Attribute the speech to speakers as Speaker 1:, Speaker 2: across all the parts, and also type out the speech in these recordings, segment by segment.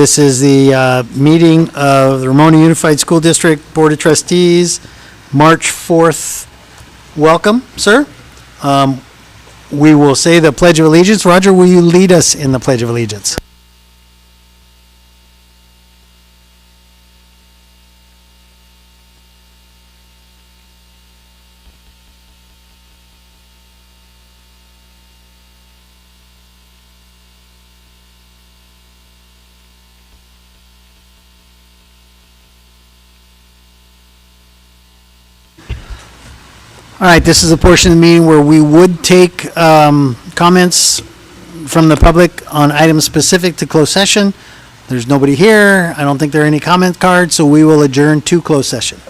Speaker 1: This is the meeting of the Ramona Unified School District Board of Trustees, March 4th. Welcome, sir. We will say the Pledge of Allegiance. Roger, will you lead us in the Pledge of Allegiance? All right, this is a portion of the meeting where we would take comments from the public on items specific to closed session. There's nobody here. I don't think there are any comment cards, so we will adjourn to closed session.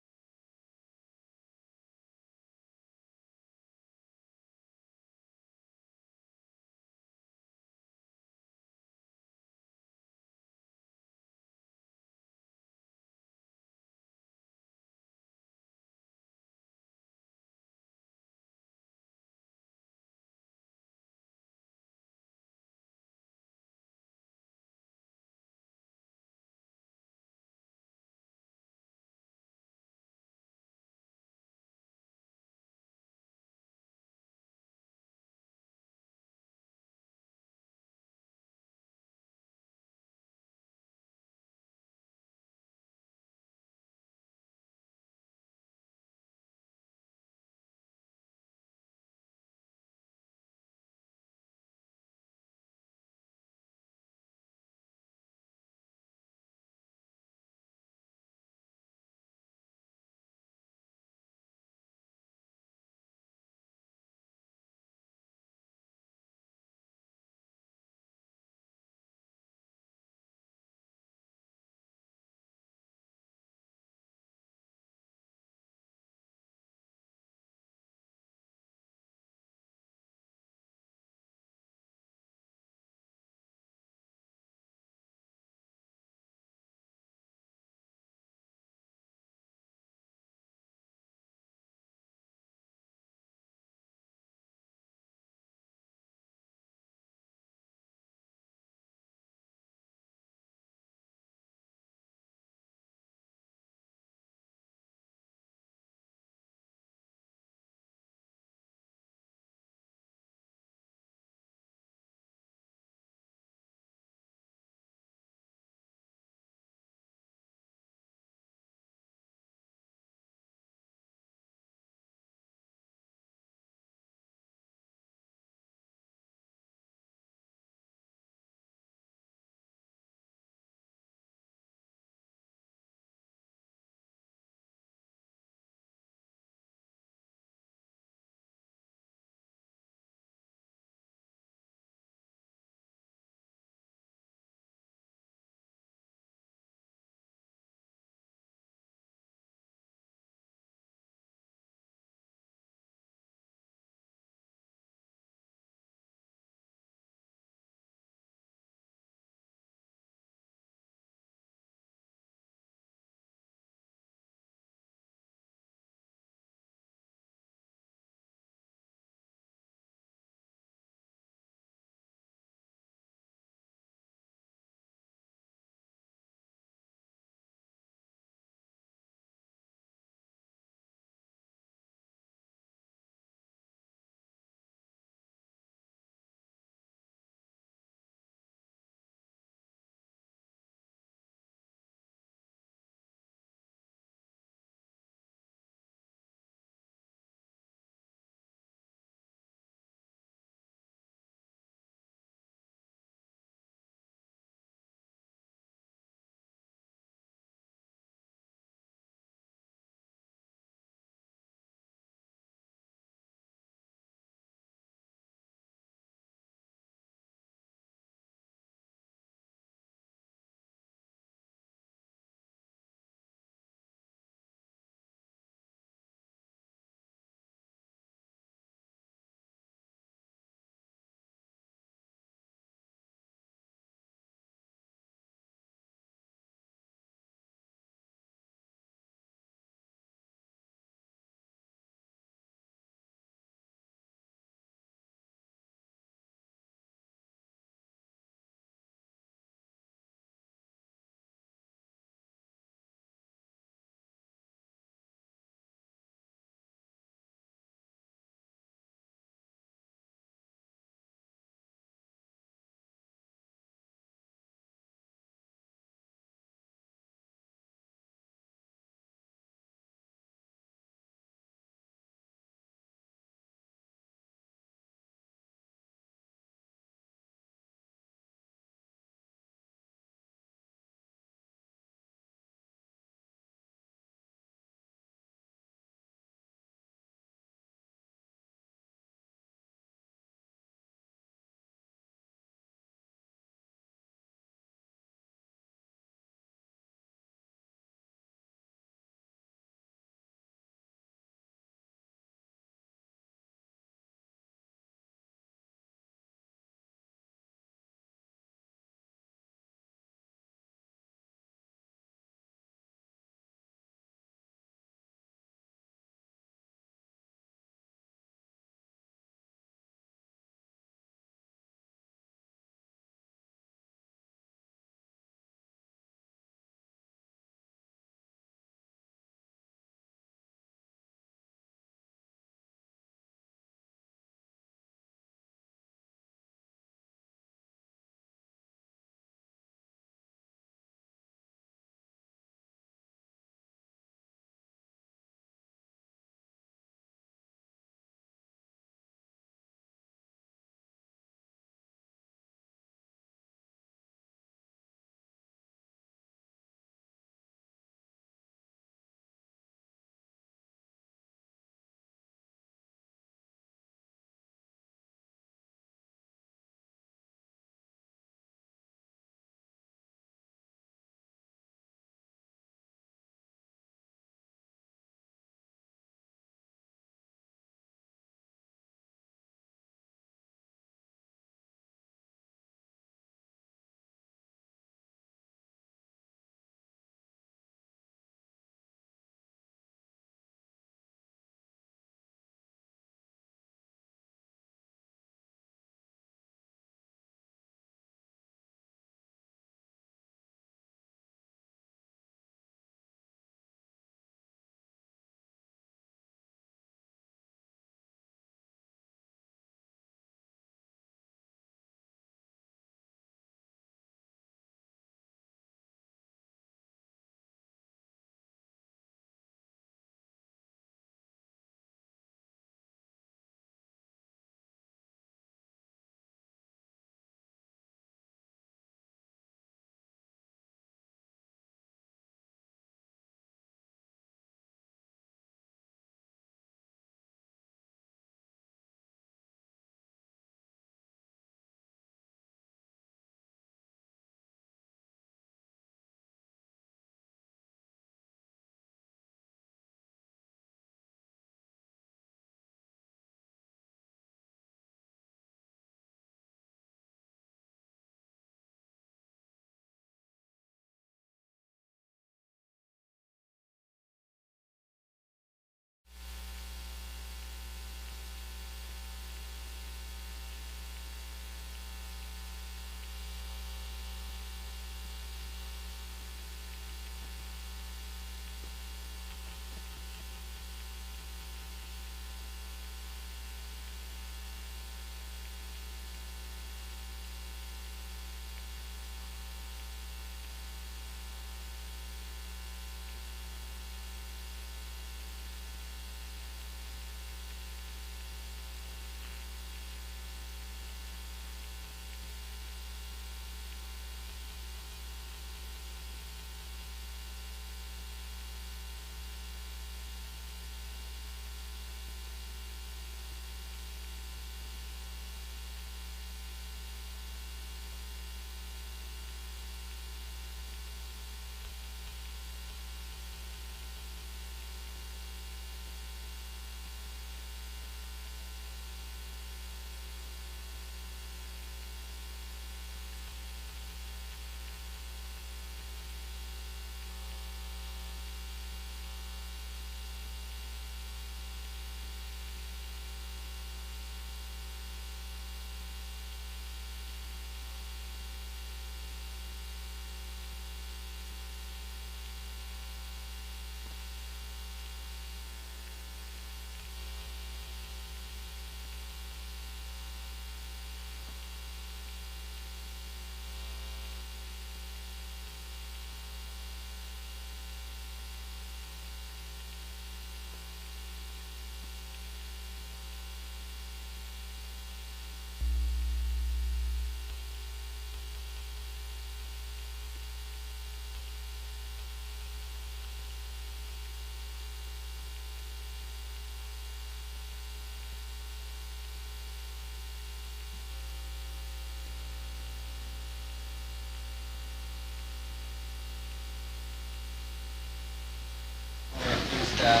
Speaker 2: Well,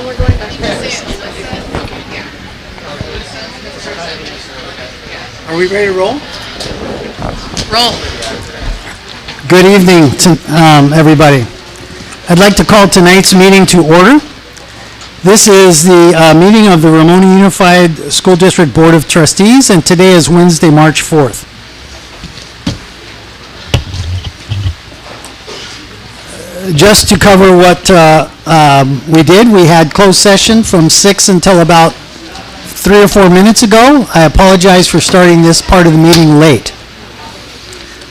Speaker 2: we're going back to
Speaker 1: Are we ready to roll?
Speaker 2: roll.
Speaker 1: Good evening, everybody. I'd like to call tonight's meeting to order. This is the meeting of the Ramona Unified School District Board of Trustees, and today is Wednesday, March 4th. Just to cover what we did, we had closed session from 6 until about 3 or 4 minutes ago. I apologize for starting this part of the meeting late.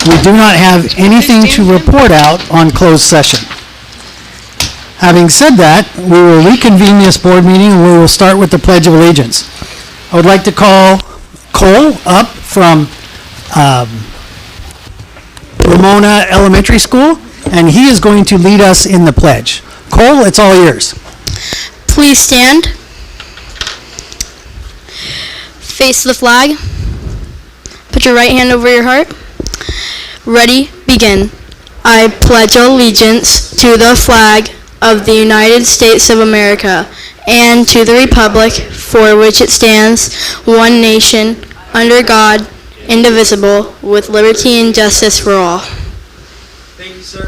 Speaker 1: We do not have anything to report out on closed session. Having said that, we will reconvene this board meeting and we will start with the Pledge of Allegiance. I would like to call Cole up from Ramona Elementary School, and he is going to lead us in the pledge. Cole, it's all yours.
Speaker 3: Please stand. Face the flag. Put your right hand over your heart. Ready, begin. I pledge allegiance to the flag of the United States of America and to the republic for which it stands, one nation, under God, indivisible, with liberty and justice for all.
Speaker 1: Thank you, sir.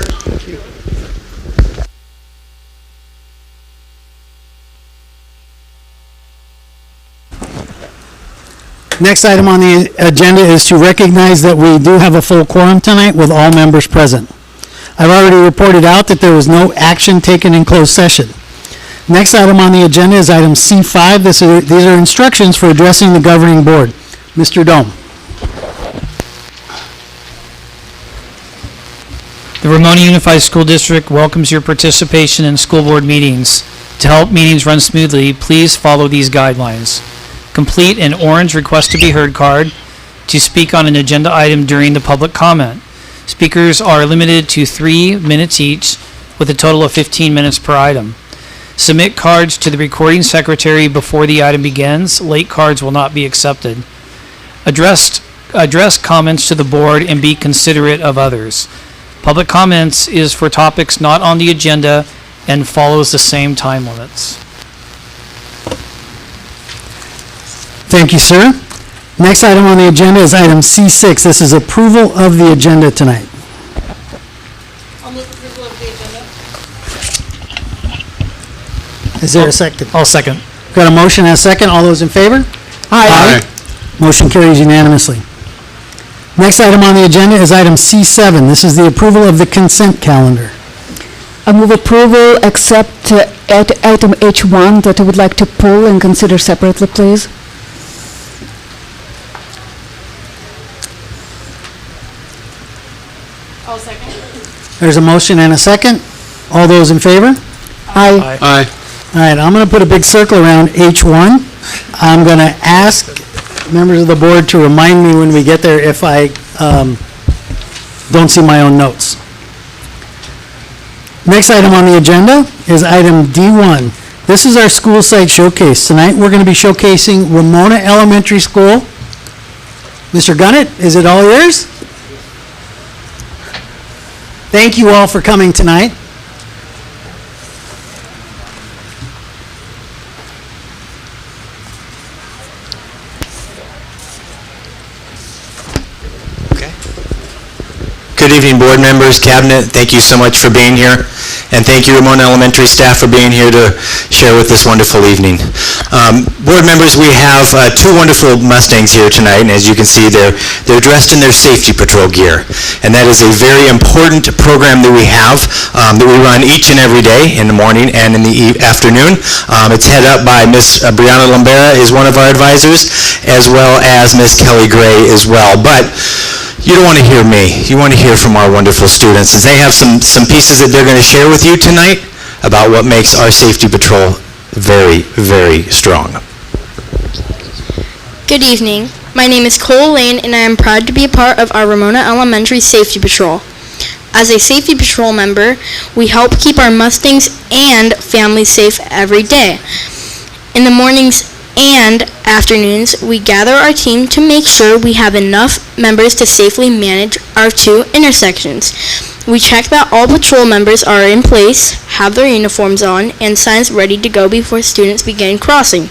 Speaker 1: Next item on the agenda is to recognize that we do have a full quorum tonight with all members present. I've already reported out that there was no action taken in closed session. Next item on the agenda is item C5. These are instructions for addressing the governing board. Mr. Dome.
Speaker 4: The Ramona Unified School District welcomes your participation in school board meetings. To help meetings run smoothly, please follow these guidelines. Complete an orange request to be heard card to speak on an agenda item during the public comment. Speakers are limited to 3 minutes each, with a total of 15 minutes per item. Submit cards to the recording secretary before the item begins. Late cards will not be accepted. Address comments to the board and be considerate of others. Public comments is for topics not on the agenda and follows the same time limits.
Speaker 1: Thank you, sir. Next item on the agenda is item C6. This is approval of the agenda tonight.
Speaker 2: I'll move approval of the agenda.
Speaker 1: Is there a second?
Speaker 4: I'll second.
Speaker 1: Got a motion and a second. All those in favor? Aye. Motion carries unanimously. Next item on the agenda is item C7. This is the approval of the consent calendar.
Speaker 5: I move approval except at item H1 that I would like to pull and consider separately, please.
Speaker 2: I'll second.
Speaker 1: There's a motion and a second. All those in favor?
Speaker 5: Aye.
Speaker 1: All right, I'm going to put a big circle around H1. I'm going to ask members of the board to remind me when we get there if I don't see my own notes. Next item on the agenda is item D1. This is our school site showcase. Tonight we're going to be showcasing Ramona Elementary School. Mr. Gunnett, is it all yours? Thank you all for coming tonight.
Speaker 6: Good evening, board members, cabinet. Thank you so much for being here. And thank you, Ramona Elementary staff, for being here to share with this wonderful evening. Board members, we have two wonderful Mustangs here tonight, and as you can see, they're dressed in their safety patrol gear. And that is a very important program that we have, that we run each and every day in the morning and in the afternoon. It's headed up by Miss Brianna Lambera, is one of our advisors, as well as Miss Kelly Gray as well. But you don't want to hear me. You want to hear from our wonderful students, as they have some pieces that they're going to share with you tonight about what makes our safety patrol very, very strong.
Speaker 3: Good evening. My name is Cole Lane, and I am proud to be a part of our Ramona Elementary Safety Patrol. As a Safety Patrol member, we help keep our Mustangs and families safe every day. In the mornings and afternoons, we gather our team to make sure we have enough members to safely manage our 2 intersections. We check that all patrol members are in place, have their uniforms on, and signs ready to go before students begin crossing.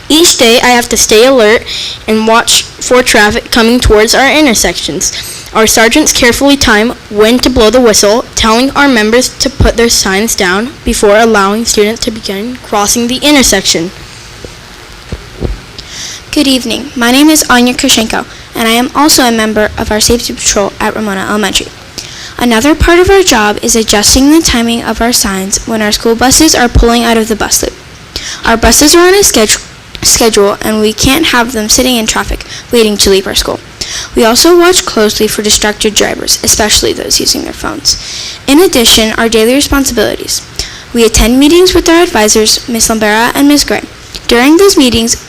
Speaker 3: Each day, I have to stay alert and watch for traffic coming towards our intersections. Our sergeants carefully time when to blow the whistle, telling our members to put their signs down before allowing students to begin crossing the intersection.
Speaker 7: Good evening. My name is Anya Krushenko, and I am also a member of our safety patrol at Ramona Elementary. Another part of our job is adjusting the timing of our signs when our school buses are pulling out of the bus loop. Our buses are on a schedule, and we can't have them sitting in traffic waiting to leave our school. We also watch closely for distracted drivers, especially those using their phones. In addition, our daily responsibilities. We attend meetings with our advisors, Ms. Lambera and Ms. Gray. During those meetings,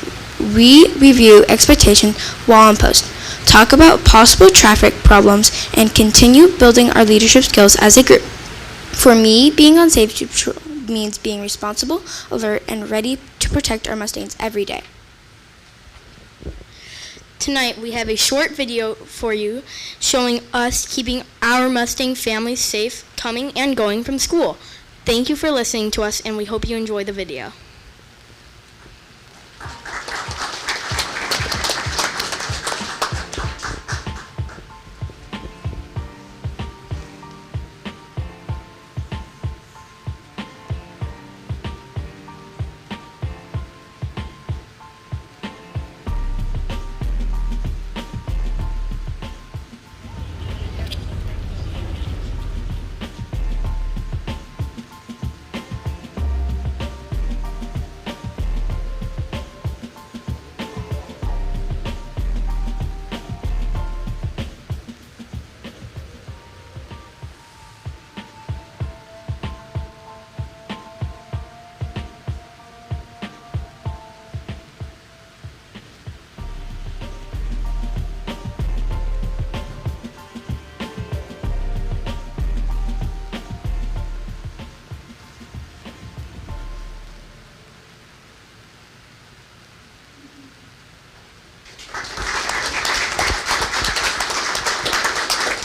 Speaker 7: we review expectations while on post, talk about possible traffic problems, and continue building our leadership skills as a group. For me, being on safety patrol means being responsible, alert, and ready to protect our Mustangs every day.
Speaker 3: Tonight, we have a short video for you showing us keeping our Mustang families safe coming and going from school. Thank you for listening to us, and we hope you enjoy the video.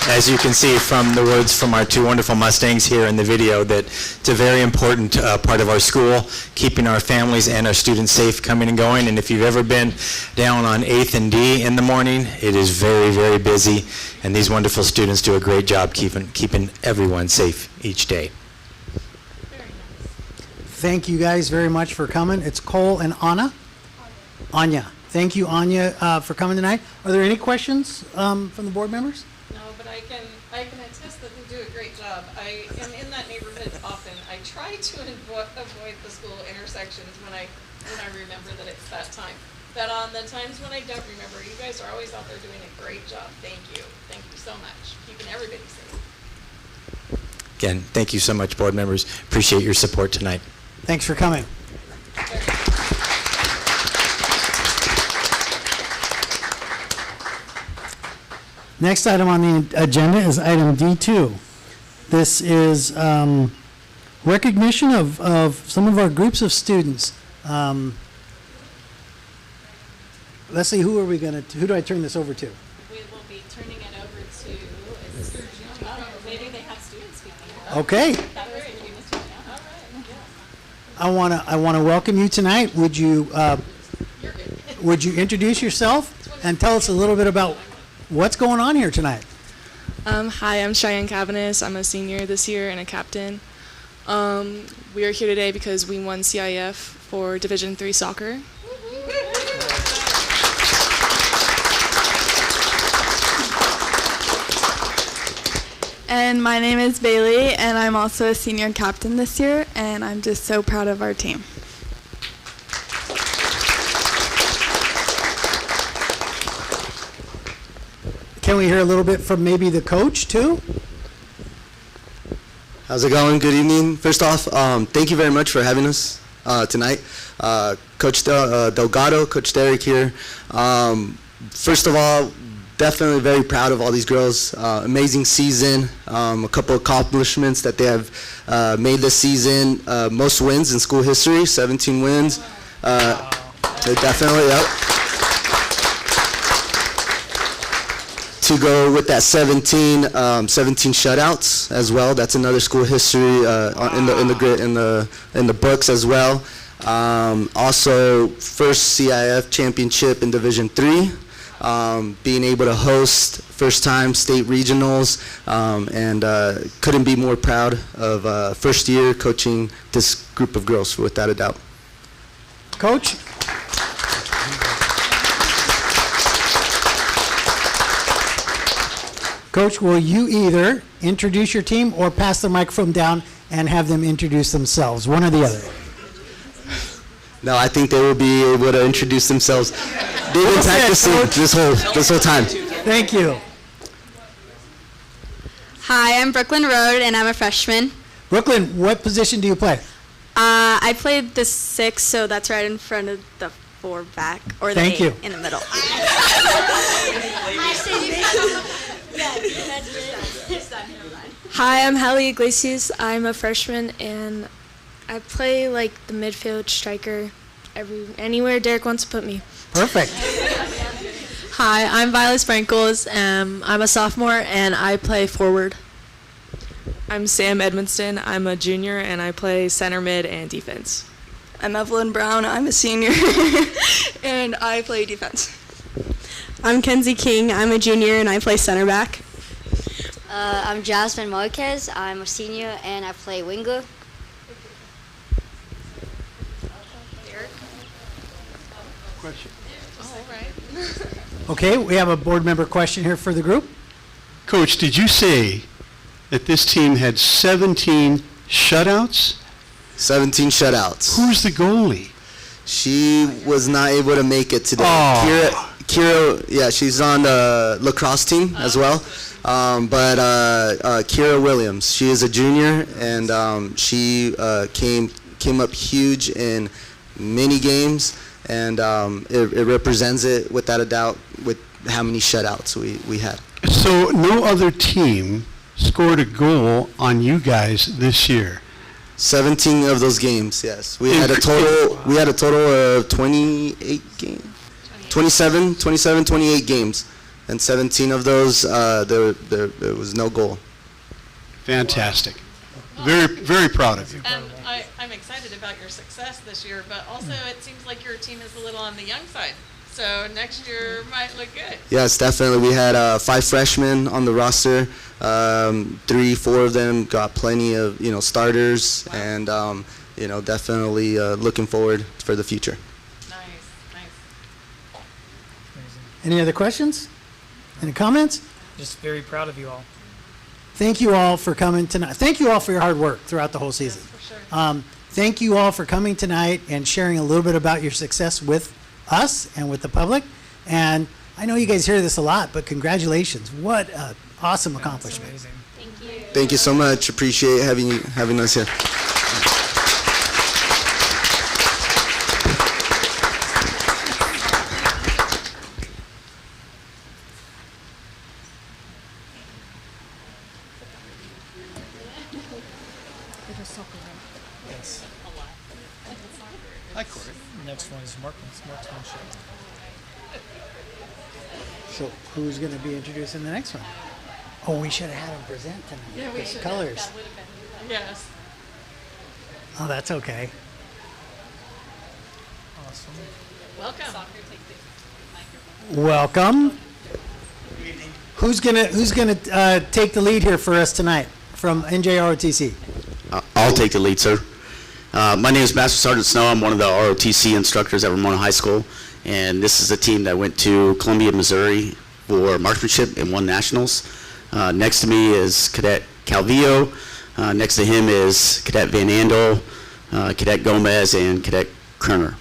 Speaker 6: As you can see from the words from our 2 wonderful Mustangs here in the video, that it's a very important part of our school, keeping our families and our students safe coming and going. And if you've ever been down on 8th and D in the morning, it is very, very busy. And these wonderful students do a great job keeping everyone safe each day.
Speaker 1: Thank you guys very much for coming. It's Cole and Anna. Anya. Thank you, Anya, for coming tonight. Are there any questions from the board members?
Speaker 2: No, but I can attest that they do a great job. I am in that neighborhood often. I try to avoid the school intersections when I remember that it's that time. But on the times when I don't remember, you guys are always out there doing a great job. Thank you. Thank you so much. Keeping everybody safe.
Speaker 6: Again, thank you so much, board members. Appreciate your support tonight.
Speaker 1: Thanks for coming. Next item on the agenda is item D2. This is recognition of some of our groups of students. Let's see, who do I turn this over to?
Speaker 2: We will be turning it over to, maybe they have students speaking.
Speaker 1: Okay. I want to welcome you tonight. Would you introduce yourself and tell us a little bit about what's going on here tonight?
Speaker 8: Hi, I'm Cheyenne Cavanis. I'm a senior this year and a captain. We are here today because we won CIF for Division III soccer.
Speaker 9: And my name is Bailey, and I'm also a senior captain this year, and I'm just so proud of our team.
Speaker 1: Can we hear a little bit from maybe the coach too?
Speaker 10: How's it going? Good evening. First off, thank you very much for having us tonight. Coach Delgado, Coach Derek here. First of all, definitely very proud of all these girls. Amazing season. A couple accomplishments that they have made this season. Most wins in school history, 17 wins. They definitely, yep. To go with that 17 shutouts as well. That's another school history in the books as well. Also, first CIF championship in Division III. Being able to host first time state regionals, and couldn't be more proud of first year coaching this group of girls, without a doubt.
Speaker 1: Coach? Coach, will you either introduce your team or pass the microphone down and have them introduce themselves, one or the other?
Speaker 10: No, I think they will be able to introduce themselves. They've been practicing this whole time.
Speaker 1: Thank you.
Speaker 11: Hi, I'm Brooklyn Road, and I'm a freshman.
Speaker 1: Brooklyn, what position do you play?
Speaker 11: I played the 6, so that's right in front of the 4 back, or the
Speaker 1: Thank
Speaker 11: 8
Speaker 1: you.
Speaker 11: in the middle.
Speaker 12: Hi, I'm Hallie Iglesias. I'm a freshman, and I play like the midfield striker anywhere Derek wants to put me.
Speaker 1: Perfect.
Speaker 13: Hi, I'm Violet Sprinkles. I'm a sophomore, and I play forward.
Speaker 8: I'm Sam Edmonston. I'm a junior, and I play center, mid, and defense.
Speaker 9: I'm Evelyn Brown. I'm a senior, and I play defense.
Speaker 11: I'm Kenzie King. I'm a junior, and I play center back.
Speaker 14: I'm Jasmine Marquez. I'm a senior, and I play winger.
Speaker 15: Question.
Speaker 2: All right.
Speaker 1: Okay, we have a board member question here for the group.
Speaker 15: Coach, did you say that this team had 17 shutouts?
Speaker 10: 17 shutouts.
Speaker 15: Who's the goalie?
Speaker 10: She was not able to make it today.
Speaker 15: Oh.
Speaker 10: Kira, yeah, she's on the lacrosse team as well. But Kira Williams, she is a junior, and she came up huge in many games, and it represents it without a doubt with how many shutouts we had.
Speaker 15: So no other team scored a goal on you guys this year.
Speaker 10: 17 of those games, yes. We had a total of 28 games. 28 games. And 17 of those, there was no goal.
Speaker 15: Fantastic. Very proud of you.
Speaker 2: And I'm excited about your success this year, but also it seems like your team is a little on the young side. So next year might look good.
Speaker 10: Yes, definitely. We had 5 freshmen on the roster. 3-4 of them got plenty of starters, and definitely looking forward for the future.
Speaker 2: Nice.
Speaker 1: Any other questions? Any comments?
Speaker 4: Just very proud of you all.
Speaker 1: Thank you all for coming tonight. Thank you all for your hard work throughout the whole season.
Speaker 2: Yes, for sure.
Speaker 1: Thank you all for coming tonight and sharing a little bit about your success with us and with the public. And I know you guys hear this a lot, but congratulations. What an awesome accomplishment.
Speaker 4: Amazing.
Speaker 10: Thank you so much. Appreciate having us here.
Speaker 4: Yes.
Speaker 15: Hi, Corey.
Speaker 4: Next one is Mark's one show.
Speaker 1: So who's going to be introducing the next one? Oh, we should have had him present tonight.
Speaker 2: Yeah, we
Speaker 1: with
Speaker 2: should.
Speaker 1: colors.
Speaker 2: That would have been. Yes.
Speaker 1: Oh, that's okay.
Speaker 4: Awesome.
Speaker 2: Welcome.
Speaker 1: Welcome. Who's gonna take the lead here for us tonight from NJROTC?
Speaker 16: I'll take the lead, sir. My name is Master Sergeant Snow. I'm one of the ROTC instructors at Ramona High School, and this is a team that went to Columbia, Missouri for marksmanship and won nationals. Next to me is Cadet Calvillo. Next to him is Cadet Van Andel, Cadet Gomez, and Cadet Kerner.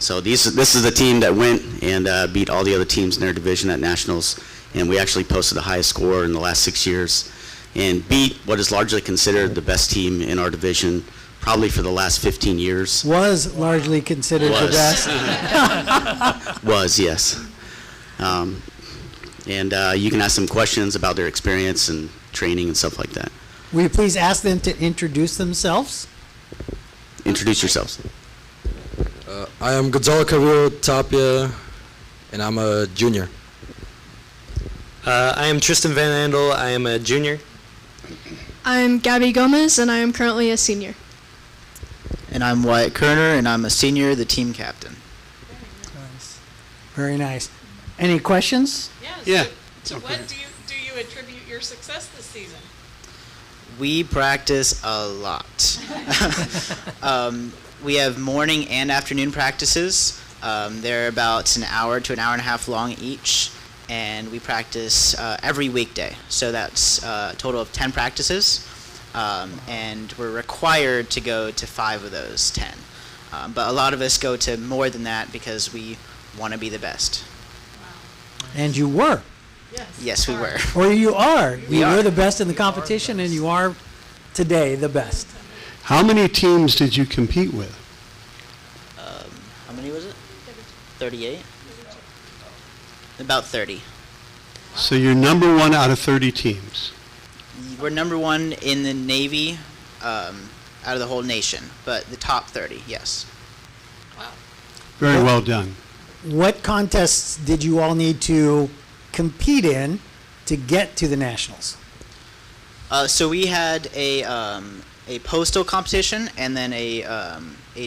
Speaker 16: So this is the team that went and beat all the other teams in their division at nationals, and we actually posted the highest score in the last 6 years and beat what is largely considered the best team in our division probably for the last 15 years.
Speaker 1: Was largely considered the best.
Speaker 16: Was, yes. And you can ask them questions about their experience and training and stuff like that.
Speaker 1: Will you please ask them to introduce themselves?
Speaker 16: Introduce yourselves.
Speaker 17: I am Gonzalo Carrillo Tapia, and I'm a junior.
Speaker 18: I am Tristan Van Andel. I am a junior.
Speaker 12: I'm Gabby Gomez, and I am currently a senior.
Speaker 19: And I'm Wyatt Kerner, and I'm a senior, the team captain.
Speaker 1: Very nice. Any questions?
Speaker 2: Yes.
Speaker 15: Yeah.
Speaker 2: To what do you attribute your success this season?
Speaker 19: We practice a lot. We have morning and afternoon practices. They're about an hour to an hour and a half long each, and we practice every weekday. So that's a total of 10 practices, and we're required to go to 5 of those 10. But a lot of us go to more than that because we want to be the best.
Speaker 1: And you were.
Speaker 19: Yes, we were.
Speaker 1: Or you are.
Speaker 19: We
Speaker 1: You
Speaker 19: are.
Speaker 1: were the best in the competition, and you are today the best.
Speaker 15: How many teams did you compete with?
Speaker 19: How many was it? 38? About 30.
Speaker 15: So you're number 1 out of 30 teams.
Speaker 19: We're number 1 in the Navy out of the whole nation, but the top 30, yes.
Speaker 15: Very well done.
Speaker 1: What contests did you all need to compete in to get to the nationals?
Speaker 19: So we had a postal competition and then a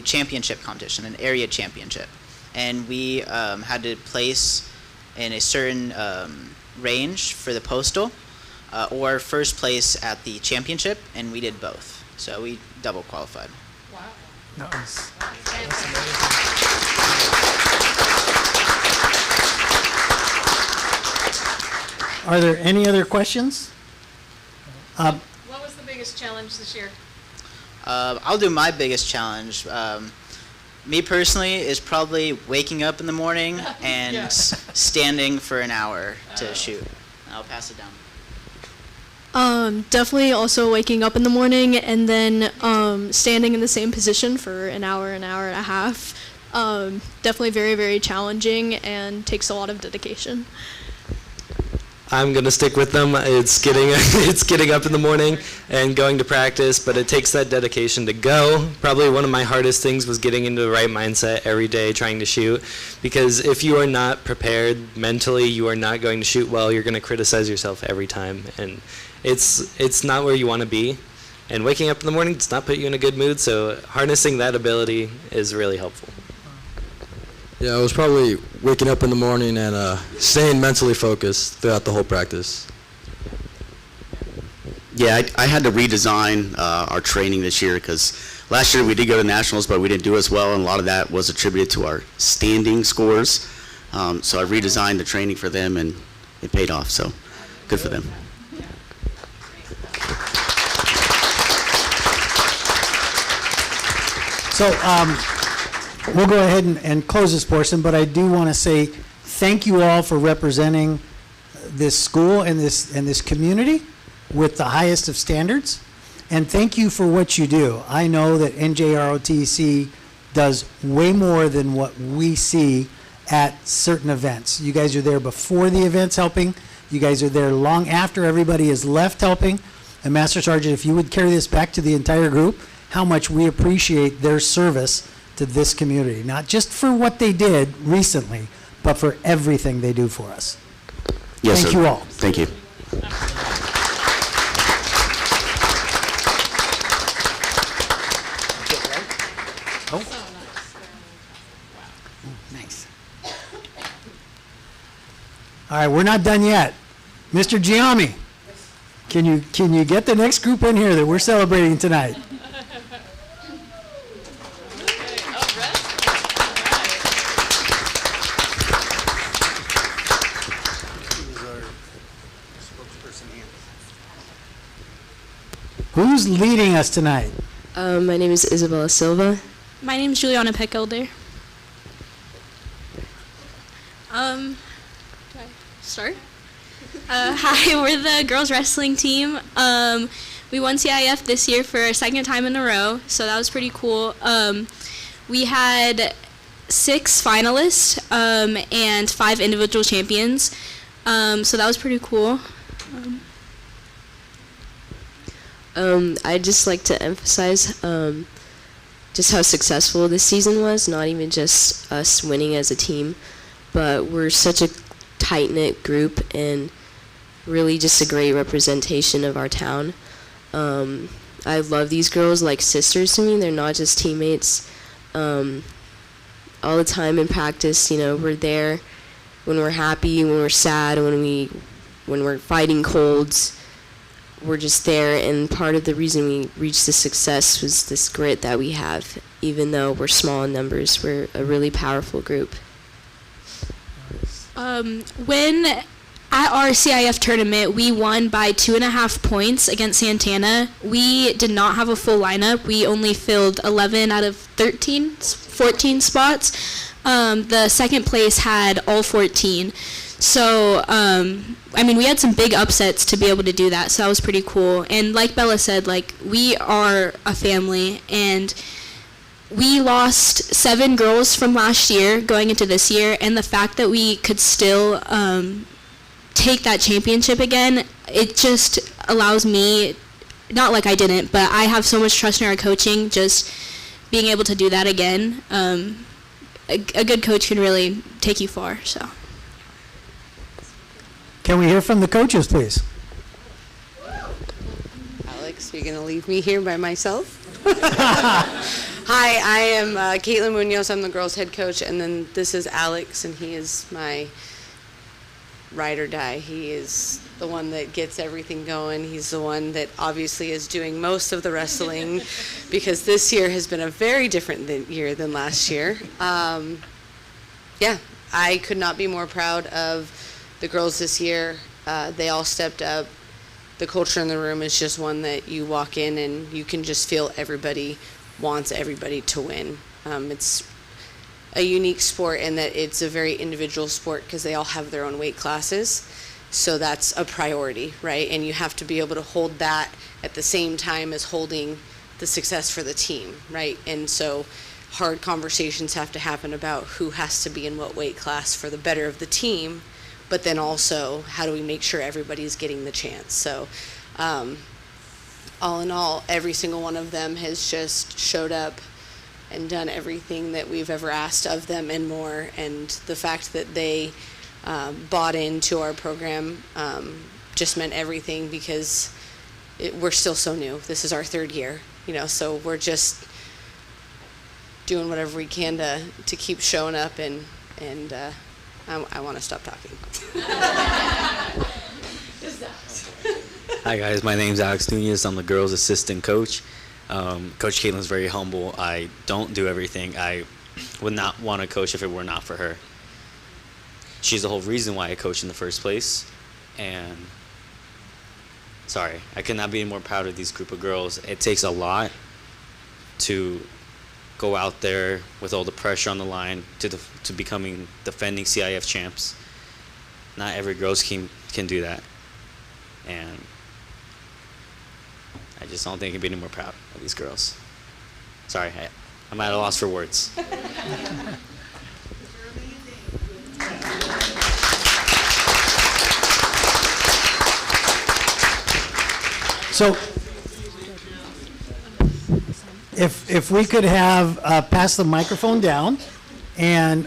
Speaker 19: championship competition, an area championship. And we had to place in a certain range for the postal or first place at the championship, and we did both. So we double qualified.
Speaker 2: Wow.
Speaker 1: Nice. Are there any other questions?
Speaker 2: What was the biggest challenge this year?
Speaker 19: I'll do my biggest challenge. Me personally is probably waking up in the morning and
Speaker 2: Yeah.
Speaker 19: standing for an hour to shoot. I'll pass it down.
Speaker 12: Definitely also waking up in the morning and then standing in the same position for an hour and a half. Definitely very, very challenging and takes a lot of dedication.
Speaker 18: I'm gonna stick with them. It's getting up in the morning and going to practice, but it takes that dedication to go. Probably one of my hardest things was getting into the right mindset every day trying to shoot, because if you are not prepared mentally, you are not going to shoot well. You're gonna criticize yourself every time, and it's not where you want to be. And waking up in the morning does not put you in a good mood, so harnessing that ability is really helpful.
Speaker 17: Yeah, it was probably waking up in the morning and staying mentally focused throughout the whole practice.
Speaker 16: Yeah, I had to redesign our training this year because last year we did go to nationals, but we didn't do as well, and a lot of that was attributed to our standing scores. So I redesigned the training for them, and it paid off. So good for them.
Speaker 1: So we'll go ahead and close this portion, but I do want to say thank you all for representing this school and this community with the highest of standards. And thank you for what you do. I know that NJROTC does way more than what we see at certain events. You guys are there before the events helping. You guys are there long after everybody has left helping. And Master Sergeant, if you would carry this back to the entire group, how much we appreciate their service to this community, not just for what they did recently, but for everything they do for us.
Speaker 16: Yes,
Speaker 1: Thank
Speaker 16: sir.
Speaker 1: you all.
Speaker 16: Thank you.
Speaker 1: Oh. Nice. All right, we're not done yet. Mr. Giammi, can you get the next group in here that we're celebrating tonight? Who's leading us tonight?
Speaker 20: My name is Isabella Silva.
Speaker 3: My name is Juliana Peckelder. Do I start? Hi, we're the girls wrestling team. We won CIF this year for a second time in a row, so that was pretty cool. We had 6 finalists and 5 individual champions, so that was pretty cool.
Speaker 20: I'd just like to emphasize just how successful this season was, not even just us winning as a team, but we're such a tight-knit group and really just a great representation of our town. I love these girls like sisters to me. They're not just teammates. All the time in practice, we're there when we're happy, when we're sad, when we're fighting colds. We're just there, and part of the reason we reached this success was this grit that we have. Even though we're small in numbers, we're a really powerful group.
Speaker 3: When at our CIF tournament, we won by 2.5 points against Santana. We did not have a full lineup. We only filled 11 out of 14 spots. The second place had all 14. So, we had some big upsets to be able to do that, so that was pretty cool. And like Bella said, we are a family, and we lost 7 girls from last year going into this year, and the fact that we could still take that championship again, it just allows me, not like I didn't, but I have so much trust in our coaching, just being able to do that again. A good coach can really take you far, so.
Speaker 1: Can we hear from the coaches, please?
Speaker 21: Alex, you're going to leave me here by myself? Hi, I am Caitlin Munoz. I'm the girls' head coach, and then this is Alex, and he is my ride or die. He is the one that gets everything going. He's the one that obviously is doing most of the wrestling because this year has been a very different year than last year. I could not be more proud of the girls this year. They all stepped up. The culture in the room is just one that you walk in and you can just feel everybody wants everybody to win. It's a unique sport in that it's a very individual sport because they all have their own weight classes. So that's a priority, right? And you have to be able to hold that at the same time as holding the success for the team, right? And so hard conversations have to happen about who has to be in what weight class for the better of the team, but then also how do we make sure everybody's getting the chance. So all in all, every single one of them has just showed up and done everything that we've ever asked of them and more. And the fact that they bought into our program just meant everything because we're still so new. This is our 3rd year, so we're just doing whatever we can to keep showing up and I want to stop talking.
Speaker 22: Hi guys, my name's Alex Nunez. I'm the girls' assistant coach. Coach Caitlin's very humble. I don't do everything. I would not want to coach if it were not for her. She's the whole reason why I coach in the first place. And sorry, I could not be more proud of these group of girls. It takes a lot to go out there with all the pressure on the line to becoming defending CIF champs. Not every girls can do that. And I just don't think I can be any more proud of these girls. Sorry, I'm at a loss for words.
Speaker 1: So, if we could have pass the microphone down and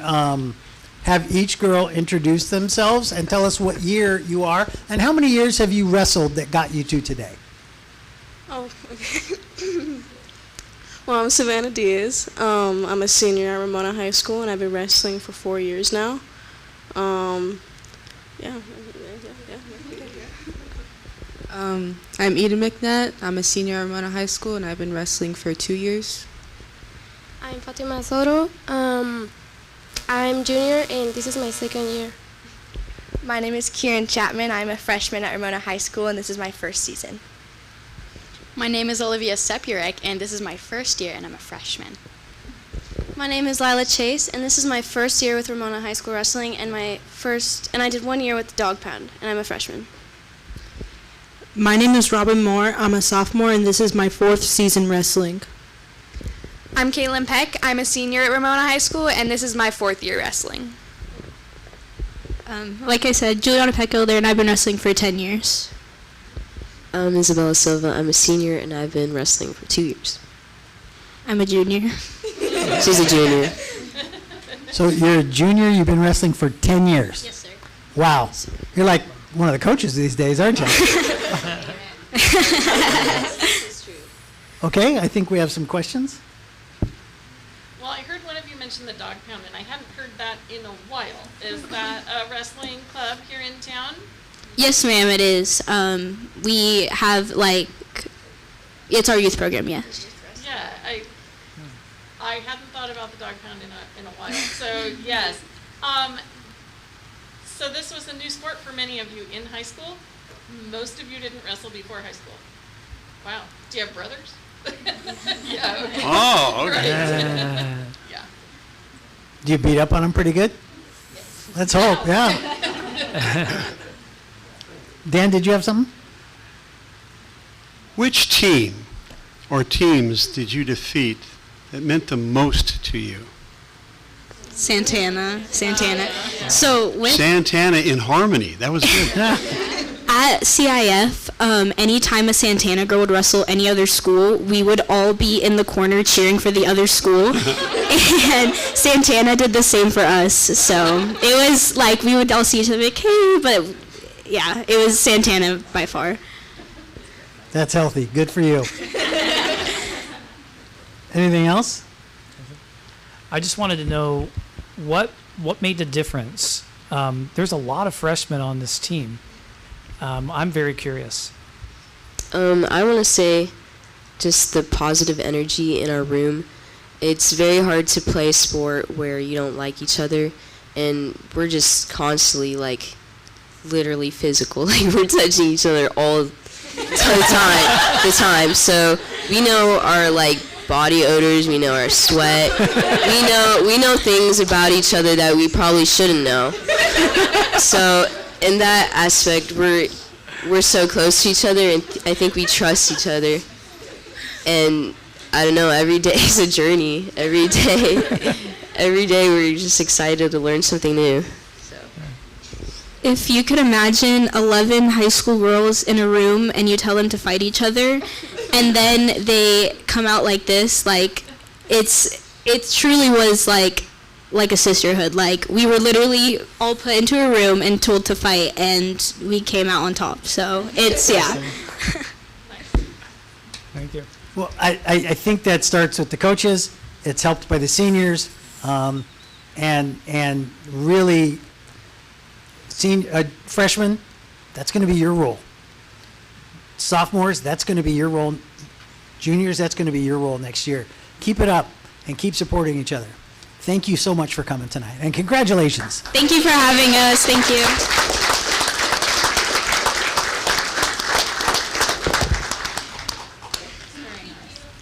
Speaker 1: have each girl introduce themselves and tell us what year you are and how many years have you wrestled that got you to today?
Speaker 23: Oh, okay. Well, I'm Savannah Diaz. I'm a senior at Ramona High School, and I've been wrestling for 4 years now.
Speaker 24: I'm Eden McNett. I'm a senior at Ramona High School, and I've been wrestling for 2 years.
Speaker 25: I'm Fatima Soto. I'm junior, and this is my 2nd year.
Speaker 26: My name is Kieran Chapman. I'm a freshman at Ramona High School, and this is my 1st season.
Speaker 27: My name is Olivia Sepurek, and this is my 1st year, and I'm a freshman.
Speaker 11: My name is Lila Chase, and this is my 1st year with Ramona High School Wrestling, and I did 1 year with the Dog Pound, and I'm a freshman.
Speaker 28: My name is Robin Moore. I'm a sophomore, and this is my 4th season wrestling.
Speaker 29: I'm Caitlin Peck. I'm a senior at Ramona High School, and this is my 4th year wrestling.
Speaker 3: Like I said, Juliana Peckilder, and I've been wrestling for 10 years.
Speaker 20: I'm Isabella Silva. I'm a senior, and I've been wrestling for 2 years.
Speaker 3: I'm a junior.
Speaker 20: She's a junior.
Speaker 1: So you're a junior, you've been wrestling for 10 years?
Speaker 3: Yes, sir.
Speaker 1: Wow. You're like one of the coaches these days, aren't you? Okay, I think we have some questions.
Speaker 2: Well, I heard one of you mention the dog pound, and I hadn't heard that in a while. Is that a wrestling club here in town?
Speaker 3: Yes, ma'am, it is. We have, it's our youth program, yeah.
Speaker 2: Yeah, I hadn't thought about the dog pound in a while. So yes, so this was a new sport for many of you in high school. Most of you didn't wrestle before high school. Wow. Do you have brothers? Yeah. Okay.
Speaker 15: Oh, okay.
Speaker 2: Right. Yeah.
Speaker 1: Do you beat up on them pretty good? Let's hope, yeah. Dan, did you have something?
Speaker 15: Which team or teams did you defeat that meant the most to you?
Speaker 3: Santana. So with
Speaker 15: Santana in Harmony. That was good.
Speaker 3: at CIF, anytime a Santana girl would wrestle any other school, we would all be in the corner cheering for the other school. And Santana did the same for us. So it was like we would all see each other like, hey, but yeah, it was Santana by far.
Speaker 1: That's healthy. Good for you. Anything else?
Speaker 4: I just wanted to know what made the difference. There's a lot of freshmen on this team. I'm very curious.
Speaker 20: I want to say just the positive energy in our room. It's very hard to play a sport where you don't like each other, and we're just constantly, literally physical. We're touching each other all the time. So we know our, body odors, we know our sweat, we know things about each other that we probably shouldn't know. So in that aspect, we're so close to each other, and I think we trust each other. And I don't know, every day is a journey. Every day we're just excited to learn something new.
Speaker 3: If you could imagine 11 high school girls in a room and you tell them to fight each other, and then they come out like this, it truly was like a sisterhood. We were literally all put into a room and told to fight, and we came out on top. So it's, yeah.
Speaker 4: Thank you.
Speaker 1: Well, I think that starts with the coaches. It's helped by the seniors, and really, freshmen, that's going to be your role. Sophomores, that's going to be your role. Juniors, that's going to be your role next year. Keep it up and keep supporting each other. Thank you so much for coming tonight, and congratulations.
Speaker 3: Thank you for having us. Thank you.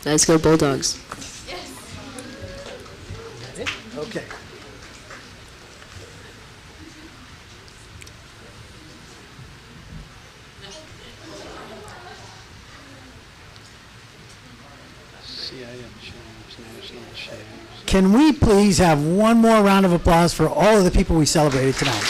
Speaker 20: Let's go Bulldogs.
Speaker 1: Okay. Can we please have one more round of applause for all of the people we celebrated tonight?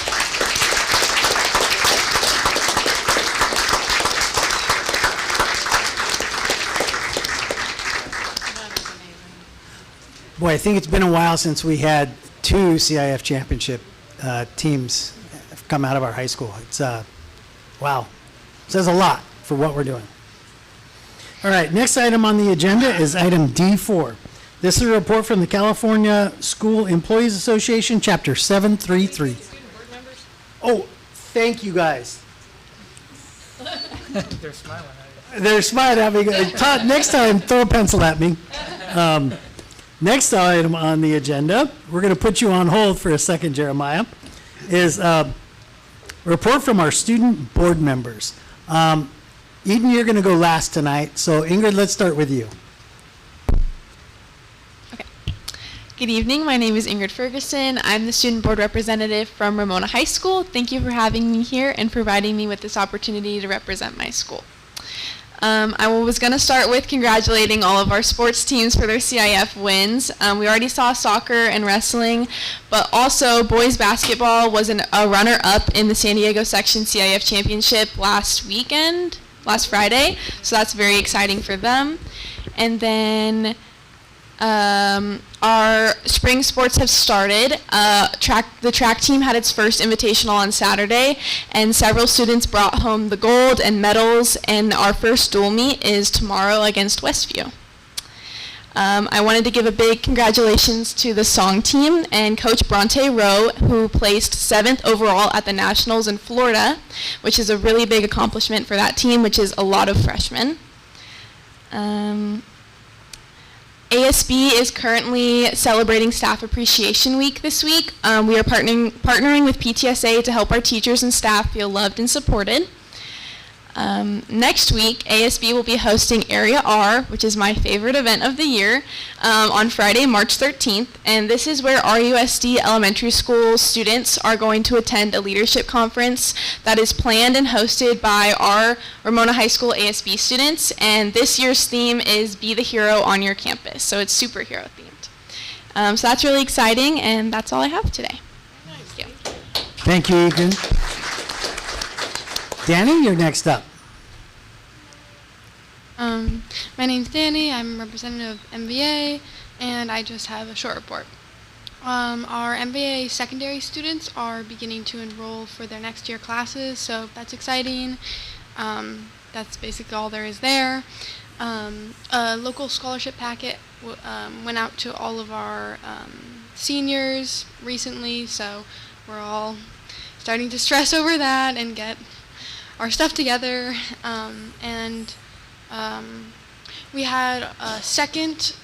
Speaker 1: Boy, I think it's been a while since we had 2 CIF championship teams come out of our high school. It's, wow, says a lot for what we're doing. All right, next item on the agenda is item D4. This is a report from the California School Employees Association, Chapter 733. Oh, thank you guys.
Speaker 4: They're smiling at you.
Speaker 1: They're smiling at me. Todd, next time, throw a pencil at me. Next item on the agenda, we're going to put you on hold for a second, Jeremiah, is a report from our student board members. Eden, you're going to go last tonight. So, Ingrid, let's start with you.
Speaker 5: Good evening. My name is Ingrid Ferguson. I'm the student board representative from Ramona High School. Thank you for having me here and providing me with this opportunity to represent my school. I was going to start with congratulating all of our sports teams for their CIF wins. We already saw soccer and wrestling, but also boys basketball was a runner-up in the San Diego Section CIF Championship last Friday, so that's very exciting for them. And then Our spring sports have started. The track team had its first invitational on Saturday, and several students brought home the gold and medals, and our first dual meet is tomorrow against Westview. I wanted to give a big congratulations to the song team and Coach Bronte Rowe, who placed 7th overall at the Nationals in Florida, which is a really big accomplishment for that team, which is a lot of freshmen. ASB is currently celebrating Staff Appreciation Week this week. We are partnering with PTSA to help our teachers and staff feel loved and supported. Next week, ASB will be hosting Area R, which is my favorite event of the year, on Friday, March 13th. And this is where RUSD elementary school students are going to attend a leadership conference that is planned and hosted by our Ramona High School ASB students. And this year's theme is Be the Hero on Your Campus. So it's superhero themed. So that's really exciting, and that's all I have today. Thank you.
Speaker 1: Thank you, Ethan. Danny, you're next up.
Speaker 29: My name's Danny. I'm representative of MVA, and I just have a short report. Our MVA secondary students are beginning to enroll for their next year classes, so that's exciting. That's basically all there is there. A local scholarship packet went out to all of our seniors recently, so we're all starting to stress over that and get our stuff together. We had a second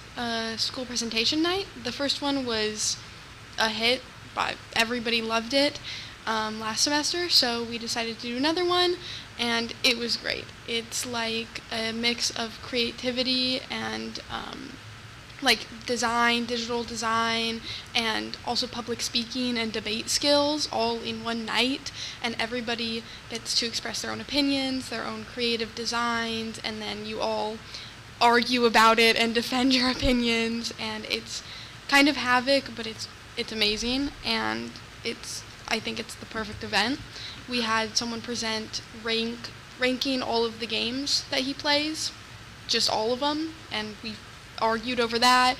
Speaker 29: school presentation night. The first one was a hit, but everybody loved it last semester, so we decided to do another one, and it was great. It's like a mix of creativity and like design, digital design, and also public speaking and debate skills all in one night, and everybody gets to express their own opinions, their own creative designs, and then you all argue about it and defend your opinions, and it's kind of havoc, but it's amazing, and I think it's the perfect event. We had someone present ranking all of the games that he plays, just all of them, and we argued over that.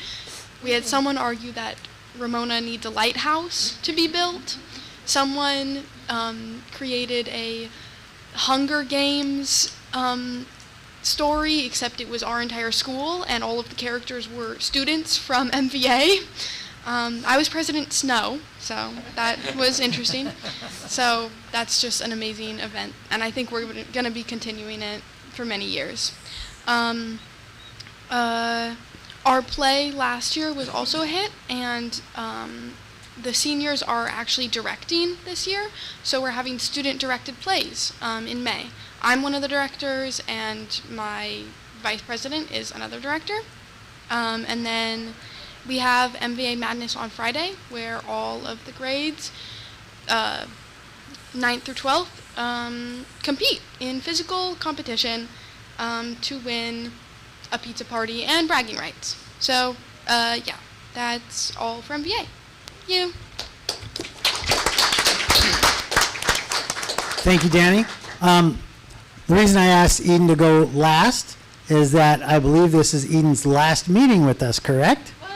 Speaker 29: We had someone argue that Ramona needs a lighthouse to be built. Someone created a Hunger Games story, except it was our entire school, and all of the characters were students from MVA. I was President Snow, so that was interesting. So that's just an amazing event, and I think we're going to be continuing it for many years. Our play last year was also a hit, and the seniors are actually directing this year, so we're having student-directed plays in May. I'm one of the directors, and my vice president is another director. And then we have MVA Madness on Friday, where all of the grades, 9th through 12th, compete in physical competition to win a pizza party and bragging rights. So, yeah, that's all for MVA. You.
Speaker 1: Thank you, Danny. The reason I asked Eden to go last is that I believe this is Eden's last meeting with us, correct?
Speaker 2: What?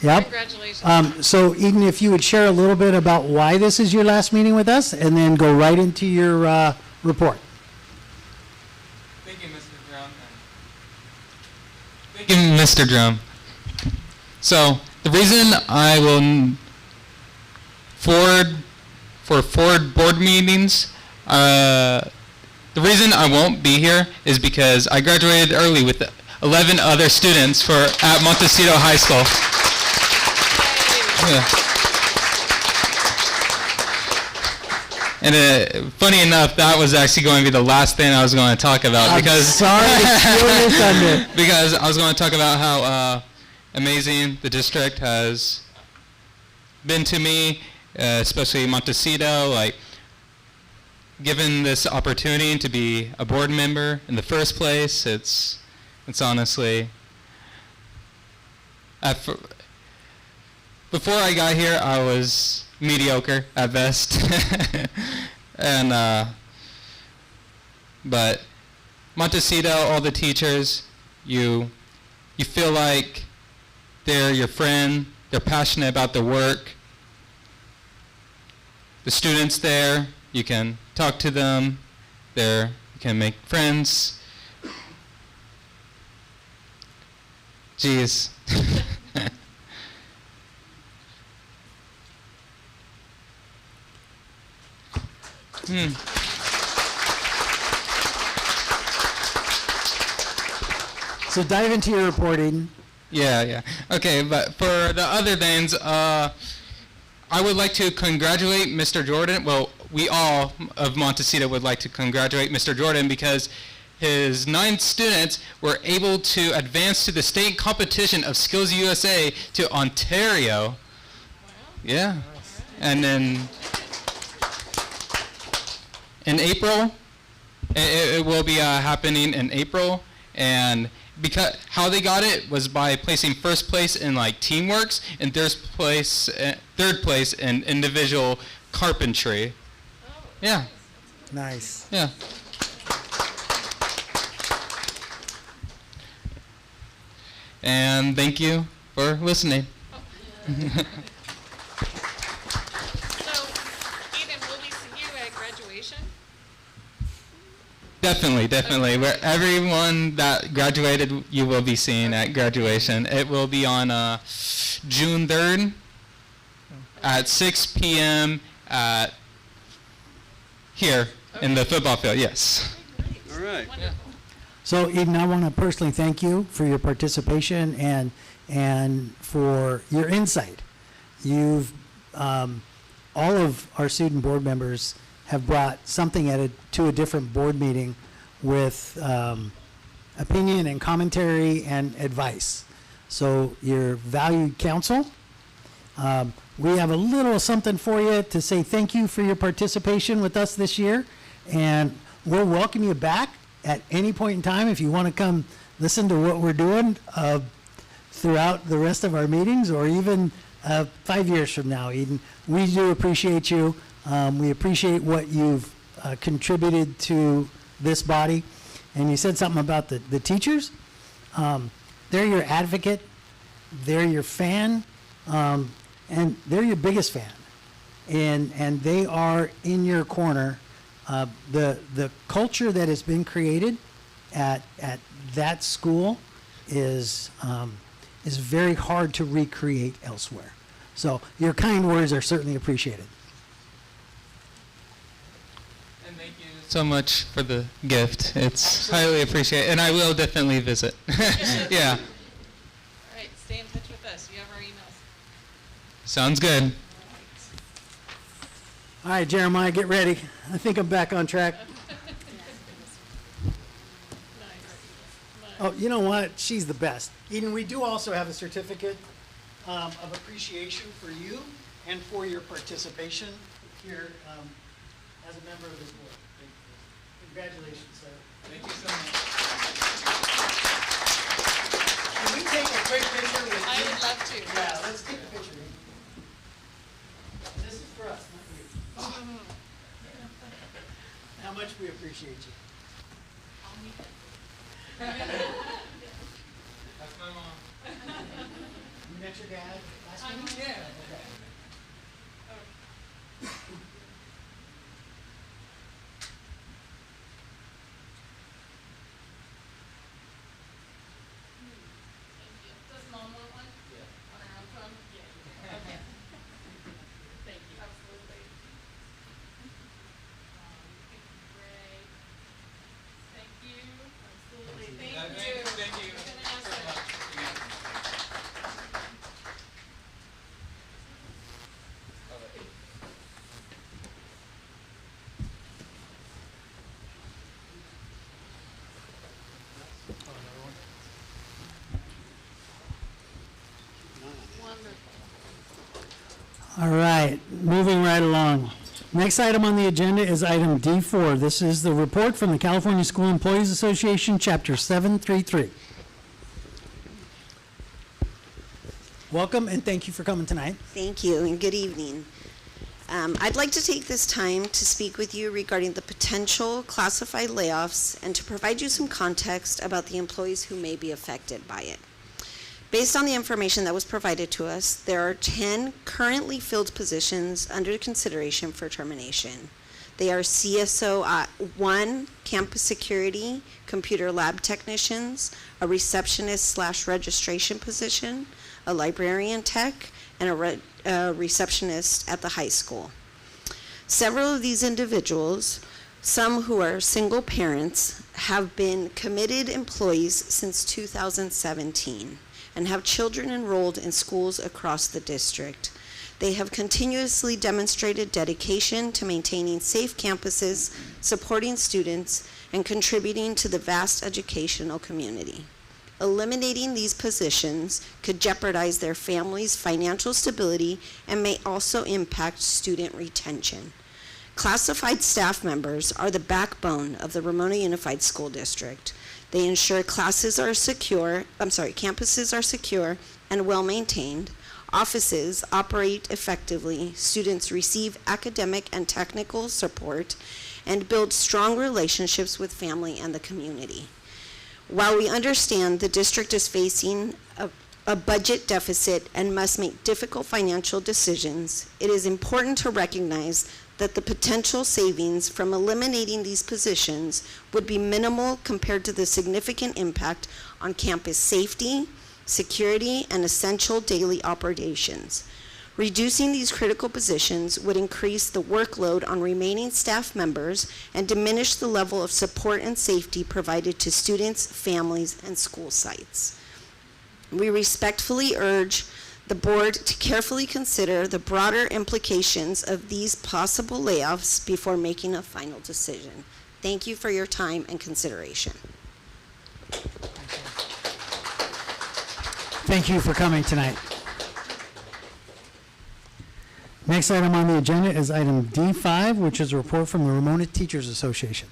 Speaker 1: Yep.
Speaker 2: Congratulations.
Speaker 1: So Eden, if you would share a little bit about why this is your last meeting with us, and then go right into your report.
Speaker 6: Thank you, Mr. Drum. Thank you, Mr. Drum. So the reason I will for board meetings, the reason I won't be here is because I graduated early with 11 other students at Montecito High School. Yeah. And funny enough, that was actually going to be the last thing I was going to talk about because I was going to talk about how amazing the district has been to me, especially Montecito. Like, given this opportunity to be a board member in the first place, it's honestly, before I got here, I was mediocre at best, and but Montecito, all the teachers, you feel like They're your friend. They're passionate about their work. The students there, you can talk to them. You can make friends. Jeez.
Speaker 1: So dive into your reporting.
Speaker 6: Yeah. Okay, but for the other things, I would like to congratulate Mr. Jordan. Well, we all of Montecito would like to congratulate Mr. Jordan because his 9 students were able to advance to the state competition of Skills USA to Ontario. Yeah. And then in April, it will be happening in April, and because how they got it was by placing first place in like teamworks and third place in individual carpentry. Yeah.
Speaker 1: Nice.
Speaker 6: Yeah. And thank you for listening.
Speaker 2: So, Eden, will we see you at graduation?
Speaker 6: Definitely. Where everyone that graduated, you will be seeing at graduation. It will be on June 3rd at 6 p.m. at here in the football field. Yes.
Speaker 15: All right.
Speaker 1: So Eden, I want to personally thank you for your participation and for your insight. You've all of our student board members have brought something to a different board meeting with opinion and commentary and advice. So your valued counsel. We have a little something for you to say thank you for your participation with us this year, and we'll welcome you back at any point in time if you want to come listen to what we're doing throughout the rest of our meetings, or even 5 years from now, Eden. We do appreciate you. We appreciate what you've contributed to this body. And you said something about the teachers. They're your advocate. They're your fan. And they're your biggest fan. And they are in your corner. The culture that has been created at that school is very hard to recreate elsewhere. So your kind words are certainly appreciated.
Speaker 6: And thank you so much for the gift. It's highly appreciated, and I will definitely visit. Yeah.
Speaker 2: All right, stay in touch with us. You have our emails.
Speaker 6: Sounds good.
Speaker 1: All right, Jeremiah, get ready. I think I'm back on track. Oh, you know what? She's the best. Eden, we do also have a certificate of appreciation for you and for your participation here as a member of this board. Congratulations, sir.
Speaker 6: Thank you so much.
Speaker 1: Can we take a quick picture with
Speaker 2: I
Speaker 1: you?
Speaker 2: would love to.
Speaker 1: Yeah, let's take a picture. This is for us, not you. How much we appreciate you.
Speaker 6: That's my mom.
Speaker 1: You met your dad last week? Yeah. Okay.
Speaker 2: Does mom want one? Yeah. On her own phone? Yeah. Okay. Thank you. Absolutely. Great. Thank you. Absolutely. Thank you.
Speaker 6: Thank you.
Speaker 2: You're gonna ask
Speaker 6: so
Speaker 2: her.
Speaker 6: much.
Speaker 1: All right, moving right along. Next item on the agenda is item D4. This is the report from the California School Employees Association, Chapter 733. Welcome and thank you for coming tonight.
Speaker 7: Thank you and good evening. I'd like to take this time to speak with you regarding the potential classified layoffs and to provide you some context about the employees who may be affected by it. Based on the information that was provided to us, there are 10 currently filled positions under consideration for termination. They are CSO 1, campus security, computer lab technicians, a receptionist/registration position, a librarian tech, and a receptionist at the high school. Several of these individuals, some who are single parents, have been committed employees since 2017 and have children enrolled in schools across the district. They have continuously demonstrated dedication to maintaining safe campuses, supporting students, and contributing to the vast educational community. Eliminating these positions could jeopardize their families' financial stability and may also impact student retention. Classified staff members are the backbone of the Ramona Unified School District. They ensure campuses are secure and well-maintained, offices operate effectively, students receive academic and technical support, and build strong relationships with family and the community. While we understand the district is facing a budget deficit and must make difficult financial decisions, it is important to recognize that the potential savings from eliminating these positions would be minimal compared to the significant impact on campus safety, security, and essential daily operations. Reducing these critical positions would increase the workload on remaining staff members and diminish the level of support and safety provided to students, families, and school sites. We respectfully urge the board to carefully consider the broader implications of these possible layoffs before making a final decision. Thank you for your time and consideration.
Speaker 1: Thank you for coming tonight. Next item on the agenda is item D5, which is a report from the Ramona Teachers Association.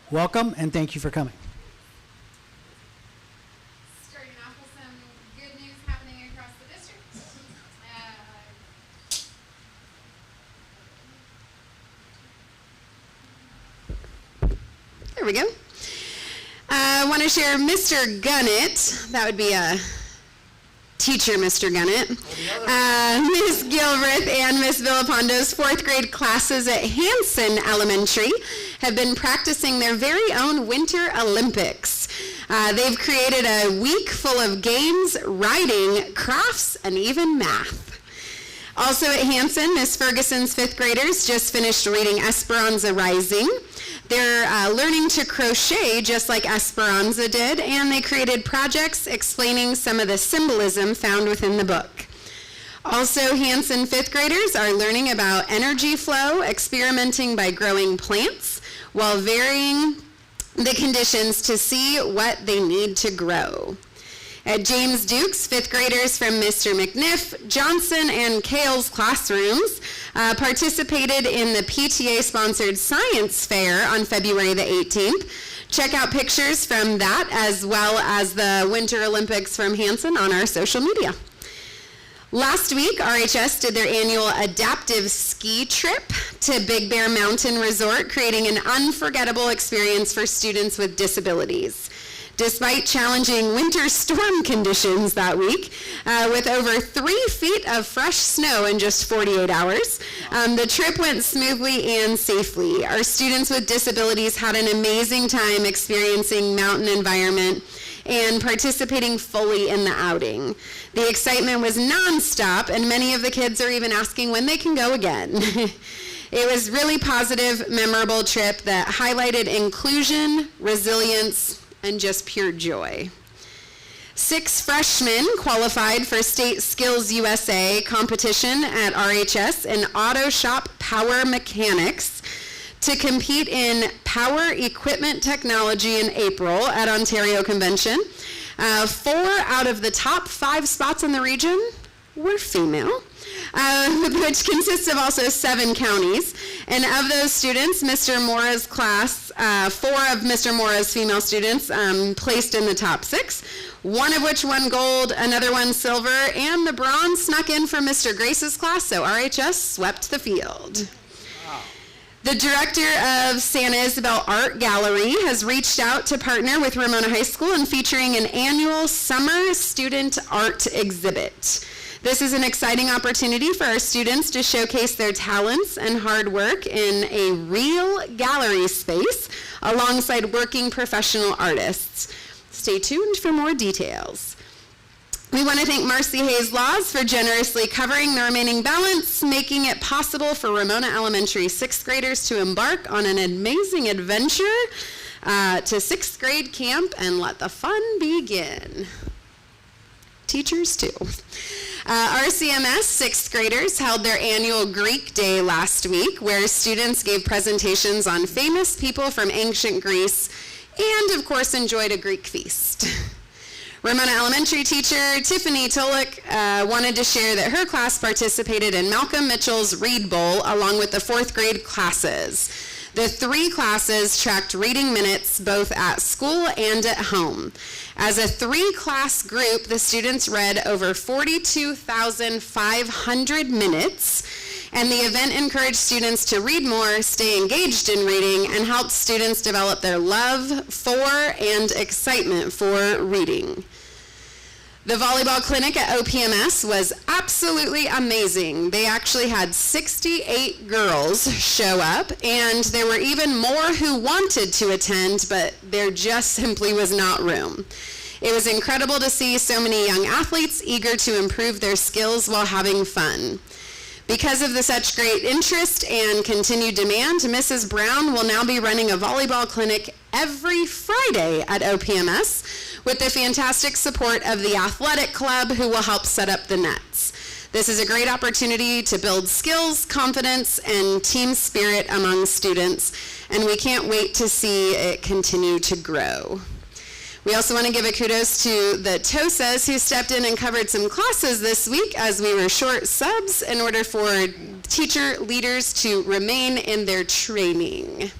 Speaker 1: Welcome and thank you for coming.
Speaker 8: Starting off with some good news happening across the district.
Speaker 21: There we go. I want to share Mr. Gunnett. That would be a teacher, Mr. Gunnett. Ms. Gilbreth and Ms. Villapondo's fourth grade classes at Hanson Elementary have been practicing their very own Winter Olympics. They've created a week full of games, writing, crafts, and even math. Also at Hanson, Ms. Ferguson's fifth graders just finished reading Esperanza Rising. They're learning to crochet just like Esperanza did, and they created projects explaining some of the symbolism found within the book. Also, Hanson fifth graders are learning about energy flow, experimenting by growing plants, while varying the conditions to see what they need to grow. At James Duke's, fifth graders from Mr. McNiff, Johnson, and Kale's classrooms participated in the PTA-sponsored science fair on February the 18th. Check out pictures from that as well as the Winter Olympics from Hanson on our social media. Last week, RHS did their annual adaptive ski trip to Big Bear Mountain Resort, creating an unforgettable experience for students with disabilities. Despite challenging winter storm conditions that week, with over 3 feet of fresh snow in just 48 hours, the trip went smoothly and safely. Our students with disabilities had an amazing time experiencing mountain environment and participating fully in the outing. The excitement was nonstop, and many of the kids are even asking when they can go again. It was really positive, memorable trip that highlighted inclusion, resilience, and just pure joy. 6 freshmen qualified for State Skills USA competition at RHS in Auto Shop Power Mechanics to compete in Power Equipment Technology in April at Ontario Convention. 4 out of the top 5 spots in the region were female, which consists of also 7 counties. And of those students, Mr. Mora's class, 4 of Mr. Mora's female students placed in the top 6, 1 of which won gold, another one silver, and the bronze snuck in for Mr. Grace's class, so RHS swept the field.
Speaker 9: The director of Santa Isabel Art Gallery has reached out to partner with Ramona High School in featuring an annual summer student art exhibit. This is an exciting opportunity for our students to showcase their talents and hard work in a real gallery space alongside working professional artists. Stay tuned for more details. We want to thank Marcy Hayes Laws for generously covering the remaining balance, making it possible for Ramona Elementary 6th graders to embark on an amazing adventure to 6th grade camp and let the fun begin. Teachers too. RCMS 6th graders held their annual Greek Day last week, where students gave presentations on famous people from ancient Greece and, of course, enjoyed a Greek feast. Ramona Elementary teacher Tiffany Tulloch wanted to share that her class participated in Malcolm Mitchell's Read Bowl along with the 4th grade classes. The 3 classes tracked reading minutes both at school and at home. As a 3-class group, the students read over 42,500 minutes, and the event encouraged students to read more, stay engaged in reading, and helped students develop their love for and excitement for reading. The volleyball clinic at OPMS was absolutely amazing. They actually had 68 girls show up, and there were even more who wanted to attend, but there just simply was not room. It was incredible to see so many young athletes eager to improve their skills while having fun. Because of the such great interest and continued demand, Mrs. Brown will now be running a volleyball clinic every Friday at OPMS with the fantastic support of the athletic club who will help set up the nets. This is a great opportunity to build skills, confidence, and team spirit among students, and we can't wait to see it continue to grow. We also want to give a kudos to the TOSAs who stepped in and covered some classes this week as we were short subs in order for teacher leaders to remain in their training.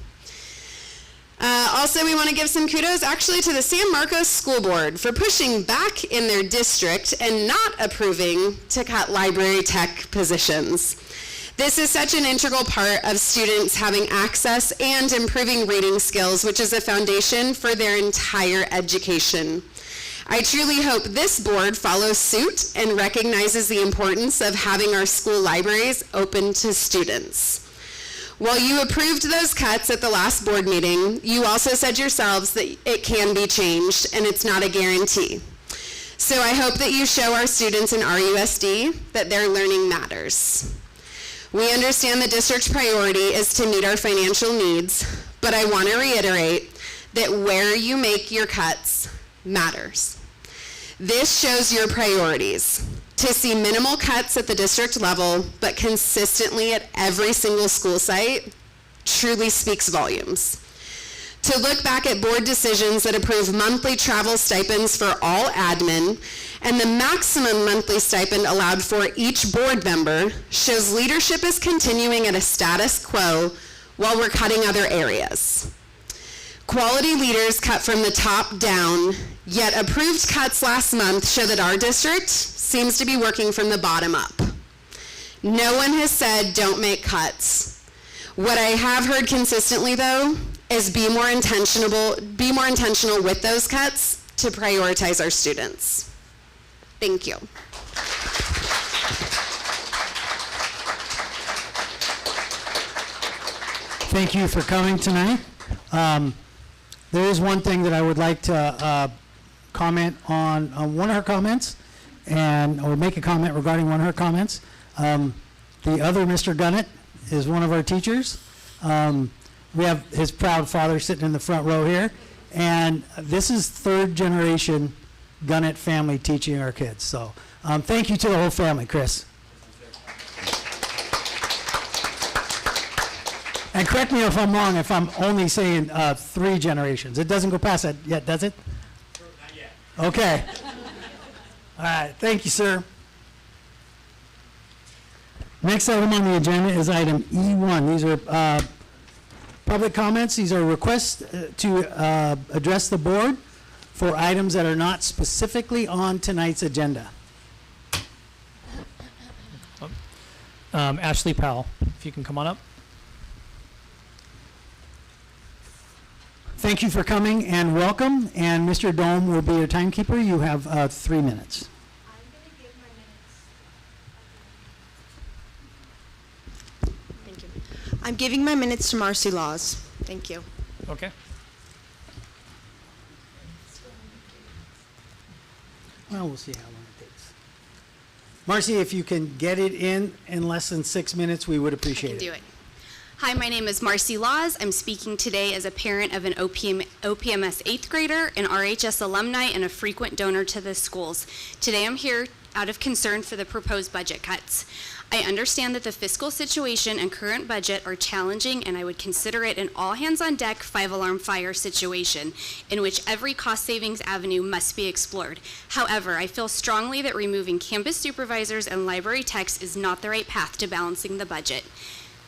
Speaker 9: Also, we want to give some kudos actually to the San Marcos School Board for pushing back in their district and not approving to cut library tech positions. This is such an integral part of students having access and improving reading skills, which is a foundation for their entire education. I truly hope this board follows suit and recognizes the importance of having our school libraries open to students. While you approved those cuts at the last board meeting, you also said yourselves that it can be changed and it's not a guarantee. So I hope that you show our students in RUSD that their learning matters. We understand the district's priority is to meet our financial needs, but I want to reiterate that where you make your cuts matters. This shows your priorities. To see minimal cuts at the district level, but consistently at every single school site, truly speaks volumes. To look back at board decisions that approve monthly travel stipends for all admin and the maximum monthly stipend allowed for each board member shows leadership is continuing at a status quo while we're cutting other areas. Quality leaders cut from the top down, yet approved cuts last month show that our district seems to be working from the bottom up. No one has said don't make cuts. What I have heard consistently though is be more intentional with those cuts to prioritize our students. Thank you.
Speaker 1: Thank you for coming tonight. There is one thing that I would like to comment on one of her comments, or make a comment regarding one of her comments. The other Mr. Gunnett is one of our teachers. We have his proud father sitting in the front row here, and this is 3rd generation Gunnett family teaching our kids. So thank you to the whole family, Chris. And correct me if I'm wrong if I'm only saying 3 generations. It doesn't go past that yet, does it? Not yet. Okay. All right, thank you, sir. Next item on the agenda is item E1. These are public comments. These are requests to address the board for items that are not specifically on tonight's agenda.
Speaker 4: Ashley Powell, if you can come on up.
Speaker 1: thank you for coming and welcome. And Mr. Dome will be your timekeeper. You have 3 minutes.
Speaker 10: I'm giving my minutes to Marcy Laws. Thank you.
Speaker 4: Okay.
Speaker 1: Well, we'll see how long it takes. Marcy, if you can get it in less than 6 minutes, we would appreciate it.
Speaker 12: Do it. Hi, my name is Marcy Laws. I'm speaking today as a parent of an OPMS 8th grader, an RHS alumni, and a frequent donor to the schools. Today I'm here out of concern for the proposed budget cuts. I understand that the fiscal situation and current budget are challenging, and I would consider it an all-hands-on-deck 5-alarm fire situation in which every cost savings avenue must be explored. However, I feel strongly that removing campus supervisors and library techs is not the right path to balancing the budget.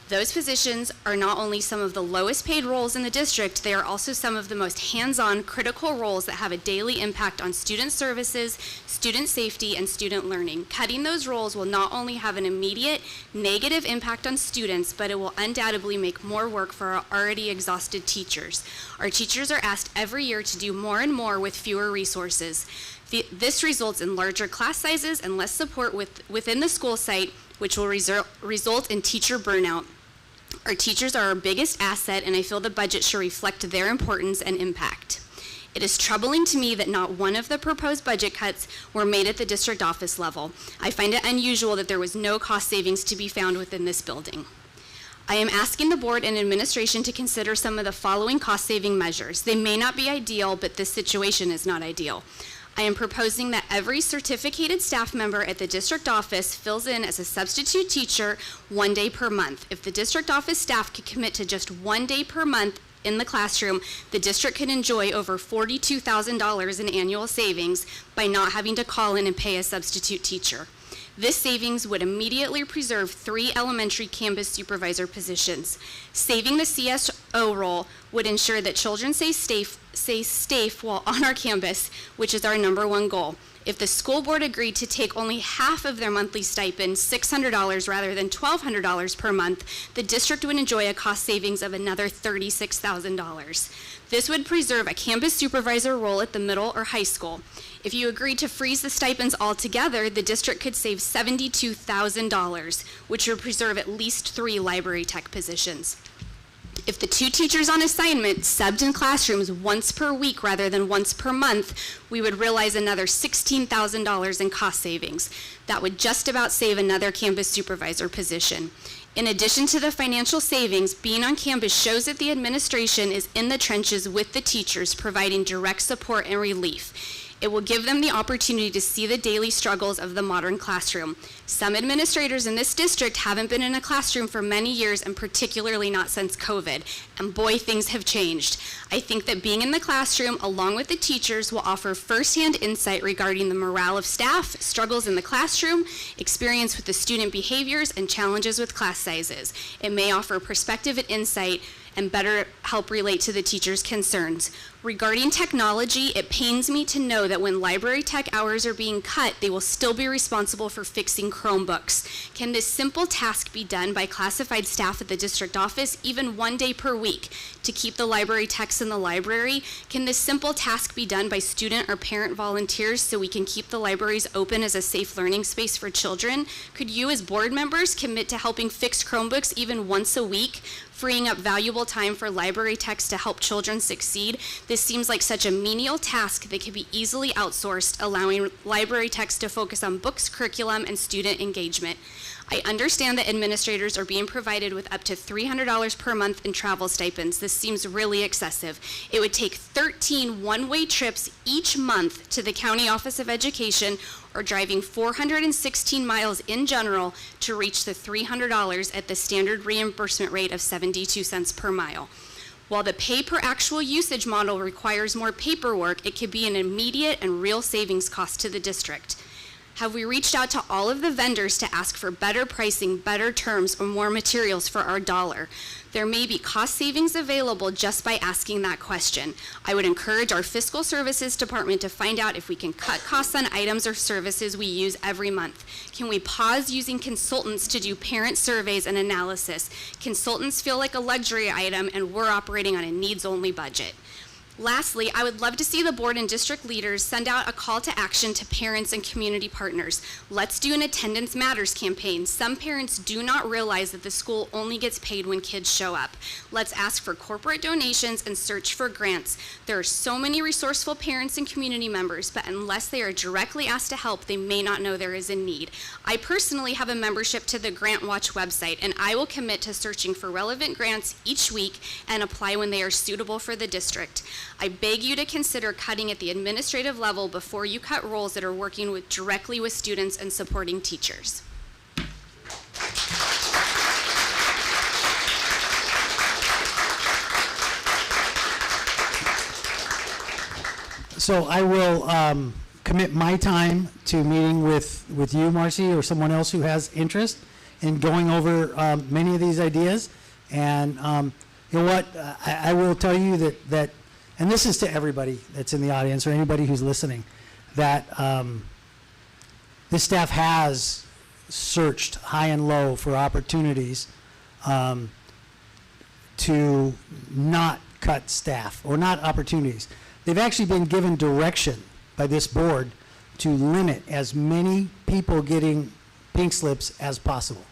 Speaker 12: Those positions are not only some of the lowest paid roles in the district, they are also some of the most hands-on, critical roles that have a daily impact on student services, student safety, and student learning. Cutting those roles will not only have an immediate negative impact on students, but it will undoubtedly make more work for our already exhausted teachers. Our teachers are asked every year to do more and more with fewer resources. This results in larger class sizes and less support within the school site, which will result in teacher burnout. Our teachers are our biggest asset, and I feel the budget should reflect their importance and impact. It is troubling to me that not one of the proposed budget cuts were made at the district office level. I find it unusual that there was no cost savings to be found within this building. I am asking the board and administration to consider some of the following cost-saving measures. They may not be ideal, but this situation is not ideal. I am proposing that every certificated staff member at the district office fills in as a substitute teacher 1 day per month. If the district office staff could commit to just 1 day per month in the classroom, the district could enjoy over $42,000 in annual savings by not having to call in and pay a substitute teacher. This savings would immediately preserve 3 elementary campus supervisor positions. Saving the CSO role would ensure that children stay safe while on our campus, which is our #1 goal. If the school board agreed to take only half of their monthly stipend, $600 rather than $1,200 per month, the district would enjoy a cost savings of another $36,000. This would preserve a campus supervisor role at the middle or high school. If you agreed to freeze the stipends altogether, the district could save $72,000, which would preserve at least 3 library tech positions. If the 2 teachers on assignment subbed in classrooms once per week rather than once per month, we would realize another $16,000 in cost savings. That would just about save another campus supervisor position. In addition to the financial savings, being on campus shows that the administration is in the trenches with the teachers, providing direct support and relief. It will give them the opportunity to see the daily struggles of the modern classroom. Some administrators in this district haven't been in a classroom for many years, and particularly not since COVID, and boy, things have changed. I think that being in the classroom along with the teachers will offer firsthand insight regarding the morale of staff, struggles in the classroom, experience with the student behaviors, and challenges with class sizes. It may offer perspective and insight and better help relate to the teachers' concerns. Regarding technology, it pains me to know that when library tech hours are being cut, they will still be responsible for fixing Chromebooks. Can this simple task be done by classified staff at the district office, even 1 day per week, to keep the library techs in the library? Can this simple task be done by student or parent volunteers so we can keep the libraries open as a safe learning space for children? Could you as board members commit to helping fix Chromebooks even once a week, freeing up valuable time for library techs to help children succeed? This seems like such a menial task that can be easily outsourced, allowing library techs to focus on books, curriculum, and student engagement. I understand that administrators are being provided with up to $300 per month in travel stipends. This seems really excessive. It would take 13 one-way trips each month to the County Office of Education, or driving 416 miles in general to reach the $300 at the standard reimbursement rate of 72 cents per mile. While the pay per actual usage model requires more paperwork, it could be an immediate and real savings cost to the district. Have we reached out to all of the vendors to ask for better pricing, better terms, or more materials for our dollar? There may be cost savings available just by asking that question. I would encourage our Fiscal Services Department to find out if we can cut costs on items or services we use every month. Can we pause using consultants to do parent surveys and analysis? Consultants feel like a luxury item, and we're operating on a needs-only budget. Lastly, I would love to see the board and district leaders send out a call to action to parents and community partners. Let's do an Attendance Matters campaign. Some parents do not realize that the school only gets paid when kids show up. Let's ask for corporate donations and search for grants. There are so many resourceful parents and community members, but unless they are directly asked to help, they may not know there is a need. I personally have a membership to the Grant Watch website, and I will commit to searching for relevant grants each week and apply when they are suitable for the district. I beg you to consider cutting at the administrative level before you cut roles that are working directly with students and supporting teachers.
Speaker 1: So I will commit my time to meeting with you, Marcy, or someone else who has interest in going over many of these ideas. And you know what? I will tell you that and this is to everybody that's in the audience or anybody who's listening, that this staff has searched high and low for opportunities to not cut staff, or not opportunities. They've actually been given direction by this board to limit as many people getting pink slips as possible.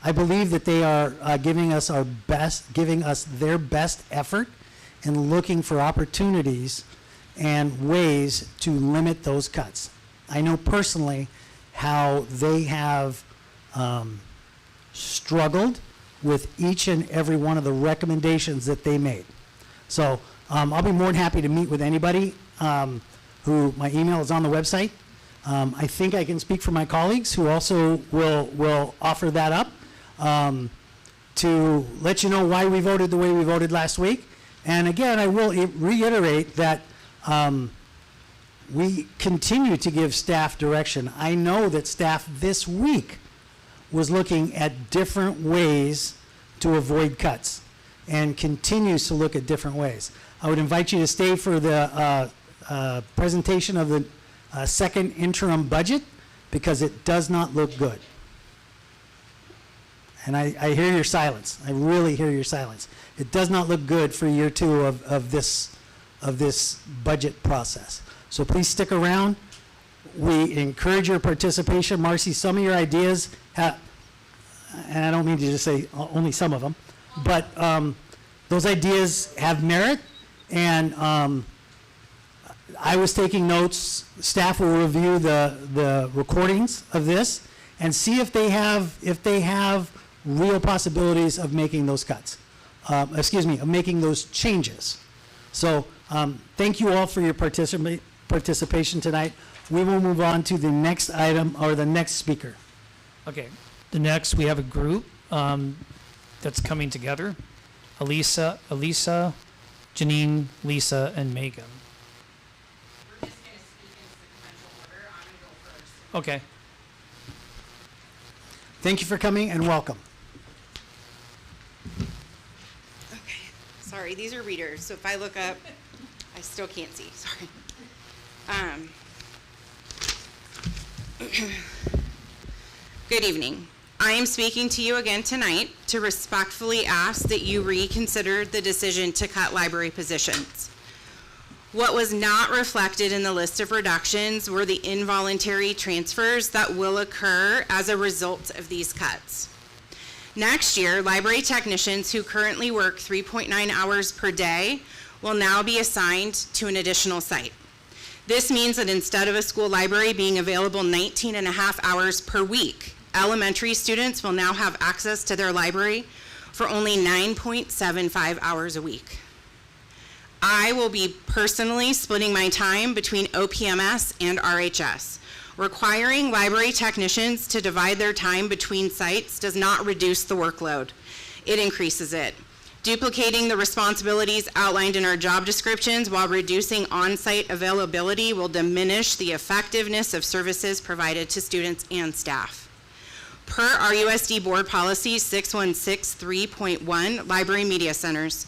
Speaker 1: I believe that they are giving us their best effort in looking for opportunities and ways to limit those cuts. I know personally how they have struggled with each and every one of the recommendations that they made. So I'll be more than happy to meet with anybody who, my email is on the website. I think I can speak for my colleagues who also will offer that up to let you know why we voted the way we voted last week. And again, I will reiterate that we continue to give staff direction. I know that staff this week was looking at different ways to avoid cuts and continues to look at different ways. I would invite you to stay for the presentation of the second interim budget, because it does not look good. And I hear your silence. I really hear your silence. It does not look good for year two of this budget process. So please stick around. We encourage your participation. Marcy, some of your ideas have, and I don't mean to just say only some of them, but those ideas have merit, and I was taking notes. Staff will review the recordings of this and see if they have real possibilities of making those cuts. Of making those changes. So thank you all for your participation tonight. We will move on to the next item, or the next speaker.
Speaker 4: Okay, the next we have a group that's coming together. Elisa, Janine, Lisa, and Megan.
Speaker 13: We're just going to speak in sequential order. I'm going to go first.
Speaker 4: Okay.
Speaker 1: Thank you for coming and welcome.
Speaker 10: Okay, sorry, these are readers, so if I look up, I still can't see, sorry. Good evening. I am speaking to you again tonight to respectfully ask that you reconsider the decision to cut library positions. What was not reflected in the list of reductions were the involuntary transfers that will occur as a result of these cuts. Next year, library technicians who currently work 3.9 hours per day will now be assigned to an additional site. This means that instead of a school library being available 19 and a half hours per week, elementary students will now have access to their library for only 9.75 hours a week. I will be personally splitting my time between OPMS and RHS. Requiring library technicians to divide their time between sites does not reduce the workload. It increases it. Duplicating the responsibilities outlined in our job descriptions while reducing on-site availability will diminish the effectiveness of services provided to students and staff. Per RUSD Board Policy 6163.1, Library Media Centers,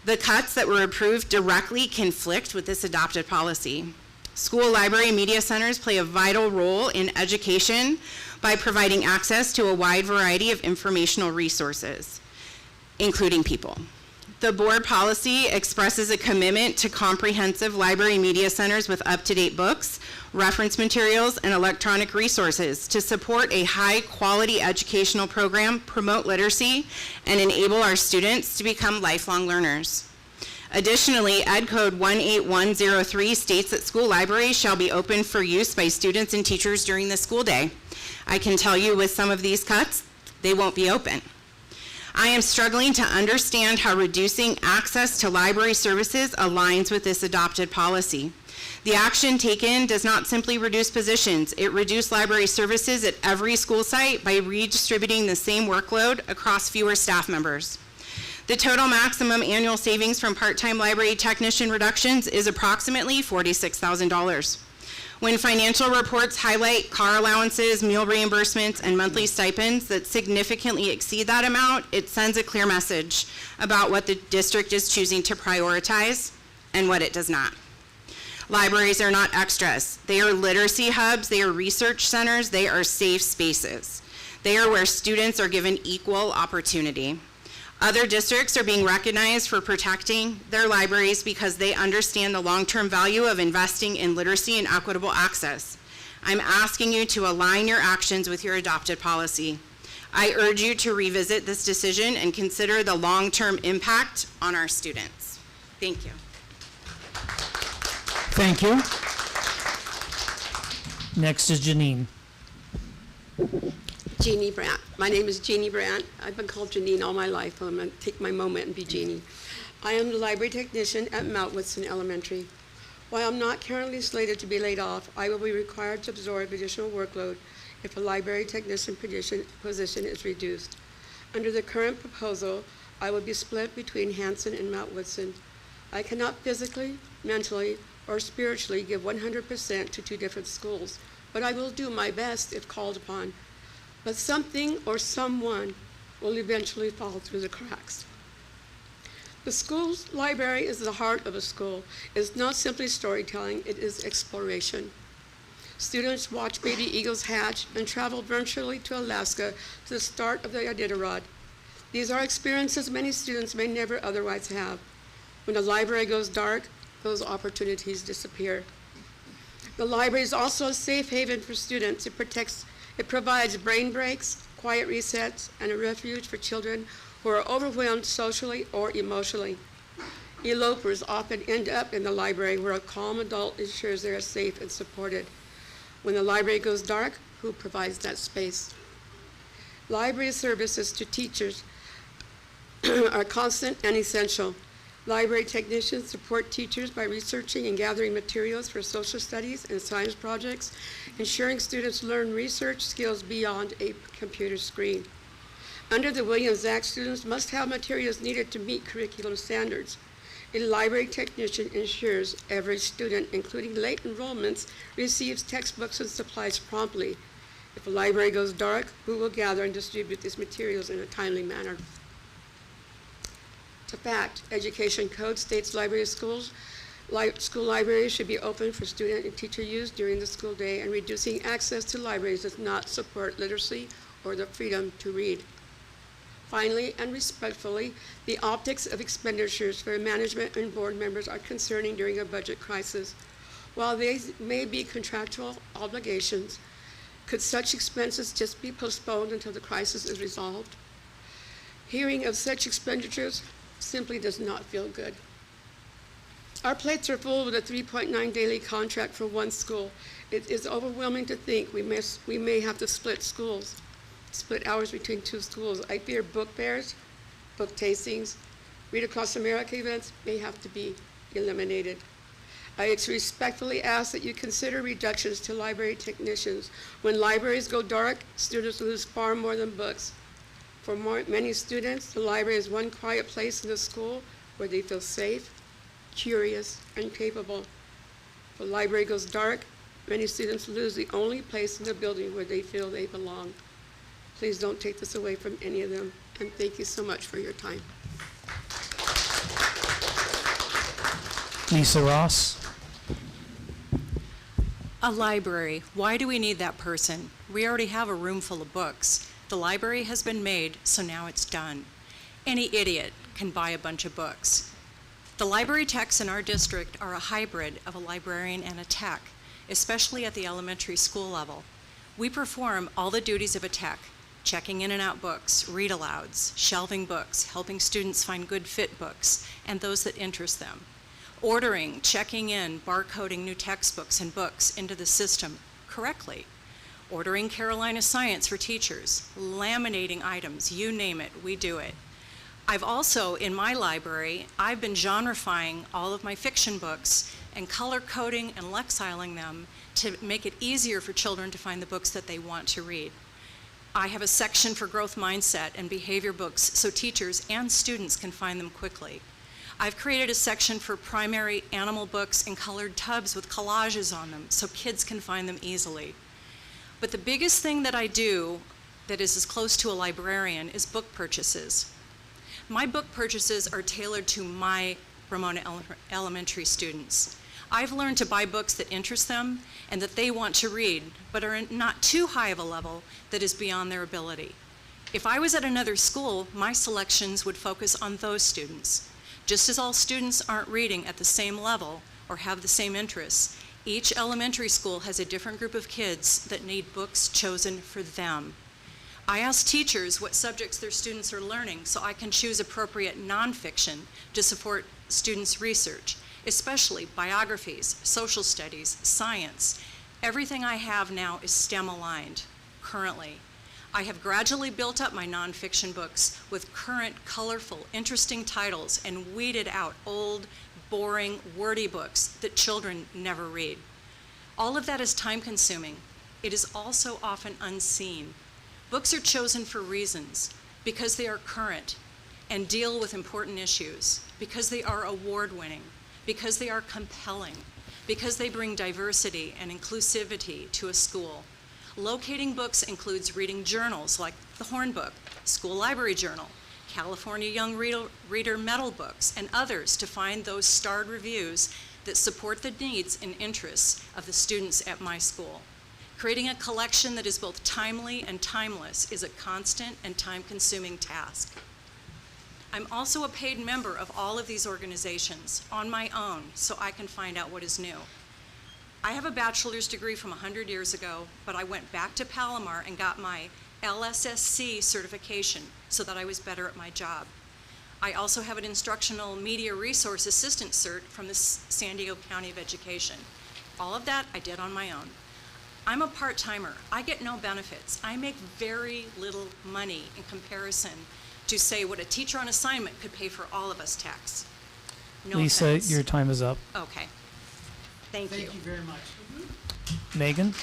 Speaker 10: the cuts that were approved directly conflict with this adopted policy. School library media centers play a vital role in education by providing access to a wide variety of informational resources, including people. The board policy expresses a commitment to comprehensive library media centers with up-to-date books, reference materials, and electronic resources to support a high-quality educational program, promote literacy, and enable our students to become lifelong learners. Additionally, Ed Code 18103 states that school libraries shall be open for use by students and teachers during the school day. I can tell you with some of these cuts, they won't be open. I am struggling to understand how reducing access to library services aligns with this adopted policy. The action taken does not simply reduce positions, it reduced library services at every school site by redistributing the same workload across fewer staff members. The total maximum annual savings from part-time library technician reductions is approximately $46,000. When financial reports highlight car allowances, meal reimbursements, and monthly stipends that significantly exceed that amount, it sends a clear message about what the district is choosing to prioritize and what it does not. Libraries are not extras. They are literacy hubs, they are research centers, they are safe spaces. They are where students are given equal opportunity. Other districts are being recognized for protecting their libraries because they understand the long-term value of investing in literacy and equitable access. I'm asking you to align your actions with your adopted policy. I urge you to revisit this decision and consider the long-term impact on our students. Thank you.
Speaker 4: Thank you. Next is Janine.
Speaker 14: Jeannie Brandt. My name is Jeannie Brandt. I've been called Janine all my life, but I'm going to take my moment and be Jeannie. I am the library technician at Mount Woodson Elementary. While I'm not currently slated to be laid off, I will be required to absorb additional workload if a library technician position is reduced. Under the current proposal, I will be split between Hanson and Mount Woodson. I cannot physically, mentally, or spiritually give 100% to two different schools, but I will do my best if called upon. But something or someone will eventually fall through the cracks. The school's library is the heart of a school. It's not simply storytelling, it is exploration. Students watch baby eagles hatch and travel virtually to Alaska to the start of the Iditarod. These are experiences many students may never otherwise have. When the library goes dark, those opportunities disappear. The library is also a safe haven for students. It provides brain breaks, quiet resets, and a refuge for children who are overwhelmed socially or emotionally. Elopers often end up in the library where a calm adult ensures they are safe and supported. When the library goes dark, who provides that space? Library services to teachers are constant and essential. Library technicians support teachers by researching and gathering materials for social studies and science projects, ensuring students learn research skills beyond a computer screen. Under the Williams Act, students must have materials needed to meet curriculum standards. A library technician ensures every student, including late enrollments, receives textbooks and supplies promptly. If a library goes dark, who will gather and distribute these materials in a timely manner? To fact, Education Code states school libraries should be open for student and teacher use during the school day, and reducing access to libraries does not support literacy or the freedom to read. Finally, and respectfully, the optics of expenditures for management and board members are concerning during a budget crisis. While these may be contractual obligations, could such expenses just be postponed until the crisis is resolved? Hearing of such expenditures simply does not feel good. Our plates are full with a 3.9 daily contract for one school. It is overwhelming to think we may have to split hours between two schools. I fear book fairs, book tastings, Read Across America events may have to be eliminated. I respectfully ask that you consider reductions to library technicians. When libraries go dark, students lose far more than books. For many students, the library is one quiet place in the school where they feel safe, curious, and capable. If the library goes dark, many students lose the only place in the building where they feel they belong. Please don't take this away from any of them, and thank you so much for your time.
Speaker 4: Lisa Ross.
Speaker 16: A library. Why do we need that person? We already have a room full of books. The library has been made, so now it's done. Any idiot can buy a bunch of books. The library techs in our district are a hybrid of a librarian and a tech, especially at the elementary school level. We perform all the duties of a tech: checking in and out books, read-alouds, shelving books, helping students find good fit books and those that interest them, ordering, checking in, barcoding new textbooks and books into the system correctly, ordering Carolina Science for teachers, laminating items, you name it, we do it. I've also, in my library, I've been genrifying all of my fiction books and color coding and lexiling them to make it easier for children to find the books that they want to read. I have a section for growth mindset and behavior books so teachers and students can find them quickly. I've created a section for primary animal books in colored tubs with collages on them so kids can find them easily. But the biggest thing that I do that is as close to a librarian is book purchases. My book purchases are tailored to my Ramona Elementary students. I've learned to buy books that interest them and that they want to read, but are not too high of a level that is beyond their ability. If I was at another school, my selections would focus on those students. Just as all students aren't reading at the same level or have the same interests, each elementary school has a different group of kids that need books chosen for them. I ask teachers what subjects their students are learning so I can choose appropriate nonfiction to support students' research, especially biographies, social studies, science. Everything I have now is STEM aligned, currently. I have gradually built up my nonfiction books with current, colorful, interesting titles and weeded out old, boring, wordy books that children never read. All of that is time-consuming. It is also often unseen. Books are chosen for reasons, because they are current and deal with important issues, because they are award-winning, because they are compelling, because they bring diversity and inclusivity to a school. Locating books includes reading journals like the Horn Book, School Library Journal, California Young Reader Medal books, and others to find those starred reviews that support the needs and interests of the students at my school. Creating a collection that is both timely and timeless is a constant and time-consuming task. I'm also a paid member of all of these organizations on my own so I can find out what is new. I have a bachelor's degree from 100 years ago, but I went back to Palomar and got my LSSC certification so that I was better at my job. I also have an instructional media resource assistant cert from the San Diego County of Education. All of that I did on my own. I'm a part-timer. I get no benefits. I make very little money in comparison to, say, what a teacher on assignment could pay for all of us techs. No
Speaker 4: Lisa,
Speaker 16: offense.
Speaker 4: your time is up.
Speaker 16: Okay. Thank you.
Speaker 1: Thank you very much.
Speaker 4: Megan?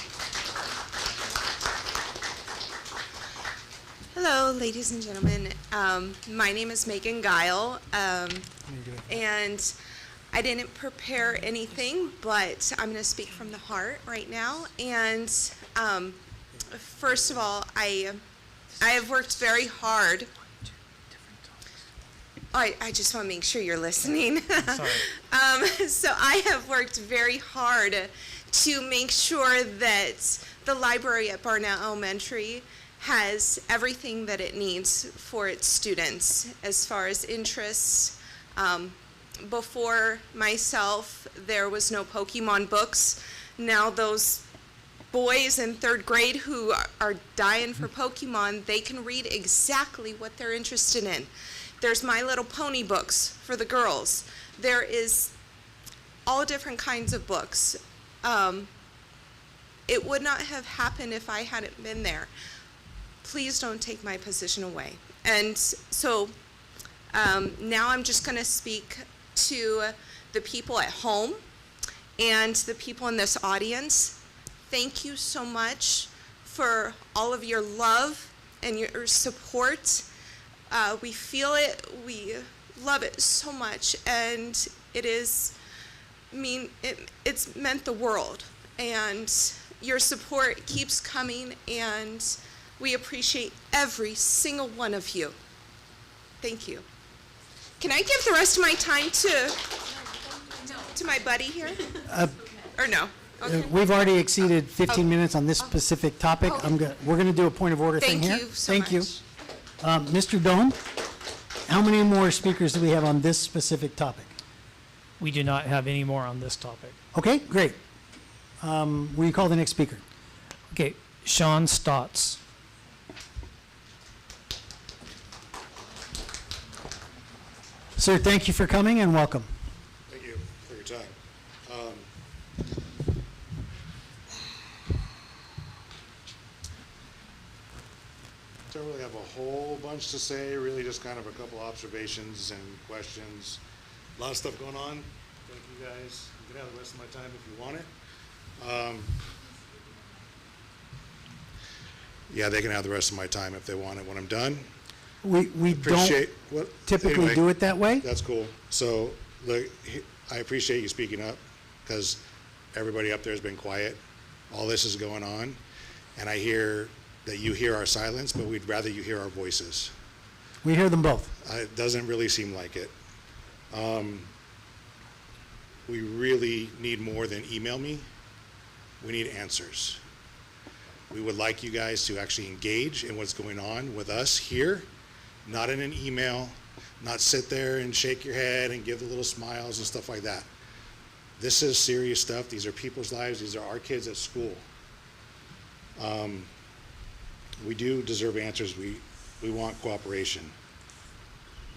Speaker 17: Hello, ladies and gentlemen. My name is Megan Guile, and I didn't prepare anything, but I'm going to speak from the heart right now. And first of all, I have worked very hard. I just want to make sure you're listening.
Speaker 4: Sorry.
Speaker 17: So I have worked very hard to make sure that the library at Barnett Elementary has everything that it needs for its students as far as interests. Before myself, there was no Pokemon books. Now those boys in 3rd grade who are dying for Pokemon, they can read exactly what they're interested in. There's My Little Pony books for the girls. There is all different kinds of books. It would not have happened if I hadn't been there. Please don't take my position away. And so now I'm just going to speak to the people at home and the people in this audience. Thank you so much for all of your love and your support We feel it, we love it so much, and it's meant the world. And your support keeps coming, and we appreciate every single one of you. Thank you. Can I give the rest of my time to my buddy here? Or no? Okay.
Speaker 1: We've already exceeded 15 minutes on this specific topic. We're going to do a point of order thing here.
Speaker 17: Thank you so
Speaker 1: Thank you. Mr. Doan, how many more speakers do we have on this specific topic?
Speaker 4: We do not have any more on this topic.
Speaker 1: Okay, great. Will you call the next speaker?
Speaker 4: Okay, Sean Stotts.
Speaker 1: Sir, thank you for coming and welcome.
Speaker 11: Thank you for your time. Don't really have a whole bunch to say, really just kind of a couple observations and questions. A lot of stuff going on. Thank you guys. You can have the rest of my time if you want it. Yeah, they can have the rest of my time if they want it when I'm done.
Speaker 1: We don't typically do it that way.
Speaker 11: That's cool. So, look, I appreciate you speaking up because everybody up there has been quiet. All this is going on, and I hear that you hear our silence, but we'd rather you hear our voices.
Speaker 1: We hear them both.
Speaker 11: It doesn't really seem like it. We really need more than email me. We need answers. We would like you guys to actually engage in what's going on with us here, not in an email, not sit there and shake your head and give the little smiles and stuff like that. This is serious stuff. These are people's lives. These are our kids at school. We do deserve answers. We want cooperation.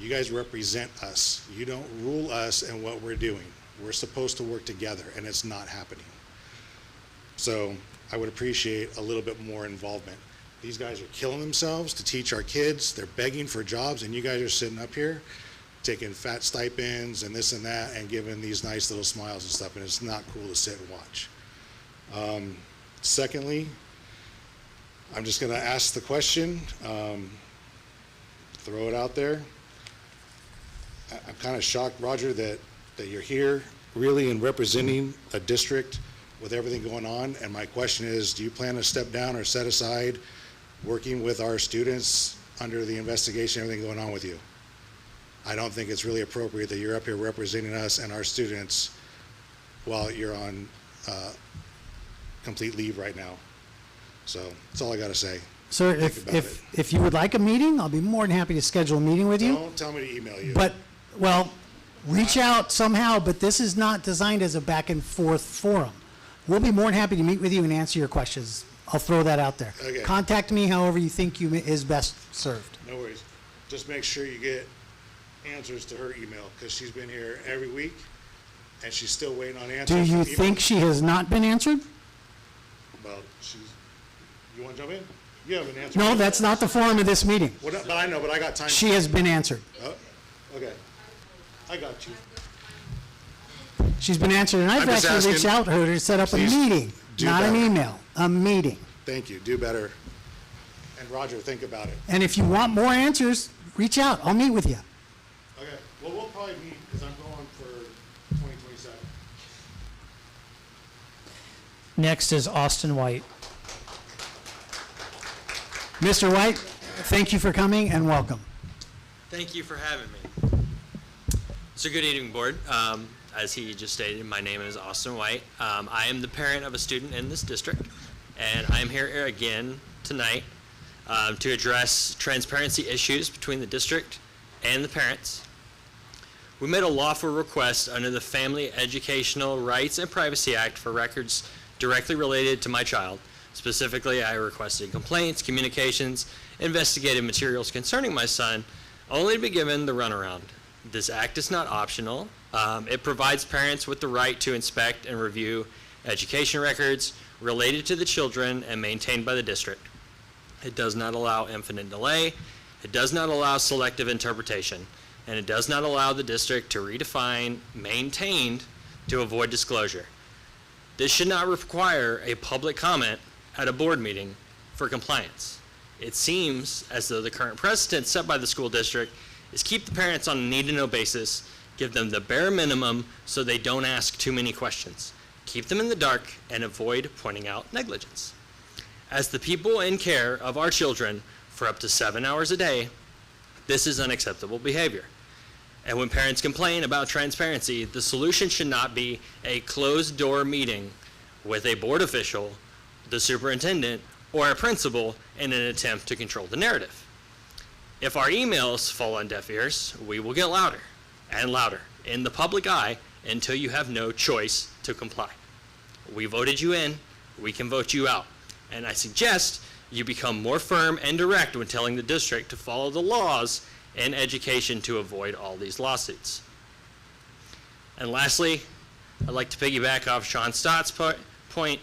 Speaker 11: You guys represent us. You don't rule us and what we're doing. We're supposed to work together, and it's not happening. So I would appreciate a little bit more involvement. These guys are killing themselves to teach our kids. They're begging for jobs, and you guys are sitting up here taking fat stipends and this and that and giving these nice little smiles and stuff, and it's not cool to sit and watch. Secondly, I'm just going to ask the question, throw it out there. I'm kind of shocked, Roger, that you're here really and representing a district with everything going on, and my question is, do you plan to step down or set aside working with our students under the investigation, everything going on with you? I don't think it's really appropriate that you're up here representing us and our students while you're on complete leave right now. So that's all I got to say.
Speaker 1: Sir, if you would like a meeting, I'll be more than happy to schedule a meeting with you.
Speaker 11: Don't tell me to email you.
Speaker 1: But, well, reach out somehow, but this is not designed as a back and forth forum. We'll be more than happy to meet with you and answer your questions. I'll throw that out there.
Speaker 11: Okay.
Speaker 1: Contact me however you think is best served.
Speaker 11: No worries. Just make sure you get answers to her email, because she's been here every week and she's still waiting on answers.
Speaker 1: Do you
Speaker 11: from
Speaker 1: think she has not been answered?
Speaker 11: Well, you want to jump in? You haven't answered.
Speaker 1: No, that's not the forum of this meeting.
Speaker 11: But I know, but I got time.
Speaker 1: She has been answered.
Speaker 11: Oh, okay. I got you.
Speaker 1: She's been answered, and I've
Speaker 11: I'm just
Speaker 1: actually reached
Speaker 11: asking,
Speaker 1: out to her to set up a
Speaker 11: please
Speaker 1: meeting,
Speaker 11: do
Speaker 1: not an
Speaker 11: better.
Speaker 1: email, a meeting.
Speaker 11: Thank you. Do better. And Roger, think about it.
Speaker 1: And if you want more answers, reach out. I'll meet with you.
Speaker 11: Okay. Well, we'll probably meet because I'm going for 2027.
Speaker 4: Next is Austin White.
Speaker 1: Mr. White, thank you for coming and welcome.
Speaker 18: Thank you for having me. So good evening, board. As he just stated, my name is Austin White. I am the parent of a student in this district, and I'm here again tonight to address transparency issues between the district and the parents. We made a lawful request under the Family Educational Rights and Privacy Act for records directly related to my child. Specifically, I requested complaints, communications, investigative materials concerning my son, only to be given the runaround. This act is not optional. It provides parents with the right to inspect and review education records related to the children and maintained by the district. It does not allow infinite delay. It does not allow selective interpretation. And it does not allow the district to redefine maintained to avoid disclosure. This should not require a public comment at a board meeting for compliance. It seems as though the current precedent set by the school district is keep the parents on a need-to-know basis, give them the bare minimum so they don't ask too many questions, keep them in the dark, and avoid pointing out negligence. As the people in care of our children for up to 7 hours a day, this is unacceptable behavior. And when parents complain about transparency, the solution should not be a closed-door meeting with a board official, the superintendent, or a principal in an attempt to control the narrative. If our emails fall on deaf ears, we will get louder and louder in the public eye until you have no choice to comply. We voted you in, we can vote you out. And I suggest you become more firm and direct when telling the district to follow the laws in education to avoid all these lawsuits. And lastly, I'd like to piggyback off Sean Stott's point.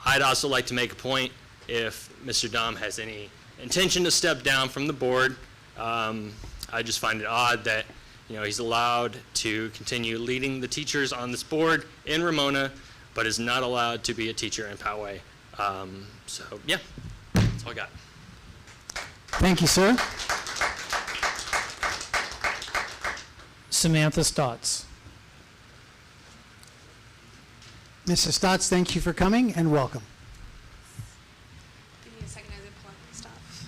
Speaker 18: I'd also like to make a point if Mr. Dom has any intention to step down from the board. I just find it odd that he's allowed to continue leading the teachers on this board in Ramona, but is not allowed to be a teacher in Poway. So yeah, that's all I got.
Speaker 1: Thank you, sir.
Speaker 4: Samantha Stotts.
Speaker 1: Mr. Stotts, thank you for coming and welcome.
Speaker 3: Give me a second as I pull out my stuff.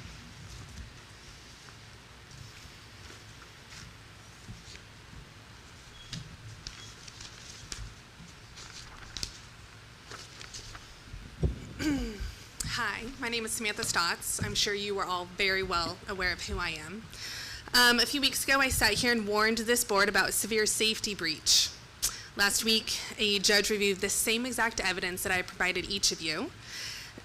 Speaker 3: Hi, my name is Samantha Stotts. I'm sure you are all very well aware of who I am. A few weeks ago, I sat here and warned this board about a severe safety breach. Last week, a judge reviewed the same exact evidence that I provided each of you,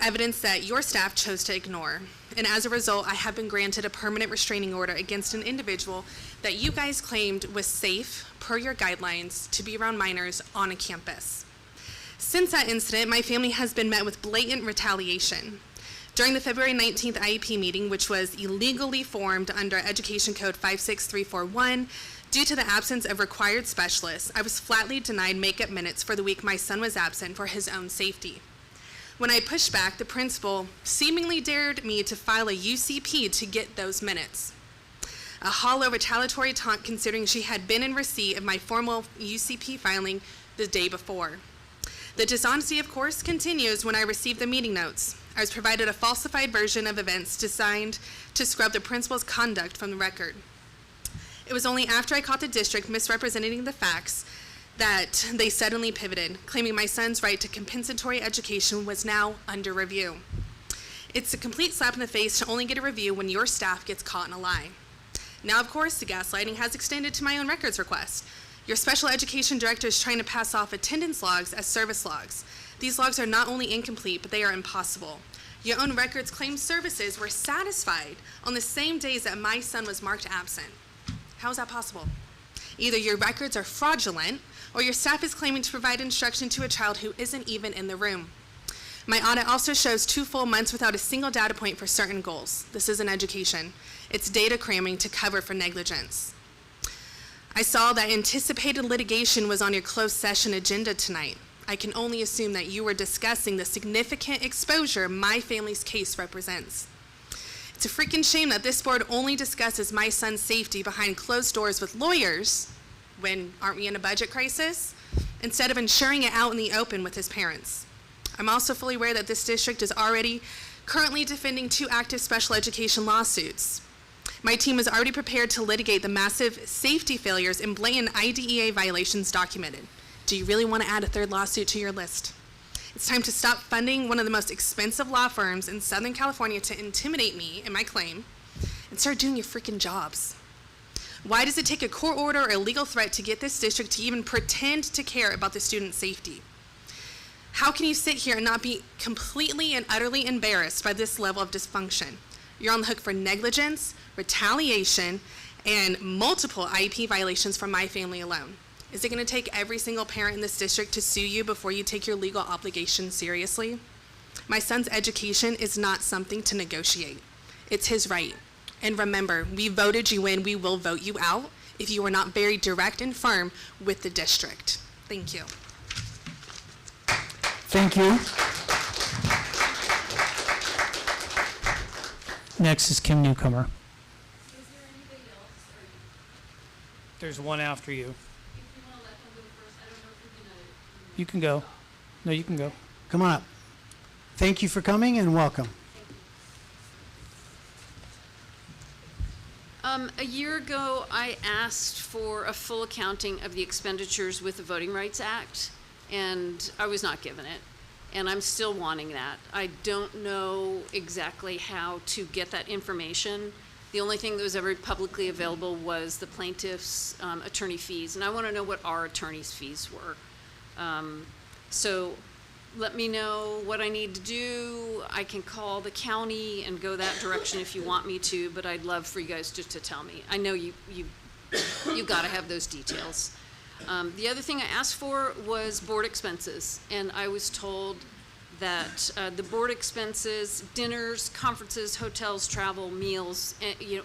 Speaker 3: evidence that your staff chose to ignore. And as a result, I have been granted a permanent restraining order against an individual that you guys claimed was safe, per your guidelines, to be around minors on a campus. Since that incident, my family has been met with blatant retaliation. During the February 19th IEP meeting, which was illegally formed under Education Code 56341, due to the absence of required specialists, I was flatly denied makeup minutes for the week my son was absent for his own safety. When I pushed back, the principal seemingly dared me to file a UCP to get those minutes. A hollow retaliatory taunt considering she had been in receipt of my formal UCP filing the day before. The dishonesty, of course, continues when I received the meeting notes. I was provided a falsified version of events designed to scrub the principal's conduct from the record. It was only after I caught the district misrepresenting the facts that they suddenly pivoted, claiming my son's right to compensatory education was now under review. It's a complete slap in the face to only get a review when your staff gets caught in a lie. Now, of course, the gaslighting has extended to my own records request. Your special education director is trying to pass off attendance logs as service logs. These logs are not only incomplete, but they are impossible. Your own records claim services were satisfied on the same days that my son was marked absent. How is that possible? Either your records are fraudulent, or your staff is claiming to provide instruction to a child who isn't even in the room. My audit also shows 2 full months without a single data point for certain goals. This isn't education. It's data cramming to cover for negligence. I saw that anticipated litigation was on your closed session agenda tonight. I can only assume that you were discussing the significant exposure my family's case represents. It's a freaking shame that this board only discusses my son's safety behind closed doors with lawyers when aren't we in a budget crisis, instead of ensuring it out in the open with his parents. I'm also fully aware that this district is already currently defending 2 active special education lawsuits. My team is already prepared to litigate the massive safety failures and blatant IDEA violations documented. Do you really want to add a 3rd lawsuit to your list? It's time to stop funding one of the most expensive law firms in Southern California to intimidate me and my claim and start doing your freaking jobs. Why does it take a court order or a legal threat to get this district to even pretend to care about the student's safety? How can you sit here and not be completely and utterly embarrassed by this level of dysfunction? You're on the hook for negligence, retaliation, and multiple IEP violations from my family alone. Is it going to take every single parent in this district to sue you before you take your legal obligations seriously? My son's education is not something to negotiate. It's his right. And remember, we voted you in, we will vote you out if you are not very direct and firm with the district. Thank you.
Speaker 1: Thank you.
Speaker 4: Next is Kim Newcomer. There's one after you. You can go. No, you can go.
Speaker 1: Come on up. Thank you for coming and welcome.
Speaker 19: A year ago, I asked for a full accounting of the expenditures with the Voting Rights Act, and I was not given it. And I'm still wanting that. I don't know exactly how to get that information. The only thing that was ever publicly available was the plaintiff's attorney fees, and I want to know what our attorney's fees were. So let me know what I need to do. I can call the county and go that direction if you want me to, but I'd love for you guys just to tell me. I know you got to have those details. The other thing I asked for was board expenses, and I was told that the board expenses, dinners, conferences, hotels, travel, meals,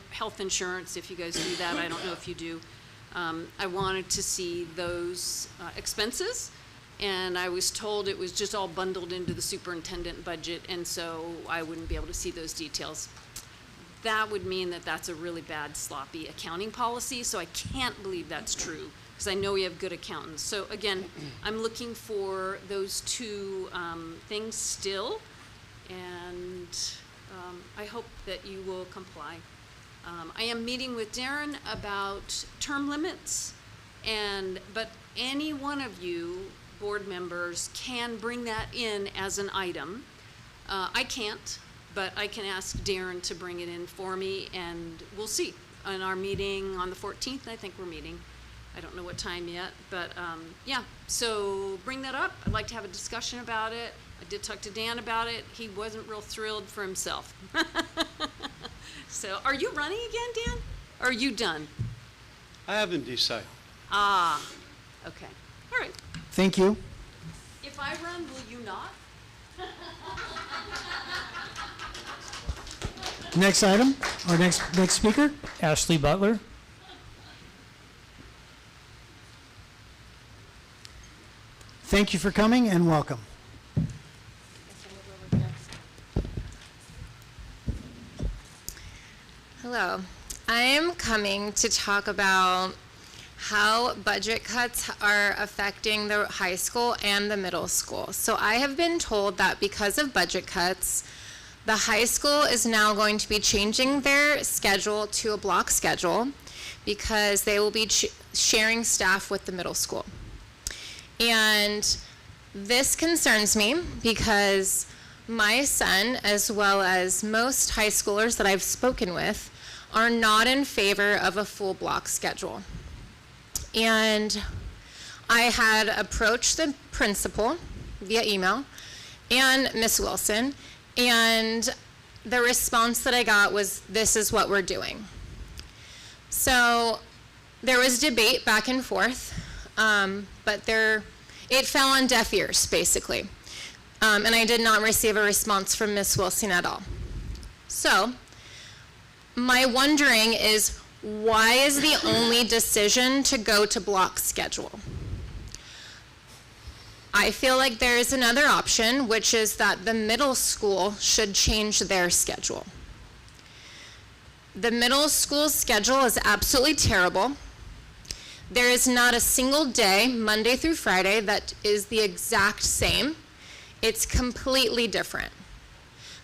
Speaker 19: health insurance, if you guys do that, I don't know if you do. I wanted to see those expenses, and I was told it was just all bundled into the superintendent budget, and so I wouldn't be able to see those details. That would mean that that's a really bad, sloppy accounting policy, so I can't believe that's true, because I know we have good accountants. So again, I'm looking for those two things still, and I hope that you will comply. I am meeting with Darren about term limits, but any one of you board members can bring that in as an item. I can't, but I can ask Darren to bring it in for me, and we'll see. In our meeting on the 14th, I think we're meeting. I don't know what time yet, but yeah, so bring that up. I'd like to have a discussion about it. I did talk to Dan about it. He wasn't real thrilled for himself. So are you running again, Dan? Or are you done?
Speaker 15: I haven't decided.
Speaker 19: Ah, okay. All right.
Speaker 1: Thank you.
Speaker 19: If I run, will you not?
Speaker 1: Next item, or next speaker?
Speaker 4: Ashley Butler.
Speaker 1: Thank you for coming and welcome.
Speaker 20: Hello. I am coming to talk about how budget cuts are affecting the high school and the middle school. So I have been told that because of budget cuts, the high school is now going to be changing their schedule to a block schedule because they will be sharing staff with the middle school. And this concerns me because my son, as well as most high schoolers that I've spoken with, are not in favor of a full block schedule. And I had approached the principal via email and Miss Wilson, and the response that I got was, this is what we're doing. So there was debate back and forth, but it fell on deaf ears, basically. And I did not receive a response from Miss Wilson at all. So my wondering is, why is the only decision to go to block schedule? I feel like there is another option, which is that the middle school should change their schedule. The middle school schedule is absolutely terrible. There is not a single day, Monday through Friday, that is the exact same. It's completely different.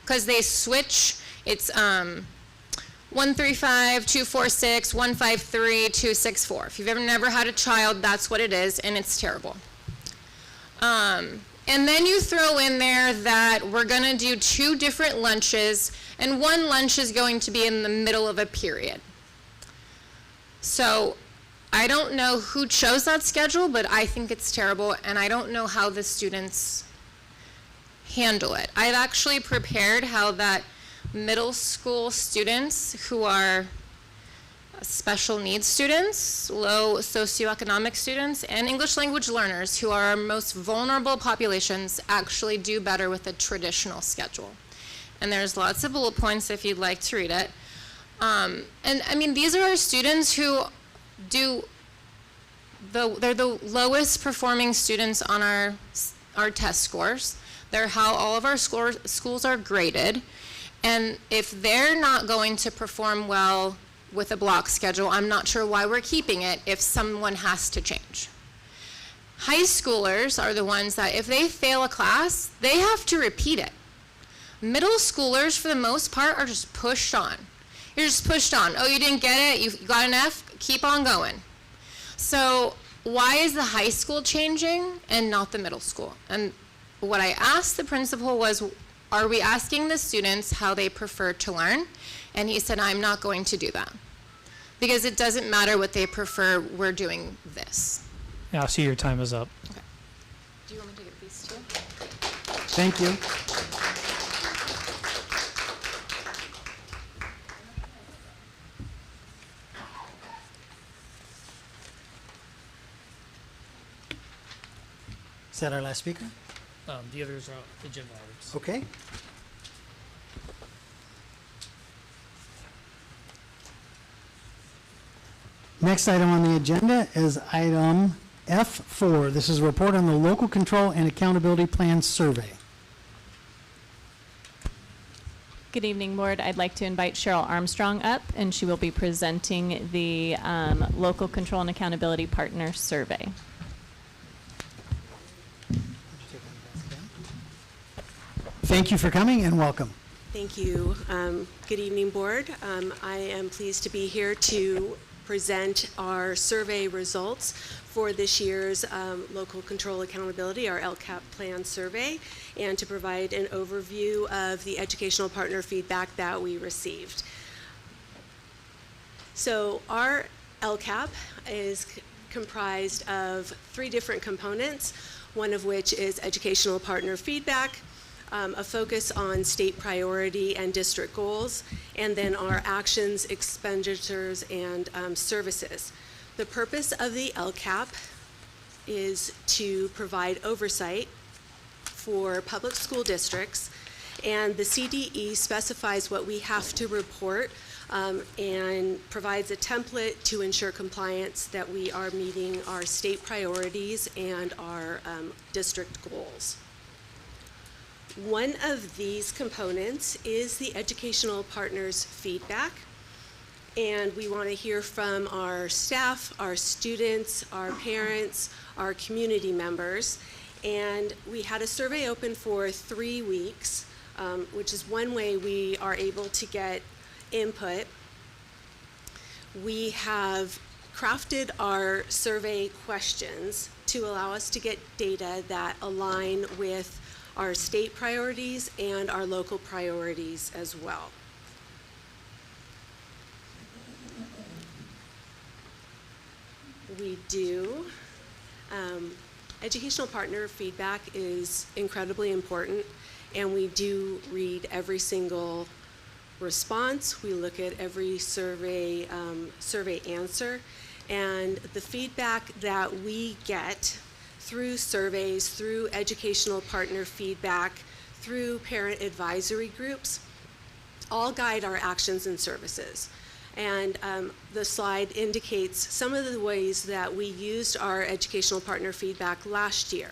Speaker 20: Because they switch, it's 135, 246, 153, 264. If you've ever never had a child, that's what it is, and it's terrible. And then you throw in there that we're going to do 2 different lunches, and one lunch is going to be in the middle of a period. So I don't know who chose that schedule, but I think it's terrible, and I don't know how the students handle it. I've actually prepared how that middle school students who are special needs students, low socioeconomic students, and English language learners, who are our most vulnerable populations, actually do better with a traditional schedule. And there's lots of bullet points if you'd like to read it. And I mean, these are our students who they're the lowest performing students on our test scores. They're how all of our schools are graded. And if they're not going to perform well with a block schedule, I'm not sure why we're keeping it if someone has to change. High schoolers are the ones that if they fail a class, they have to repeat it. Middle schoolers, for the most part, are just pushed on. You're just pushed on. Oh, you didn't get it? You got an F? Keep on going. So why is the high school changing and not the middle school? And what I asked the principal was, are we asking the students how they prefer to learn? And he said, I'm not going to do that. Because it doesn't matter what they prefer, we're doing this.
Speaker 4: Yeah, I see your time is up.
Speaker 20: Okay. Do you want me to get these two?
Speaker 1: Thank you. Is that our last speaker?
Speaker 4: The others are agenda items.
Speaker 1: Okay. Next item on the agenda is item F4. This is a report on the Local Control and Accountability Plan Survey.
Speaker 5: Good evening, Board. I'd like to invite Cheryl Armstrong up, and she will be presenting the Local Control and Accountability Partner Survey.
Speaker 1: Thank you for coming and welcome.
Speaker 22: Thank you. Good evening, Board. I am pleased to be here to present our survey results for this year's Local Control Accountability, our LCAP Plan Survey, and to provide an overview of the educational partner feedback that we received. So our LCAP is comprised of 3 different components, one of which is educational partner feedback, a focus on state priority and district goals, and then our actions, expenditures, and services. The purpose of the LCAP is to provide oversight for public school districts, and the CDE specifies what we have to report and provides a template to ensure compliance that we are meeting our state priorities and our district goals. One of these components is the educational partners' feedback, and we want to hear from our staff, our students, our parents, our community members, and we had a survey open for 3 weeks, which is one way we are able to get input. We have crafted our survey questions to allow us to get data that align with our state priorities and our local priorities as well. We do. Educational partner feedback is incredibly important, and we do read every single response. We look at every survey answer, and the feedback that we get through surveys, through educational partner feedback, through parent advisory groups, all guide our actions and services. And the slide indicates some of the ways that we used our educational partner feedback last year.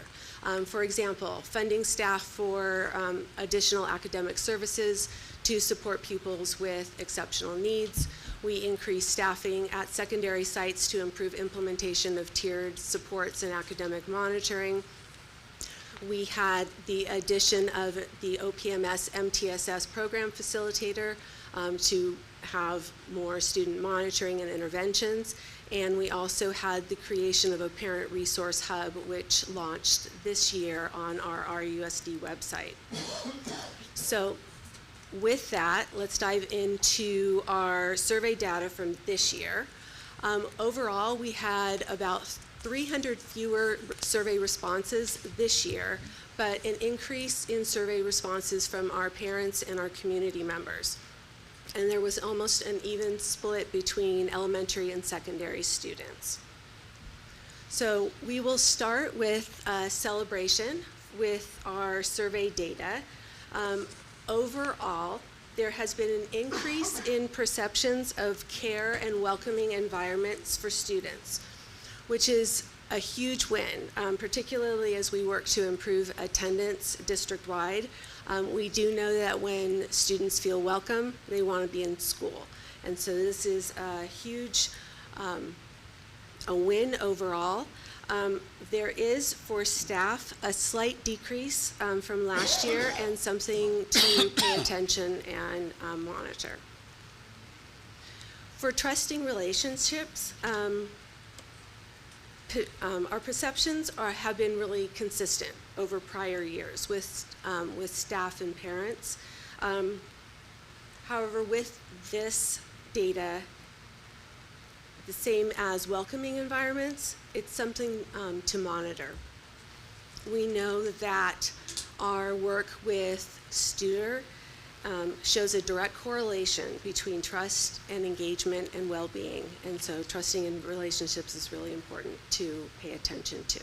Speaker 22: For example, funding staff for additional academic services to support pupils with exceptional needs. We increased staffing at secondary sites to improve implementation of tiered supports and academic monitoring. We had the addition of the OPMS MTSS program facilitator to have more student monitoring and interventions. And we also had the creation of a parent resource hub, which launched this year on our RUSD website. So with that, let's dive into our survey data from this year. Overall, we had about 300 fewer survey responses this year, but an increase in survey responses from our parents and our community members. And there was almost an even split between elementary and secondary students. So we will start with a celebration with our survey data. Overall, there has been an increase in perceptions of care and welcoming environments for students, which is a huge win, particularly as we work to improve attendance district-wide. We do know that when students feel welcome, they want to be in school. And so this is a huge a win overall. There is, for staff, a slight decrease from last year and something to pay attention and monitor. For trusting relationships, our perceptions have been really consistent over prior years with staff and parents. However, with this data, the same as welcoming environments, it's something to monitor. We know that our work with Studer shows a direct correlation between trust and engagement and well-being, and so trusting in relationships is really important to pay attention to.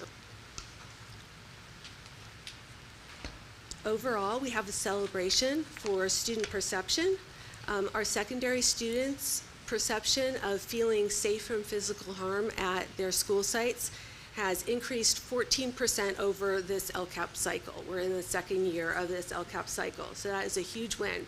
Speaker 22: Overall, we have a celebration for student perception. Our secondary students' perception of feeling safe from physical harm at their school sites has increased 14% over this LCAP cycle. We're in the second year of this LCAP cycle, so that is a huge win.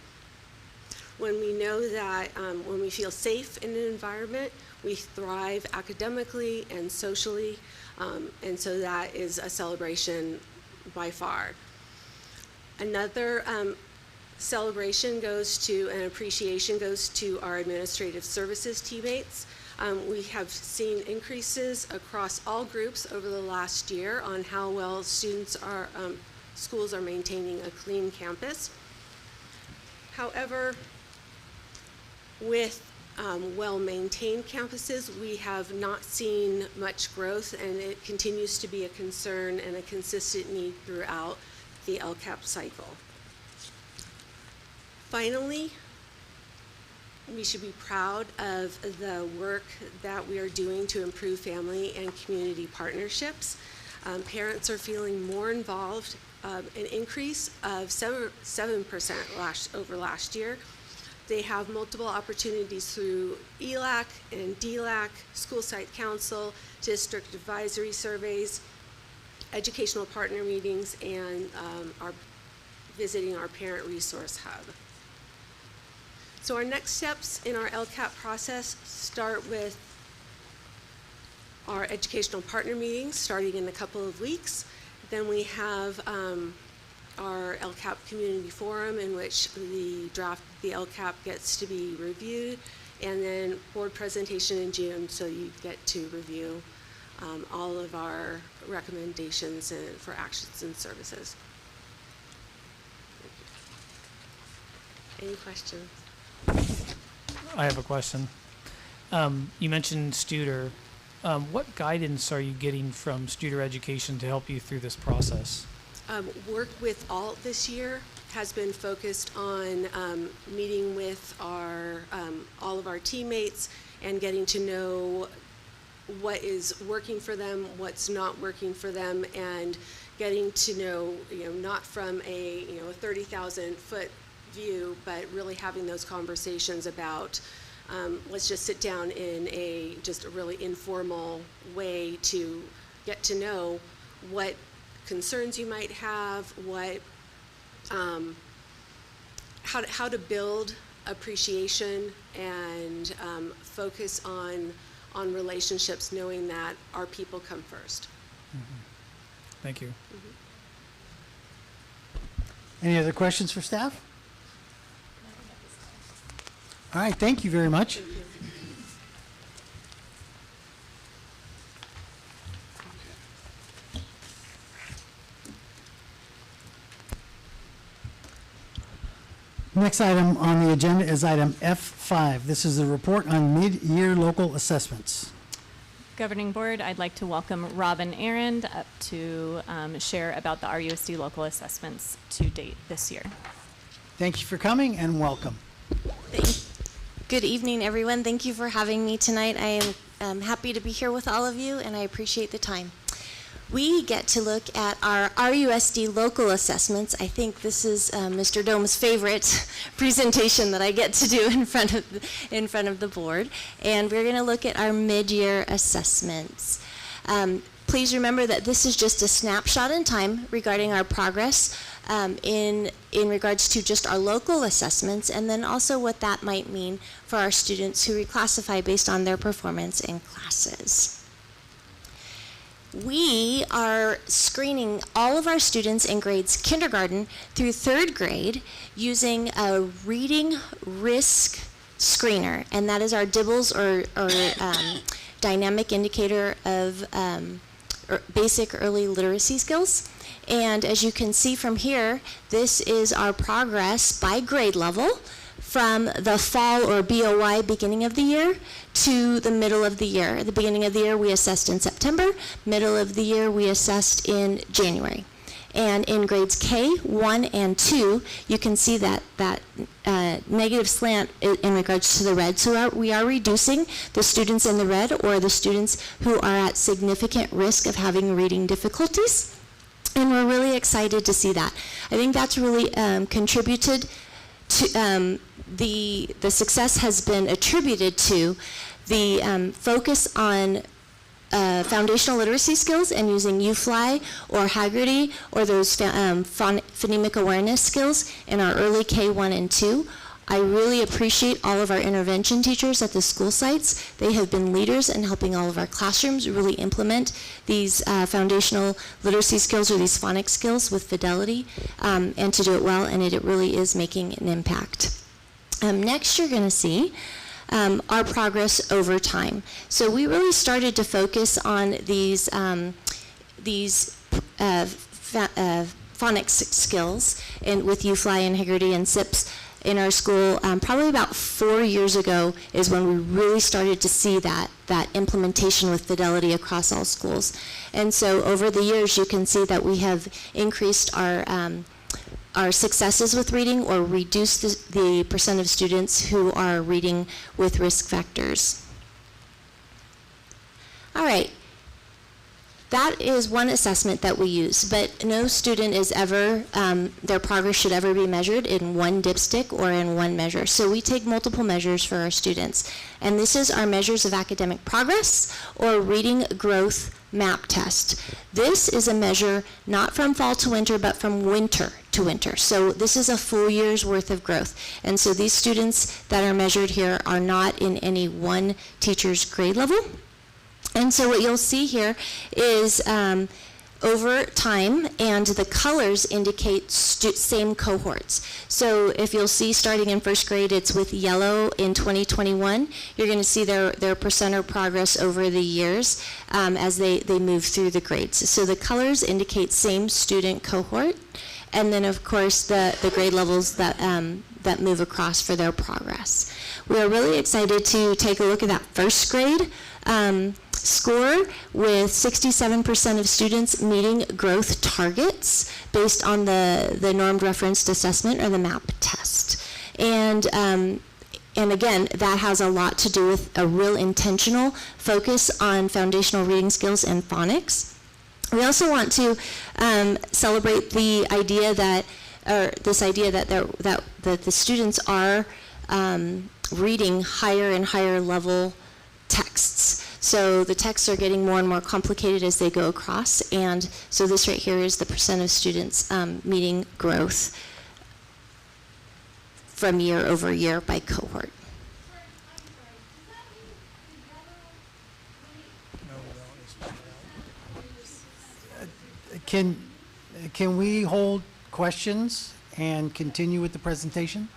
Speaker 22: When we know that when we feel safe in an environment, we thrive academically and socially, and so that is a celebration by far. Another celebration goes to, and appreciation goes to our administrative services teammates. We have seen increases across all groups over the last year on how well schools are maintaining a clean campus. However, with well-maintained campuses, we have not seen much growth, and it continues to be a concern and a consistent need throughout the LCAP cycle. Finally, we should be proud of the work that we are doing to improve family and community partnerships. Parents are feeling more involved, an increase of 7% over last year. They have multiple opportunities through ELAC and DLAC, school site council, district advisory surveys, educational partner meetings, and visiting our parent resource hub. So our next steps in our LCAP process start with our educational partner meetings starting in a couple of weeks. Then we have our LCAP community forum in which the draft of the LCAP gets to be reviewed, and then board presentation in June, so you get to review all of our recommendations for actions and services. Any questions?
Speaker 4: I have a question. You mentioned Studer. What guidance are you getting from Studer Education to help you through this process?
Speaker 22: Work with ALT this year has been focused on meeting with all of our teammates and getting to know what is working for them, what's not working for them, and getting to know, not from a 30,000-foot view, but really having those conversations about let's just sit down in just a really informal way to get to know what concerns you might have, what how to build appreciation and focus on relationships, knowing that our people come first.
Speaker 4: Mm-hmm. Thank you.
Speaker 22: Mm-hmm.
Speaker 1: Any other questions for staff? All right, thank you very much. Next item on the agenda is item F5. This is a report on mid-year local assessments.
Speaker 5: Governing Board, I'd like to welcome Robin Arend up to share about the RUSD local assessments to date this year.
Speaker 1: Thank you for coming and welcome.
Speaker 2: Good evening, everyone. Thank you for having me tonight. I am happy to be here with all of you, and I appreciate the time. We get to look at our RUSD local assessments. I think this is Mr. Dome's favorite presentation that I get to do in front of the board. And we're going to look at our mid-year assessments. please remember that this is just a snapshot in time regarding our progress in regards to just our local assessments, and then also what that might mean for our students who reclassify based on their performance in classes. We are screening all of our students in grades kindergarten through 3rd grade using a reading risk screener, and that is our DIBELS or dynamic indicator of basic early literacy skills. And as you can see from here, this is our progress by grade level from the fall or BOY beginning of the year to the middle of the year. At the beginning of the year, we assessed in September. Middle of the year, we assessed in January. And in grades K, 1, and 2, you can see that negative slant in regards to the red. So we are reducing the students in the red, or the students who are at significant risk of having reading difficulties. And we're really excited to see that. I think that's really contributed to the success has been attributed to the focus on foundational literacy skills and using UFly or Haggerty or those phonemic awareness skills in our early K1 and 2. I really appreciate all of our intervention teachers at the school sites. They have been leaders in helping all of our classrooms really implement these foundational literacy skills or these phonics skills with fidelity and to do it well, and it really is making an impact. Next, you're going to see our progress over time. So we really started to focus on these phonics skills and with UFly and Haggerty and SIPs in our school. Probably about 4 years ago is when we really started to see that implementation with fidelity across all schools. And so over the years, you can see that we have increased our successes with reading or reduced the percent of students who are reading with risk factors. All right. That is one assessment that we use, but no student is ever, their progress should ever be measured in one dipstick or in one measure. So we take multiple measures for our students. And this is our measures of academic progress or reading growth map test. This is a measure not from fall to winter, but from winter to winter. So this is a full year's worth of growth. And so these students that are measured here are not in any one teacher's grade level. And so what you'll see here is over time, and the colors indicate same cohorts. So if you'll see starting in 1st grade, it's with yellow in 2021. You're going to see their percent of progress over the years as they move through the grades. So the colors indicate same student cohort. And then, of course, the grade levels that move across for their progress. We are really excited to take a look at that 1st grade score with 67% of students meeting growth targets based on the normed referenced assessment or the MAP test. And again, that has a lot to do with a real intentional focus on foundational reading skills and phonics. We also want to celebrate the idea that, that the students are reading higher and higher level texts. So the texts are getting more and more complicated as they go across, and so this right here is the percent of students meeting growth from year over year by cohort.
Speaker 1: Can we hold questions and continue with the presentation?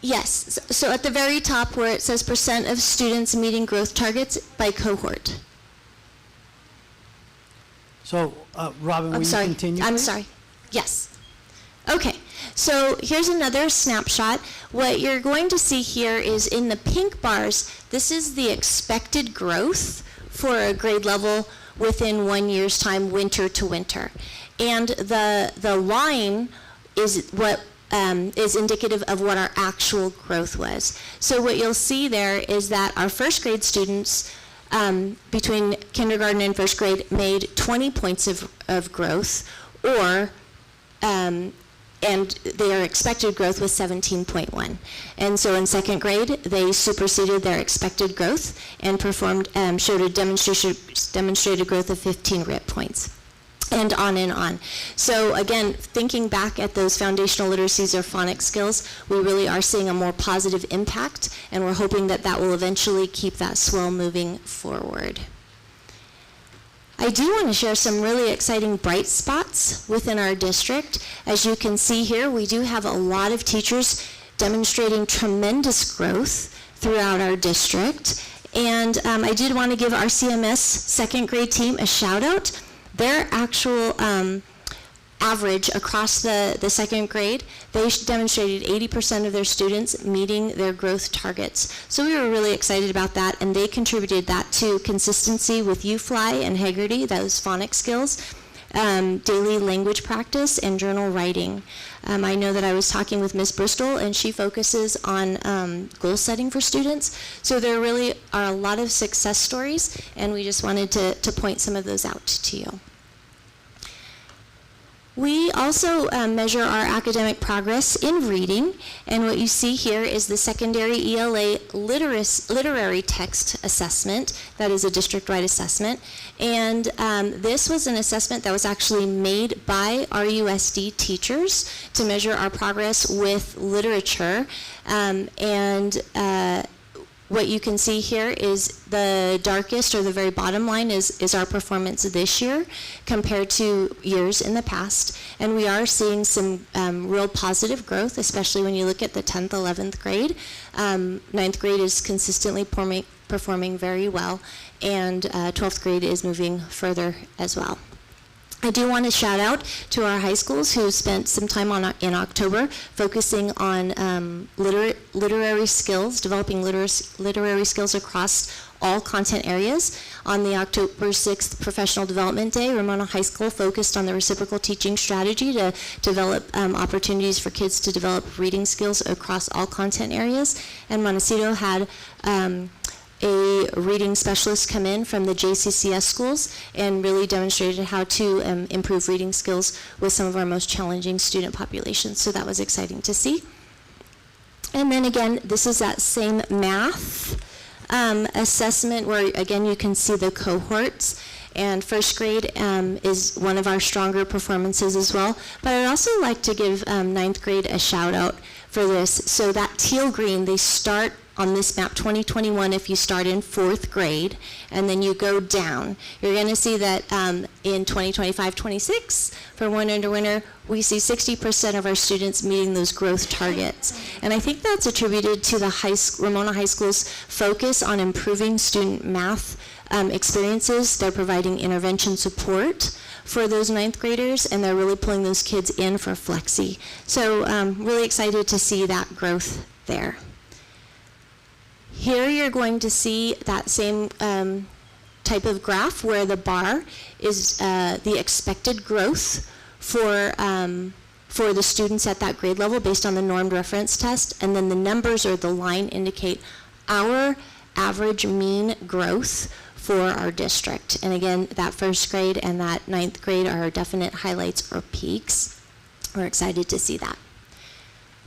Speaker 2: Yes, so at the very top where it says percent of students meeting growth targets by cohort.
Speaker 1: So, Robin, will you continue?
Speaker 2: I'm sorry. Yes. Okay, so here's another snapshot. What you're going to see here is in the pink bars, this is the expected growth for a grade level within 1 year's time, winter to winter. And the line is what is indicative of what our actual growth was. So what you'll see there is that our 1st grade students between kindergarten and 1st grade made 20 points of growth, or and their expected growth was 17.1. And so in second grade, they superseded their expected growth and performed, showed a demonstrated growth of 15 grit points. And on and on. So again, thinking back at those foundational literacies or phonics skills, we really are seeing a more positive impact, and we're hoping that that will eventually keep that swell moving forward. I do want to share some really exciting bright spots within our district. As you can see here, we do have a lot of teachers demonstrating tremendous growth throughout our district. And I did want to give our CMS second grade team a shout out. Their actual average across the second grade, they demonstrated 80% of their students meeting their growth targets. So we were really excited about that, and they contributed that to consistency with UFly and Haggerty, those phonics skills, daily language practice, and journal writing. I know that I was talking with Ms. Bristol, and she focuses on goal setting for students. So there really are a lot of success stories, and we just wanted to point some of those out to you. We also measure our academic progress in reading, and what you see here is the secondary ELA literary text assessment. That is a district-wide assessment, and this was an assessment that was actually made by RUSD teachers to measure our progress with literature, what you can see here is the darkest, or the very bottom line, is our performance this year compared to years in the past. And we are seeing some real positive growth, especially when you look at the 10th, 11th grade. 9th grade is consistently performing very well, and 12th grade is moving further as well. I do want to shout out to our high schools who spent some time in October focusing on literary skills, developing literary skills across all content areas. On the October 6th Professional Development Day, Ramona High School focused on the reciprocal teaching strategy to develop opportunities for kids to develop reading skills across all content areas. And Montecito had a reading specialist come in from the JCCS schools and really demonstrated how to improve reading skills with some of our most challenging student populations. So that was exciting to see. And then again, this is that same math assessment where again you can see the cohorts. And first grade is one of our stronger performances as well. But I'd also like to give 9th grade a shout out for this. So that teal green, they start on this map 2021 if you start in 4th grade, and then you go down. You're going to see that in 2025-26, for winter to winter, we see 60% of our students meeting those growth targets. And I think that's attributed to the Ramona High School's focus on improving student math experiences. They're providing intervention support for those 9th graders, and they're really pulling those kids in for Flexi. So really excited to see that growth there. Here you're going to see that same type of graph where the bar is the expected growth for the students at that grade level based on the normed reference test, and then the numbers or the line indicate our average mean growth for our district. And again, that first grade and that 9th grade are definite highlights or peaks. We're excited to see that.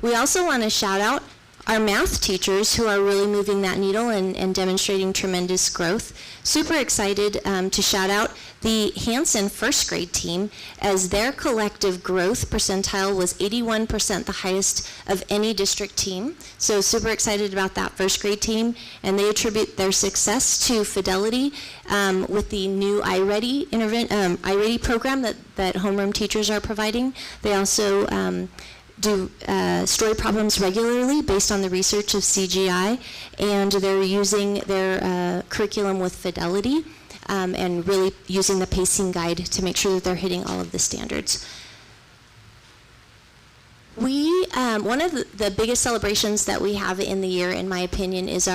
Speaker 2: We also want to shout out our math teachers who are really moving that needle and demonstrating tremendous growth. Super excited to shout out the Hanson first grade team, as their collective growth percentile was 81%, the highest of any district team. So super excited about that first grade team, and they attribute their success to Fidelity with the new iReady program that homeroom teachers are providing. They also do story problems regularly based on the research of CGI, and they're using their curriculum with Fidelity and really using the pacing guide to make sure that they're hitting all of the standards. One of the biggest celebrations that we have in the year, in my opinion, is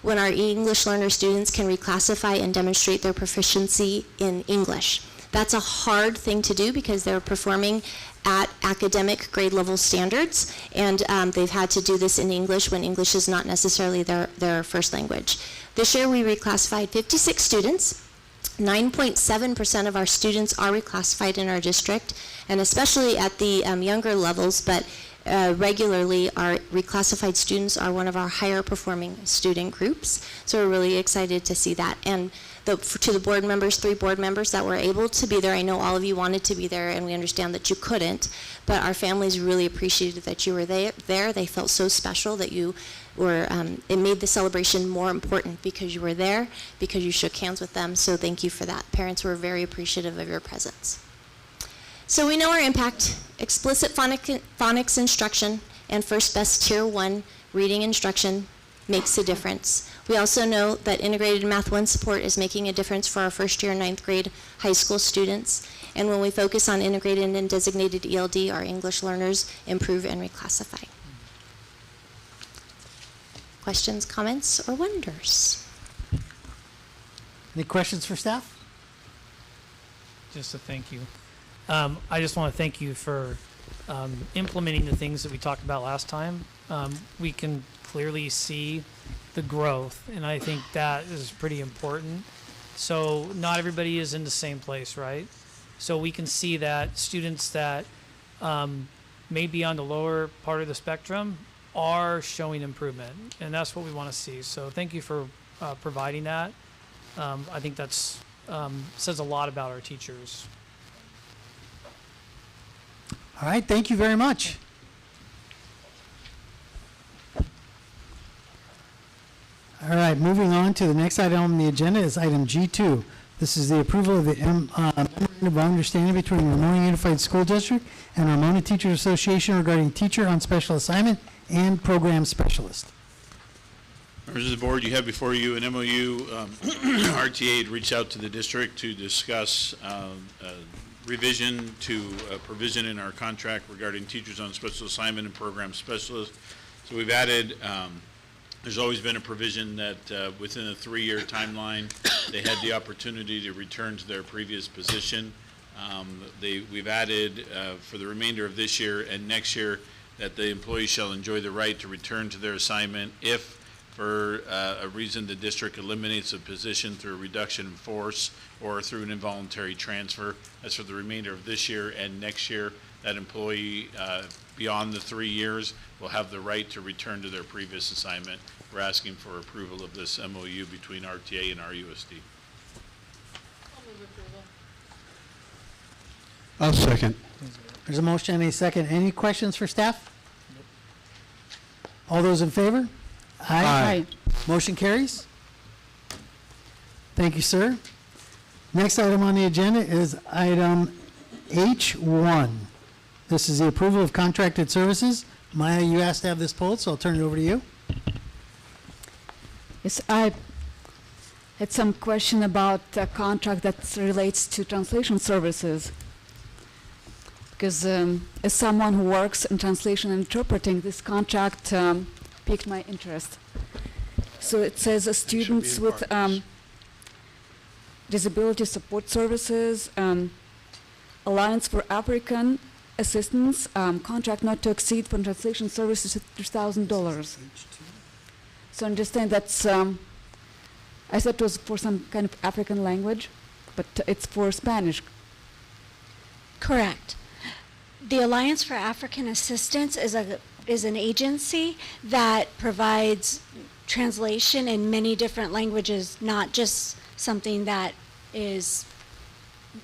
Speaker 2: when our English learner students can reclassify and demonstrate their proficiency in English. That's a hard thing to do because they're performing at academic grade level standards, and they've had to do this in English when English is not necessarily their first language. This year we reclassified 56 students, 9.7% of our students are reclassified in our district, and especially at the younger levels, but regularly our reclassified students are one of our higher performing student groups. So we're really excited to see that. And to the board members, 3 board members that were able to be there, I know all of you wanted to be there and we understand that you couldn't, but our families really appreciated that you were there. They felt so special that you were, it made the celebration more important because you were there, because you shook hands with them, so thank you for that. Parents were very appreciative of your presence. So we know our impact: explicit phonics instruction and First Best Tier 1 reading instruction makes a difference. We also know that integrated Math 1 support is making a difference for our first year 9th grade high school students. And when we focus on integrated and designated ELD, our English learners improve and reclassify. Questions, comments, or wonders?
Speaker 1: Any questions for staff?
Speaker 4: Just a thank you. I just want to thank you for implementing the things that we talked about last time. We can clearly see the growth, and I think that is pretty important. So not everybody is in the same place, right? So we can see that students that may be on the lower part of the spectrum are showing improvement, and that's what we want to see. So thank you for providing that. I think that's says a lot about our teachers.
Speaker 1: All right, thank you very much. All right, moving on to the next item on the agenda is item G2. This is the approval of the memorandum of understanding between Ramona Unified School District and Ramona Teachers Association regarding teacher on special assignment and program specialist.
Speaker 6: Members of the board, you have before you an MOU. RTA had reached out to the district to discuss revision to a provision in our contract regarding teachers on special assignment and program specialists. So we've added, there's always been a provision that within a 3-year timeline, they had the opportunity to return to their previous position. We've added for the remainder of this year and next year that the employee shall enjoy the right to return to their assignment if for a reason the district eliminates a position through a reduction in force or through an involuntary transfer. That's for the remainder of this year and next year. That employee beyond the 3 years will have the right to return to their previous assignment. We're asking for approval of this MOU between RTA and RUSD.
Speaker 15: I'll second.
Speaker 1: There's a motion and a second. Any questions for staff? All those in favor?
Speaker 15: Aye.
Speaker 1: Motion carries. Thank you, sir. Next item on the agenda is item H1. This is the approval of contracted services. Maya, you asked to have this pulled, so I'll turn it over to you.
Speaker 7: Yes, I had some question about a contract that relates to translation services. Because as someone who works in translation and interpreting, this contract piqued my interest. So it says students with disability support services, Alliance for African Assistance, contract not to exceed for translation services $2,000. So I understand that's, I thought it was for some kind of African language, but it's for Spanish.
Speaker 23: Correct. The Alliance for African Assistance is an agency that provides translation in many different languages, not just something that is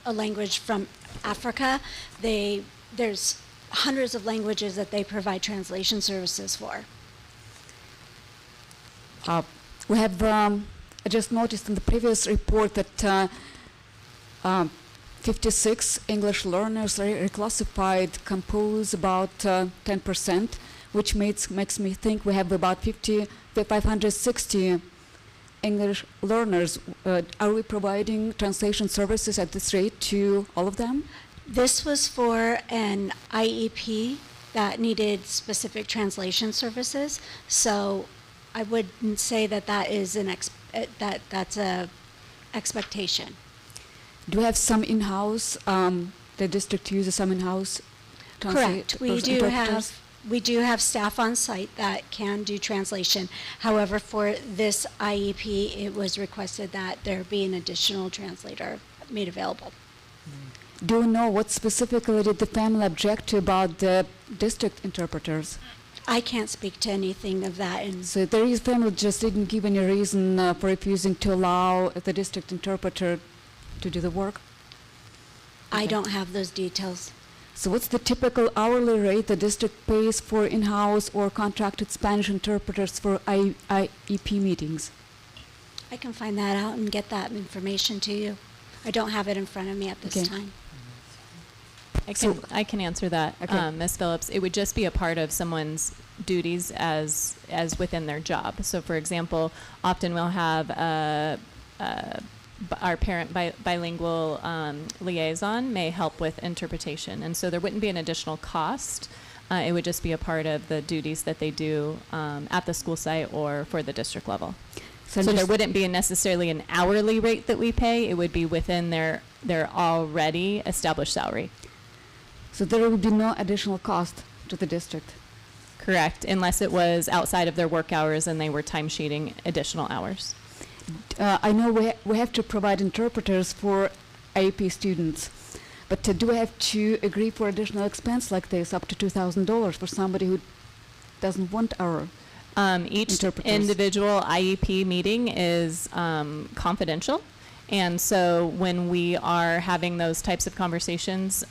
Speaker 23: a language from Africa. There's hundreds of languages that they provide translation services for.
Speaker 7: We have, I just noticed in the previous report that 56 English learners reclassified compose about 10%, which makes me think we have about 560 English learners. Are we providing translation services at this rate to all of them?
Speaker 23: This was for an IEP that needed specific translation services, so I wouldn't say that that is that's a expectation.
Speaker 7: Do we have some in-house, the district uses some in-house
Speaker 23: Correct. We do have we do have staff on site that can do translation. However, for this IEP, it was requested that there be an additional translator made available.
Speaker 7: Do you know what specifically did the family object to about the district interpreters?
Speaker 23: I can't speak to anything of that. And
Speaker 7: So the family just didn't give any reason for refusing to allow the district interpreter to do the work?
Speaker 23: I don't have those details.
Speaker 7: So what's the typical hourly rate the district pays for in-house or contracted Spanish interpreters for IEP meetings?
Speaker 23: I can find that out and get that information to you. I don't have it in front of me at this
Speaker 7: Okay.
Speaker 23: time.
Speaker 5: I can answer that,
Speaker 7: Okay.
Speaker 5: Ms. Phillips. It would just be a part of someone's duties as within their job. So, for example, often we'll have our parent bilingual liaison may help with interpretation, and so there wouldn't be an additional cost. It would just be a part of the duties that they do at the school site or for the district level. So there wouldn't be necessarily an hourly rate that we pay. It would be within their already established salary.
Speaker 7: So there would be no additional cost to the district?
Speaker 5: Correct, unless it was outside of their work hours and they were timesheeting additional hours.
Speaker 7: I know we have to provide interpreters for IEP students, but do we have to agree for additional expense like this, up to $2,000 for somebody who doesn't want our
Speaker 5: Each
Speaker 7: interpreters?
Speaker 5: individual IEP meeting is confidential. And so when we are having those types of conversations,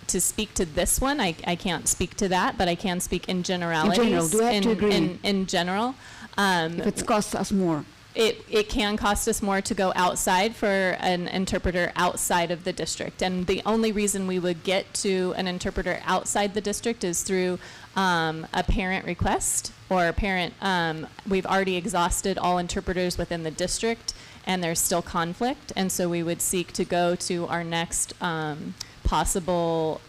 Speaker 5: to speak to this one, I can't speak to that, but I can speak in generalities.
Speaker 7: In general, do I have to agree?
Speaker 5: In general.
Speaker 7: If it costs us more?
Speaker 5: It can cost us more to go outside for an interpreter outside of the district. And the only reason we would get to an interpreter outside the district is through a parent request or a parent. We've already exhausted all interpreters within the district and there's still conflict. And so we would seek to go to our next possible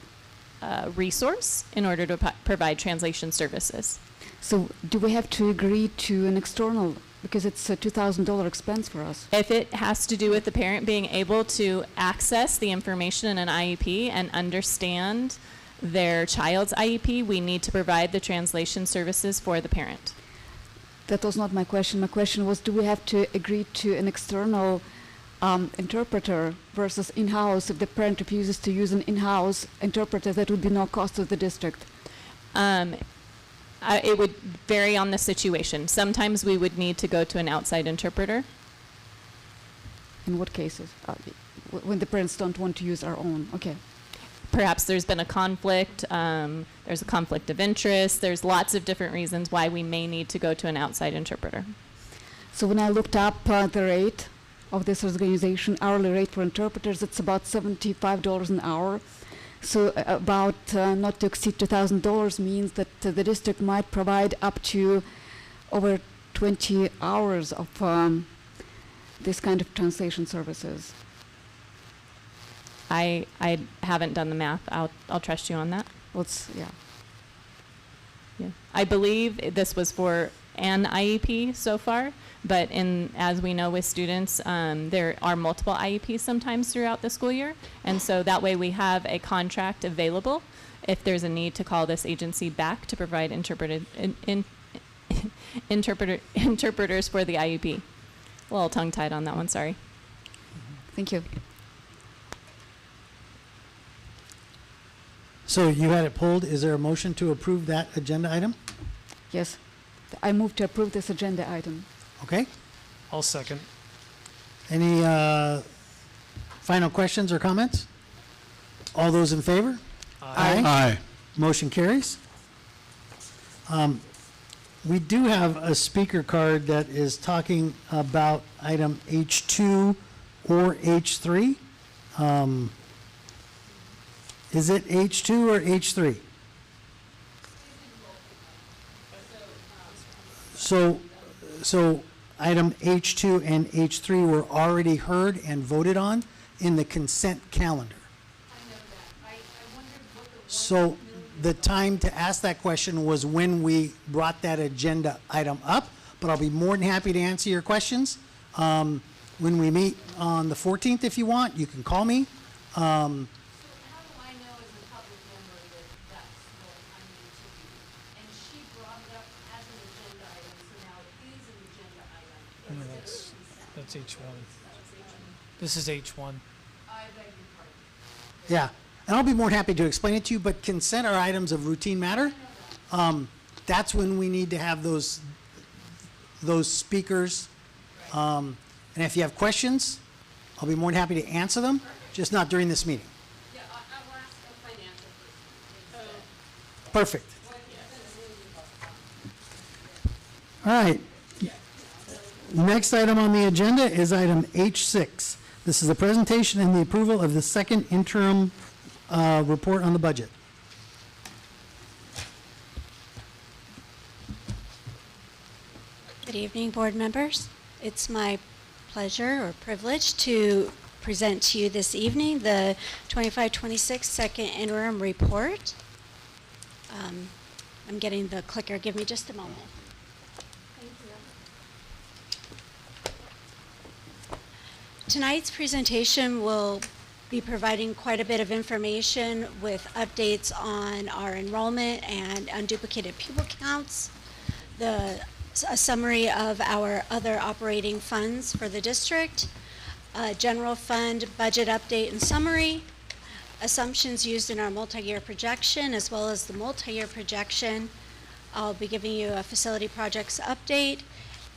Speaker 5: resource in order to provide translation services.
Speaker 7: So do we have to agree to an external, because it's a $2,000 expense for us?
Speaker 5: If it has to do with the parent being able to access the information in an IEP and understand their child's IEP, we need to provide the translation services for the parent.
Speaker 7: That was not my question. My question was, do we have to agree to an external interpreter versus in-house? If the parent refuses to use an in-house interpreter, that would be no cost to the district.
Speaker 5: It would vary on the situation. Sometimes we would need to go to an outside interpreter.
Speaker 7: In what cases? When the parents don't want to use our own, okay.
Speaker 5: Perhaps there's been a conflict, there's a conflict of interest, there's lots of different reasons why we may need to go to an outside interpreter.
Speaker 7: So when I looked up the rate of this organization, hourly rate for interpreters, it's about $75 an hour. So about not to exceed $2,000 means that the district might provide up to over 20 hours of this kind of translation services.
Speaker 5: I haven't done the math. I'll trust you on that.
Speaker 7: Yeah.
Speaker 5: I believe this was for an IEP so far, but as we know with students, there are multiple IEPs sometimes throughout the school year, and so that way we have a contract available if there's a need to call this agency back to provide interpreters for the IEP. A little tongue-tied on that one, sorry.
Speaker 7: Thank you.
Speaker 1: So you had it pulled. Is there a motion to approve that agenda item?
Speaker 7: Yes. I move to approve this agenda item.
Speaker 1: Okay.
Speaker 4: I'll second.
Speaker 1: Any final questions or comments? All those in favor?
Speaker 15: Aye. Aye.
Speaker 1: Motion carries. We do have a speaker card that is talking about item H2 or H3. Is it H2 or H3? So item H2 and H3 were already heard and voted on in the consent calendar. So the time to ask that question was when we brought that agenda item up, but I'll be more than happy to answer your questions. When we meet on the 14th, if you want, you can call me.
Speaker 4: That's H1. This is H1.
Speaker 1: Yeah, and I'll be more than happy to explain it to you, but consent are items of routine matter. That's when we need to have those speakers. And if you have questions, I'll be more than happy to answer them, just not during this meeting.
Speaker 13: Yeah, I will ask a financial person.
Speaker 1: Perfect. All right. The next item on the agenda is item H6. This is a presentation and the approval of the second interim report on the budget.
Speaker 23: Good evening, board members. It's my pleasure or privilege to present to you this evening the 25-26 second interim report. I'm getting the clicker. Give me just a moment. Thank you. Tonight's presentation will be providing quite a bit of information with updates on our enrollment and unduplicated pupil counts, a summary of our other operating funds for the district, a general fund budget update and summary, assumptions used in our multi-year projection, as well as the multi-year projection. I'll be giving you a facility projects update,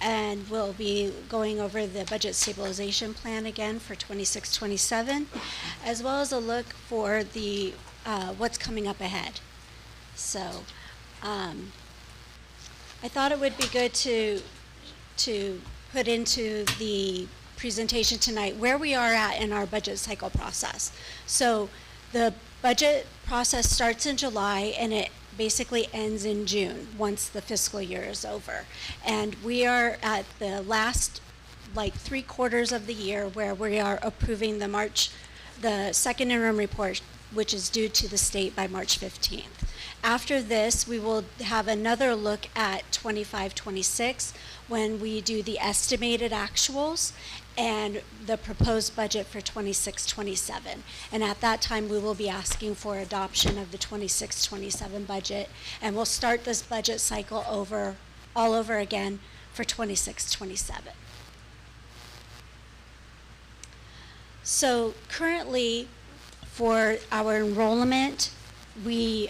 Speaker 23: and we'll be going over the budget stabilization plan again for 26-27, as well as a look for the what's coming up ahead. So I thought it would be good to put into the presentation tonight where we are at in our budget cycle process. So the budget process starts in July and it basically ends in June once the fiscal year is over. And we are at the last like 3/4 of the year where we are approving the second interim report, which is due to the state by March 15th. After this, we will have another look at 25-26 when we do the estimated actuals and the proposed budget for 26-27. And at that time, we will be asking for adoption of the 26-27 budget, and we'll start this budget cycle all over again for 26-27. So currently, for our enrollment, we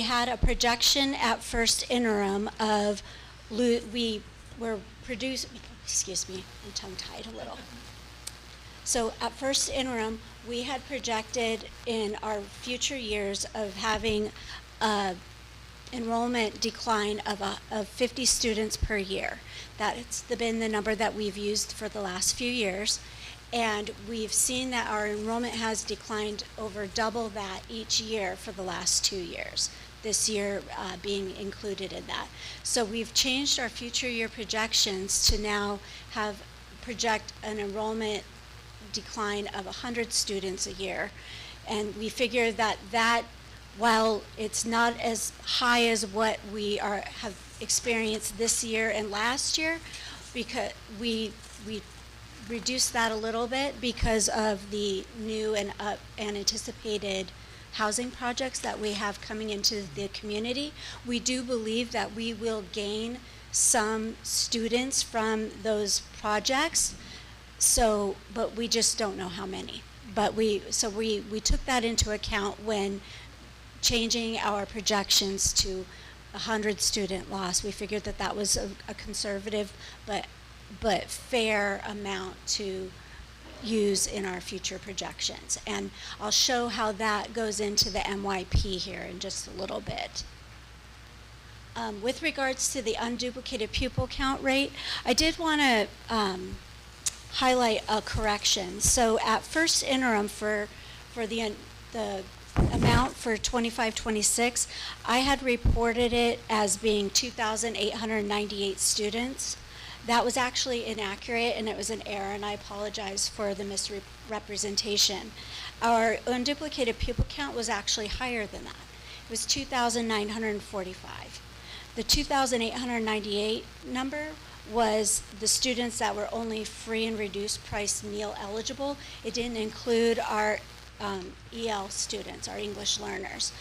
Speaker 23: had a projection at first interim of excuse me, I'm tongue-tied a little. So at first interim, we had projected in our future years of having enrollment decline of 50 students per year. That's been the number that we've used for the last few years. And we've seen that our enrollment has declined over double that each year for the last 2 years, this year being included in that. So we've changed our future year projections to now project an enrollment decline of 100 students a year. And we figure that while it's not as high as what we have experienced this year and last year, because we reduced that a little bit because of the new and anticipated housing projects that we have coming into the community. We do believe that we will gain some students from those projects, but we just don't know how many. But we took that into account when changing our projections to 100 student loss. We figured that was a conservative but fair amount to use in our future projections. And I'll show how that goes into the MYP here in just a little bit. With regards to the unduplicated pupil count rate, I did want to highlight a correction. So at first interim for the amount for 25-26, I had reported it as being 2,898 students. That was actually inaccurate, and it was an error, and I apologize for the misrepresentation. Our unduplicated pupil count was actually higher than that. It was 2,945. The 2,898 number was the students that were only free and reduced price meal eligible. It didn't include our EL students, our English learners.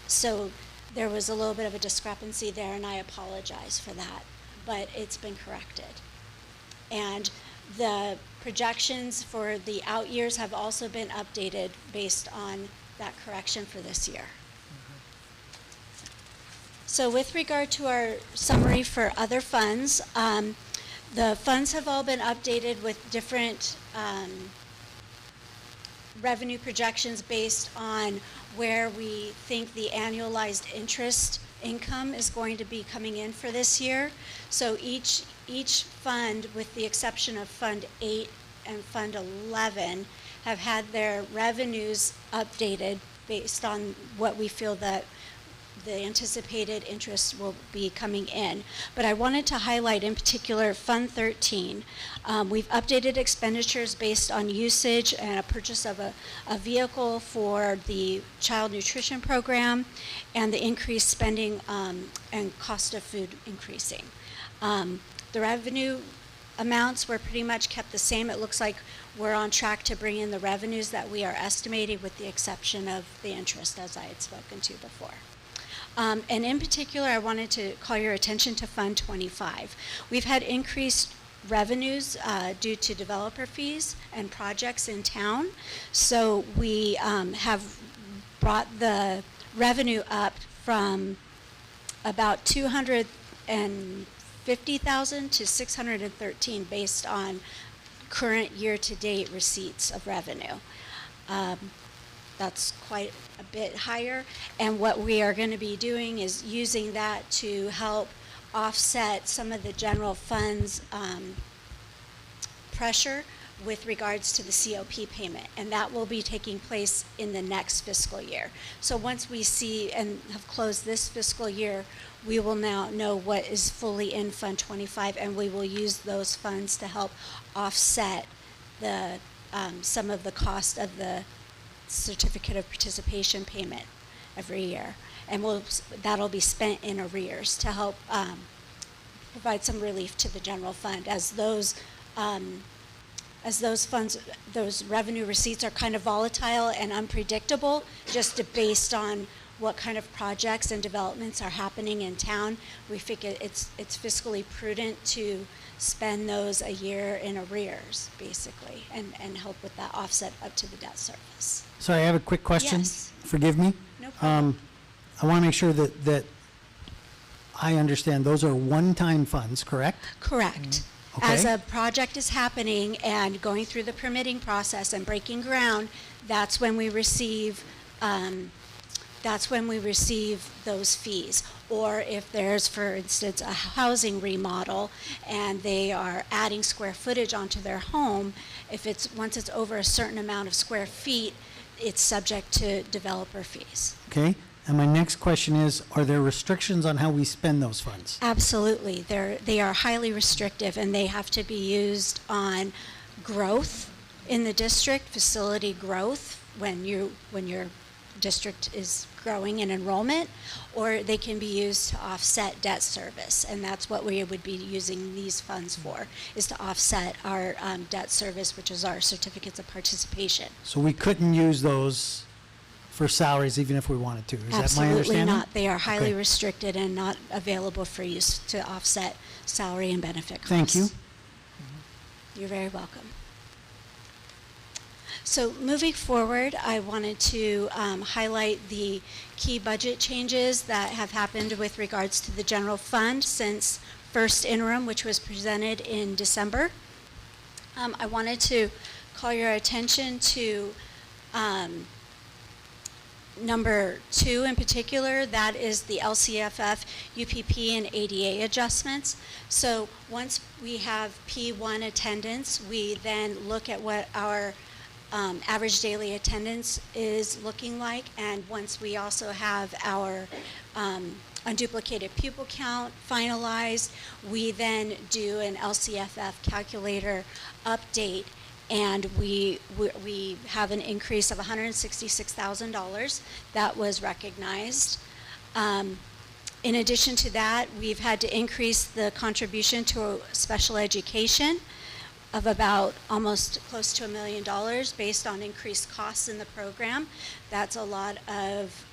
Speaker 23: So there was a little bit of a discrepancy there, and I apologize for that. but it's been corrected. And the projections for the out years have also been updated based on that correction for this year. So with regard to our summary for other funds, the funds have all been updated with different revenue projections based on where we think the annualized interest income is going to be coming in for this year. So each fund, with the exception of Fund 8 and Fund 11, have had their revenues updated based on what we feel that the anticipated interest will be coming in. But I wanted to highlight in particular Fund 13. We've updated expenditures based on usage and a purchase of a vehicle for the child nutrition program and the increased spending and cost of food increasing. The revenue amounts were pretty much kept the same. It looks like we're on track to bring in the revenues that we are estimating, with the exception of the interest, as I had spoken to before. And in particular, I wanted to call your attention to Fund 25. We've had increased revenues due to developer fees and projects in town. So we have brought the revenue up from about 250,000 to 613 based on current year-to-date receipts of revenue. That's quite a bit higher, and what we are going to be doing is using that to help offset some of the general funds pressure with regards to the COP payment, and that will be taking place in the next fiscal year. So once we see and have closed this fiscal year, we will now know what is fully in Fund 25, and we will use those funds to help offset the some of the cost of the certificate of participation payment every year, and that'll be spent in arrears to help provide some relief to the general fund as those funds, those revenue receipts are kind of volatile and unpredictable, just based on what kind of projects and developments are happening in town. We think it's fiscally prudent to spend those a year in arrears, basically, and help with that offset up to the debt service.
Speaker 1: So I have a quick question.
Speaker 23: Yes.
Speaker 1: Forgive me.
Speaker 23: No problem.
Speaker 1: I want to make sure that I understand those are one-time funds, correct?
Speaker 23: Correct.
Speaker 1: Okay.
Speaker 23: As a project is happening and going through the permitting process and breaking ground, that's when we receive those fees. Or if there's, for instance, a housing remodel and they are adding square footage onto their home, once it's over a certain amount of square feet, it's subject to developer fees.
Speaker 1: Okay. And my next question is, are there restrictions on how we spend those funds?
Speaker 23: Absolutely. They are highly restrictive, and they have to be used on growth in the district, facility growth, when your district is growing in enrollment, or they can be used to offset debt service, and that's what we would be using these funds for, is to offset our debt service, which is our certificates of participation.
Speaker 1: So we couldn't use those for salaries even if we wanted to. Is that my
Speaker 23: Absolutely
Speaker 1: understanding?
Speaker 23: not. They are highly
Speaker 1: Okay.
Speaker 23: restricted and not available for use to offset salary and benefit costs.
Speaker 1: Thank you.
Speaker 23: You're very welcome. So moving forward, I wanted to highlight the key budget changes that have happened with regards to the general fund since first interim, which was presented in December. I wanted to call your attention to number 2 in particular. That is the LCFF, UPP, and ADA adjustments. So once we have P1 attendance, we then look at what our average daily attendance is looking like, and once we also have our unduplicated pupil count finalized, we then do an LCFF calculator update, and we have an increase of $166,000 that was recognized. In addition to that, we've had to increase the contribution to special education of about almost close to $1 million based on increased costs in the program. That's a lot of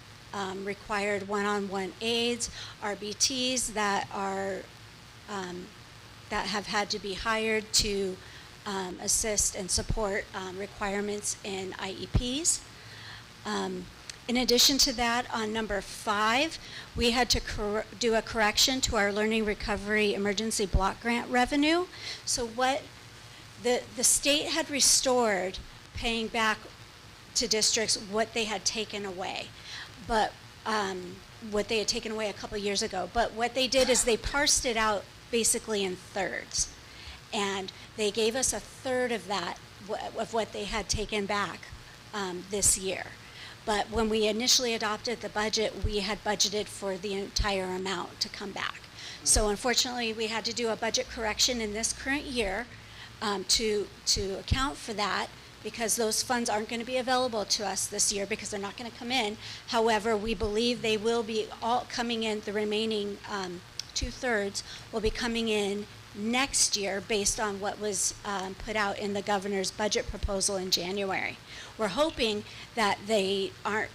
Speaker 23: required one-on-one aids, RBTs that are that have had to be hired to assist and support requirements in IEPs. In addition to that, on number 5, we had to do a correction to our Learning Recovery Emergency Block Grant revenue. So what the state had restored paying back to districts what they had taken away, but what they had taken away a couple years ago. But what they did is they parsed it out basically in thirds, and they gave us a third of that of what they had taken back this year. But when we initially adopted the budget, we had budgeted for the entire amount to come back. So unfortunately, we had to do a budget correction in this current year to account for that, because those funds aren't going to be available to us this year because they're not going to come in. However, we believe they will be all coming in, the remaining 2/3 will be coming in next year based on what was put out in the governor's budget proposal in January. We're hoping that they aren't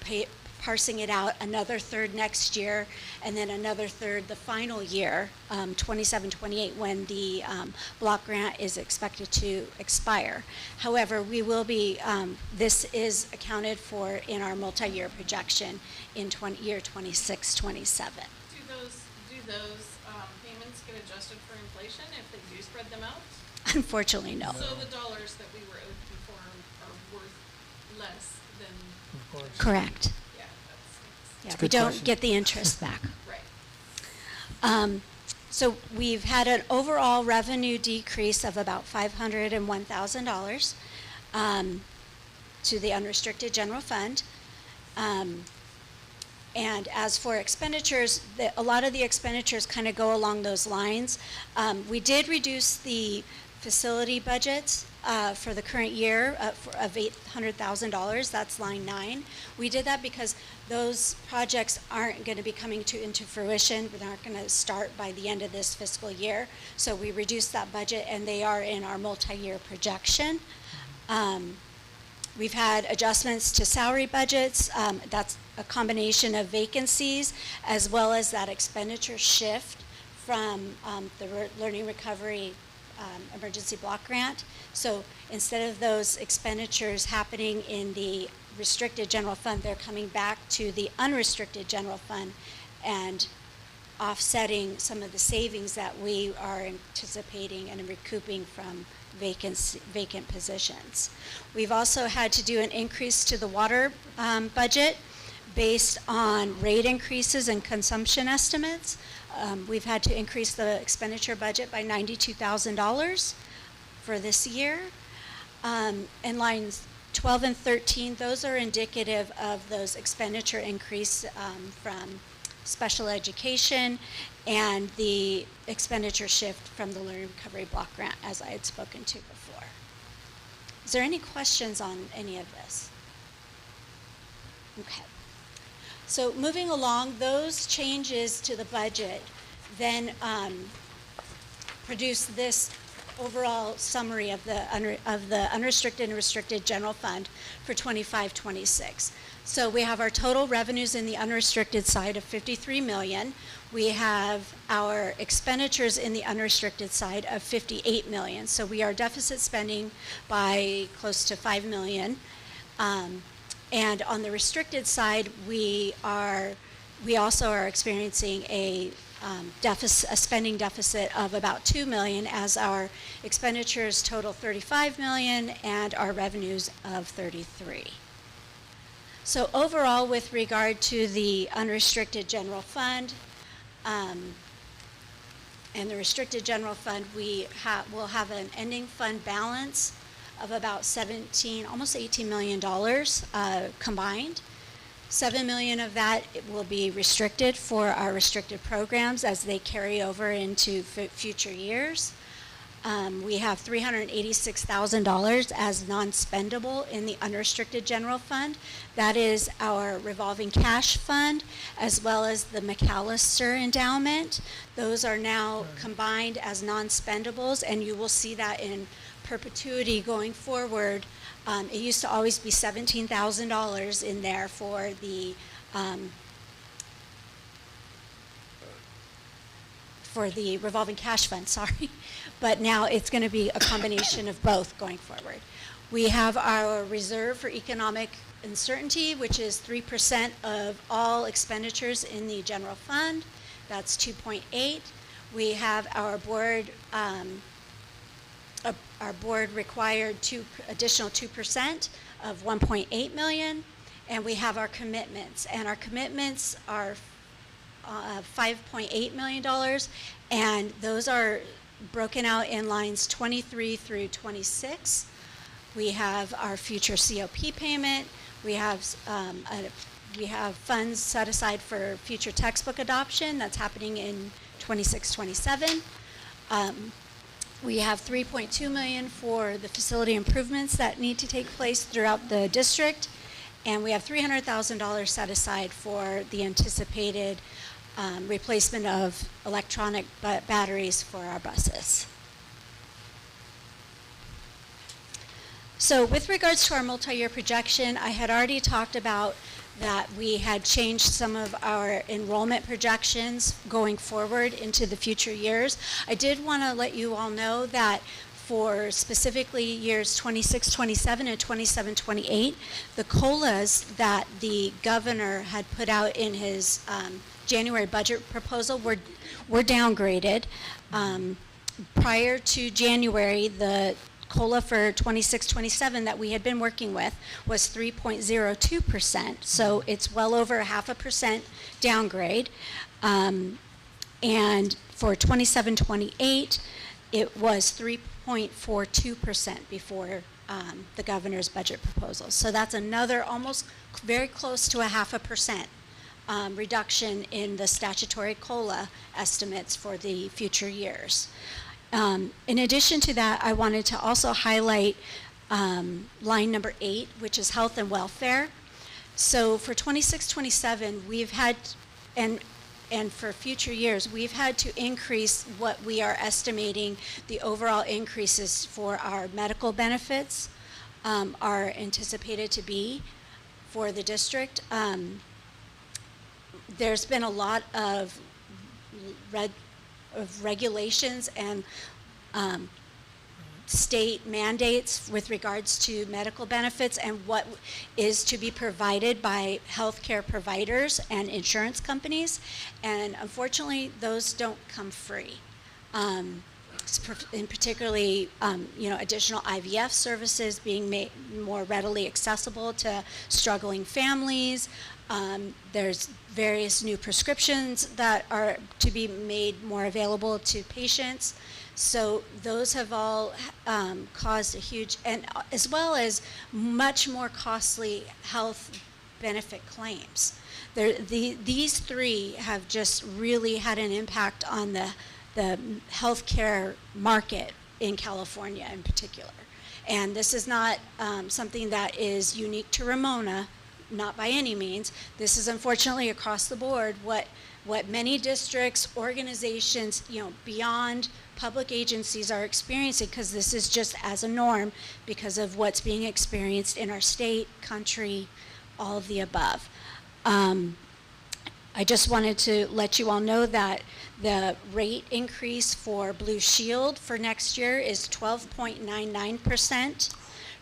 Speaker 23: parsing it out another third next year and then another third the final year, 27-28, when the block grant is expected to expire. However, we will be, this is accounted for in our multi-year projection in year 26-27.
Speaker 8: Do those payments get adjusted for inflation if they do spread them out?
Speaker 23: Unfortunately, no.
Speaker 8: So the dollars that we were owed before are worth less than.
Speaker 4: Of course.
Speaker 23: Correct.
Speaker 8: Yeah,
Speaker 23: Yeah,
Speaker 4: That's a
Speaker 23: we
Speaker 4: good
Speaker 23: don't
Speaker 4: question.
Speaker 23: get the interest back.
Speaker 8: Right.
Speaker 23: So we've had an overall revenue decrease of about $501,000 to the unrestricted general fund. And as for expenditures, a lot of the expenditures kind of go along those lines. We did reduce the facility budgets for the current year of $800,000. That's line 9. We did that because those projects aren't going to be coming into fruition. They're not going to start by the end of this fiscal year. So we reduced that budget, and they are in our multi-year projection. We've had adjustments to salary budgets. That's a combination of vacancies as well as that expenditure shift from the Learning Recovery Emergency Block Grant. So instead of those expenditures happening in the restricted general fund, they're coming back to the unrestricted general fund and offsetting some of the savings that we are anticipating and recouping from vacant positions. We've also had to do an increase to the water budget based on rate increases and consumption estimates. We've had to increase the expenditure budget by $92,000 for this year. And lines 12 and 13, those are indicative of those expenditure increase from special education and the expenditure shift from the Learning Recovery Block Grant, as I had spoken to before. Is there any questions on any of this? Okay. So moving along, those changes to the budget then produce this overall summary of the unrestricted and restricted general fund for 25-26. So we have our total revenues in the unrestricted side of $53 million. We have our expenditures in the unrestricted side of $58 million. So we are deficit spending by close to $5 million. And on the restricted side, we also are experiencing a spending deficit of about $2 million, as our expenditures total $35 million and our revenues of $33. So overall, with regard to the unrestricted general fund and the restricted general fund, we will have an ending fund balance of about almost $18 million combined. $7 million of that will be restricted for our restricted programs as they carry over into future years. We have $386,000 as non-spendable in the unrestricted general fund. That is our revolving cash fund as well as the McAllister endowment. Those are now combined as non-spendables, and you will see that in perpetuity going forward. It used to always be $17,000 in there for for the revolving cash fund, sorry. But now it's going to be a combination of both going forward. We have our reserve for economic uncertainty, which is 3% of all expenditures in the general fund. That's 2.8. We have our board required additional 2% of 1.8 million, and we have our commitments. And our commitments are $5.8 million, and those are broken out in lines 23 through 26. We have our future COP payment. We have funds set aside for future textbook adoption. That's happening in 26-27. We have $3.2 million for the facility improvements that need to take place throughout the district, and we have $300,000 set aside for the anticipated replacement of electronic batteries for our buses. So with regards to our multi-year projection, I had already talked about that we had changed some of our enrollment projections going forward into the future years. I did want to let you all know that for specifically years 26-27 and 27-28, the COLAs that the governor had put out in his January budget proposal were downgraded. Prior to January, the COLA for 26-27 that we had been working with was 3.02%, so it's well over 0.5% downgrade. And for 27-28, it was 3.42% before the governor's budget proposal. So that's another almost very close to 0.5% reduction in the statutory COLA estimates for the future years. In addition to that, I wanted to also highlight line number 8, which is health and welfare. So for 26-27, we've had, and for future years, we've had to increase what we are estimating the overall increases for our medical benefits are anticipated to be for the district. There's been a lot of regulations and state mandates with regards to medical benefits and what is to be provided by healthcare providers and insurance companies, and unfortunately those don't come free. In particularly, additional IVF services being made more readily accessible to struggling families. There's various new prescriptions that are to be made more available to patients. So those have all caused a huge, and as well as much more costly health benefit claims. These three have just really had an impact on the healthcare market in California in particular. And this is not something that is unique to Ramona, not by any means. This is unfortunately across the board what many districts, organizations, beyond public agencies are experiencing, because this is just as a norm because of what's being experienced in our state, country, all of the above. I just wanted to let you all know that the rate increase for Blue Shield for next year is 12.99%.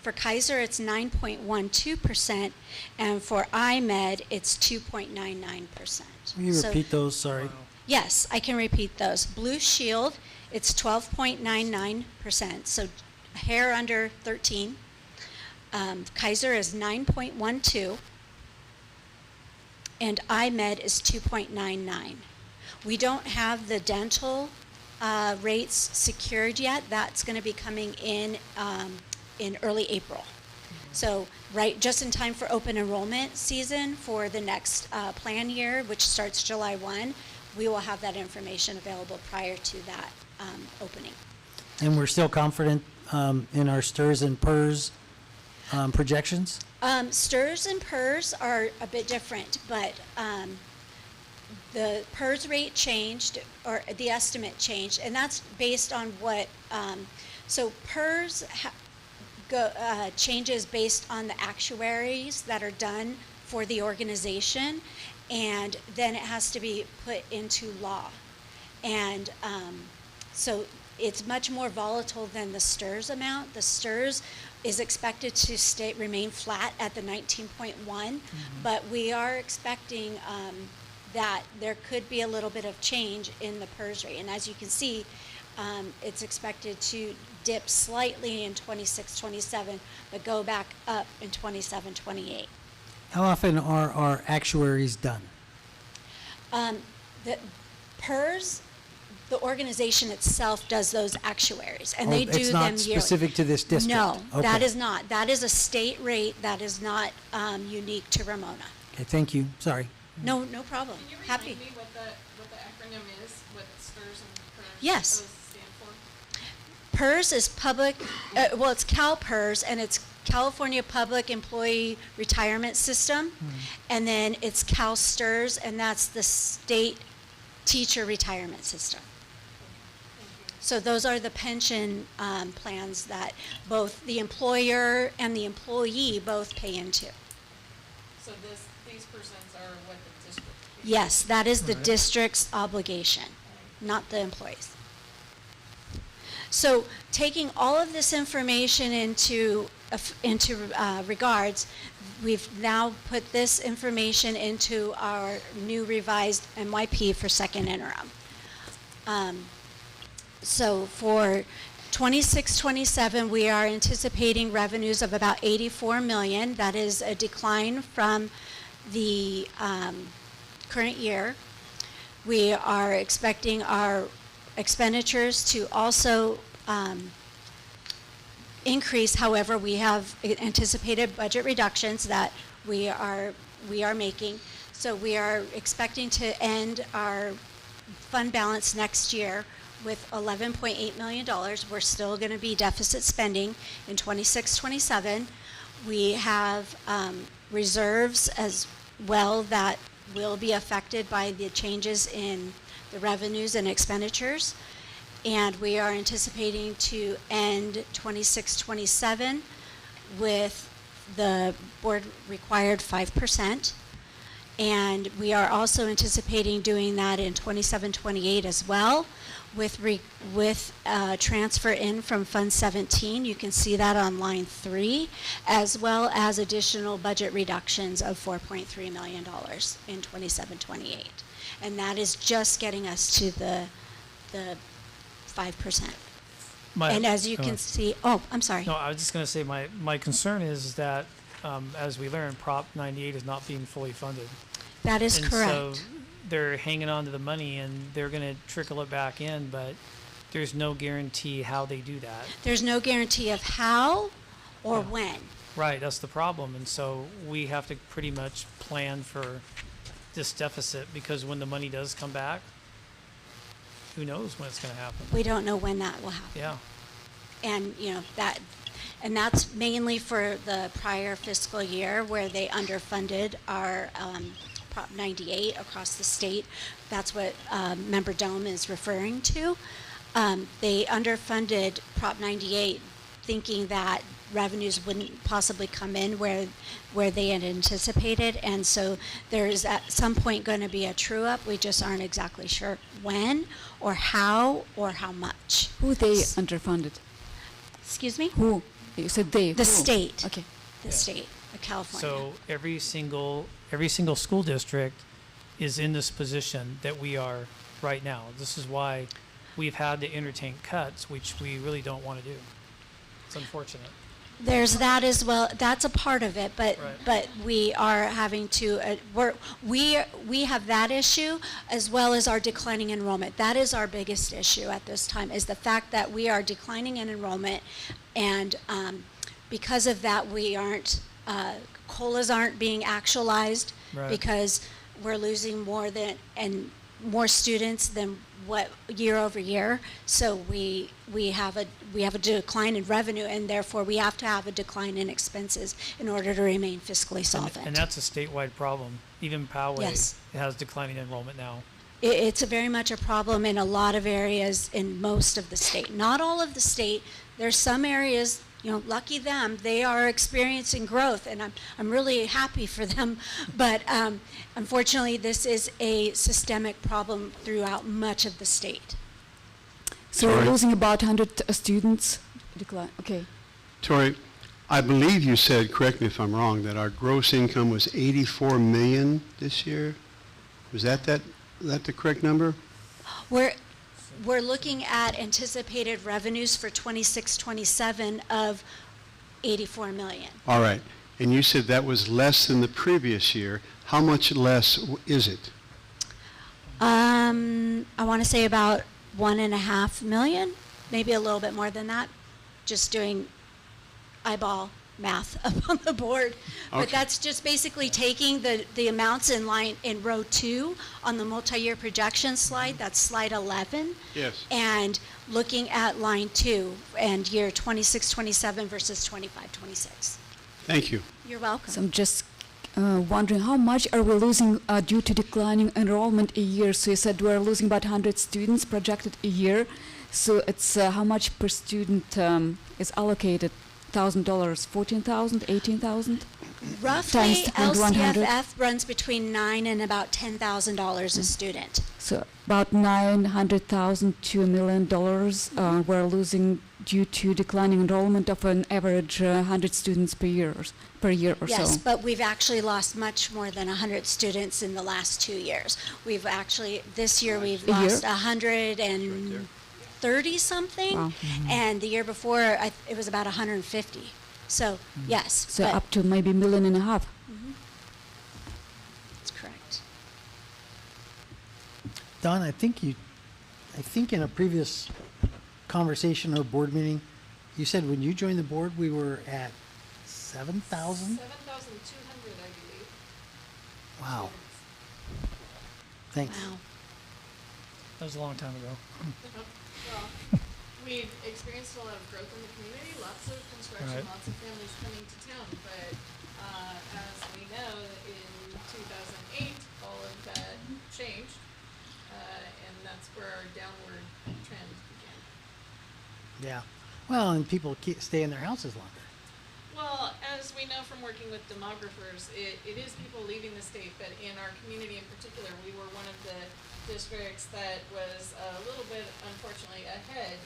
Speaker 23: For Kaiser, it's 9.12%, and for IMED, it's 2.99%.
Speaker 1: Will you repeat those? Sorry.
Speaker 23: Yes, I can repeat those. Blue Shield, it's 12.99%, so a hair under 13. Kaiser is 9.12, and IMED is 2.99. We don't have the dental rates secured yet. That's going to be coming in early April. So just in time for open enrollment season for the next plan year, which starts July 1, we will have that information available prior to that opening.
Speaker 1: And we're still confident in our STRS and PERS projections?
Speaker 23: STRS and PERS are a bit different, but the PERS rate changed, or the estimate changed, and that's based on what, so PERS changes based on the actuaries that are done for the organization, and then it has to be put into law. And so it's much more volatile than the STRS amount. The STRS is expected to remain flat at the 19.1, but we are expecting that there could be a little bit of change in the PERS rate. And as you can see, it's expected to dip slightly in 26-27, but go back up in 27-28.
Speaker 1: How often are our actuaries done?
Speaker 23: The PERS, the organization itself does those actuaries, and they do them yearly.
Speaker 1: It's not specific to this district?
Speaker 23: No, that
Speaker 1: Okay.
Speaker 23: is not. That is a state rate. That is not unique to Ramona.
Speaker 1: Okay, thank you, sorry.
Speaker 23: No, no problem.
Speaker 8: Can you
Speaker 23: Happy.
Speaker 8: remind me what the acronym is, what STRS and PERS
Speaker 23: Yes.
Speaker 8: those stand for?
Speaker 23: PERS is public, well, it's CalPERS, and it's California Public Employee Retirement System. And then it's CalSTRS, and that's the state teacher retirement system. So those are the pension plans that both the employer and the employee both pay into.
Speaker 8: So these percents are what the district pays?
Speaker 23: Yes, that is the district's obligation, not the employees. So taking all of this information into regards, we've now put this information into our new revised MYP for second interim. So for 26-27, we are anticipating revenues of about 84 million. That is a decline from the current year. We are expecting our expenditures to also increase. However, we have anticipated budget reductions that we are making. So we are expecting to end our fund balance next year with $11.8 million. We're still going to be deficit spending in 26-27. We have reserves as well that will be affected by the changes in the revenues and expenditures. And we are anticipating to end 26-27 with the board required 5%. And we are also anticipating doing that in 27-28 as well with transfer in from Fund 17. You can see that on line 3, as well as additional budget reductions of $4.3 million in 27-28. And that is just getting us to the 5%. And as you can see, oh, I'm sorry.
Speaker 4: No, I was just going to say my concern is that, as we learned, Prop 98 is not being fully funded.
Speaker 23: That is correct.
Speaker 4: So they're hanging on to the money and they're going to trickle it back in, but there's no guarantee how they do that.
Speaker 23: There's no guarantee of how or when.
Speaker 4: Right, that's the problem. And so we have to pretty much plan for this deficit, because when the money does come back, who knows when it's going to happen.
Speaker 23: We don't know when that will happen.
Speaker 4: Yeah.
Speaker 23: And, and that's mainly for the prior fiscal year where they underfunded our Prop 98 across the state. That's what Member Dome is referring to. They underfunded Prop 98 thinking that revenues wouldn't possibly come in where they had anticipated, and so there is at some point going to be a true up. We just aren't exactly sure when or how much.
Speaker 7: Who they underfunded?
Speaker 23: Excuse me?
Speaker 7: Who? You said they.
Speaker 23: The
Speaker 7: Who?
Speaker 23: state.
Speaker 7: Okay.
Speaker 23: The state of California.
Speaker 4: So every single school district is in this position that we are right now. This is why we've had to entertain cuts, which we really don't want to do. It's unfortunate.
Speaker 23: There's that as well. That's a part of it, but
Speaker 4: Right.
Speaker 23: but we are having to we have that issue as well as our declining enrollment. That is our biggest issue at this time, is the fact that we are declining in enrollment, and because of that, we aren't COLAs aren't being actualized.
Speaker 4: Right.
Speaker 23: Because we're losing more students than what year over year. So we have a decline in revenue, and therefore we have to have a decline in expenses in order to remain fiscally solvent.
Speaker 4: And that's a statewide problem. Even Poway
Speaker 23: Yes.
Speaker 4: has declining enrollment now.
Speaker 23: It's very much a problem in a lot of areas in most of the state. Not all of the state. There's some areas you know, lucky them, they are experiencing growth, and I'm really happy for them. But unfortunately, this is a systemic problem throughout much of the state.
Speaker 7: So we're losing about 100 students. Decline. Okay.
Speaker 15: Tori, I believe you said, correct me if I'm wrong, that our gross income was 84 million this year. Was that the correct number?
Speaker 23: We're looking at anticipated revenues for 26-27 of 84 million.
Speaker 15: All right. And you said that was less than the previous year. How much less is it?
Speaker 23: I want to say about 1.5 million, maybe a little bit more than that. Just doing eyeball math up on the board. But
Speaker 15: Okay.
Speaker 23: that's just basically taking the amounts in line in row 2 on the multi-year projection slide, that's slide 11.
Speaker 15: Yes.
Speaker 23: And looking at line 2 and year 26-27 versus 25-26.
Speaker 15: Thank you.
Speaker 23: You're welcome.
Speaker 7: So I'm just wondering how much are we losing due to declining enrollment a year? So you said we're losing about 100 students projected a year. So it's how much per student is allocated? $1,000, 14,000, 18,000?
Speaker 23: Roughly,
Speaker 7: Times 100?
Speaker 23: LCFF runs between $9,000 and about $10,000 a student.
Speaker 7: So about $900,000 to $1 million we're losing due to declining enrollment of an average 100 students per year or
Speaker 23: Yes,
Speaker 7: so.
Speaker 23: but we've actually lost much more than 100 students in the last 2 years. We've actually, this year, we've
Speaker 7: A year?
Speaker 23: lost 130 something,
Speaker 7: Wow.
Speaker 23: and the year before, it was about 150. So, yes.
Speaker 7: So
Speaker 23: but-
Speaker 7: up to maybe $1.5 million.
Speaker 23: Mhm. That's correct.
Speaker 1: Don, I think in a previous conversation or board meeting, you said when you joined the board, we were at 7,000?
Speaker 8: 7,200, I believe.
Speaker 1: Wow. Thanks.
Speaker 4: That was a long time ago.
Speaker 8: Well, we've experienced a lot of growth in the community, lots of construction,
Speaker 4: Right.
Speaker 8: lots of families coming to town, but as we know, in 2008, all of that changed, and that's where our downward trend began.
Speaker 1: Yeah. Well, and people stay in their houses longer.
Speaker 8: Well, as we know from working with demographers, it is people leaving the state, but in our community in particular, we were one of the districts that was a little bit, unfortunately, ahead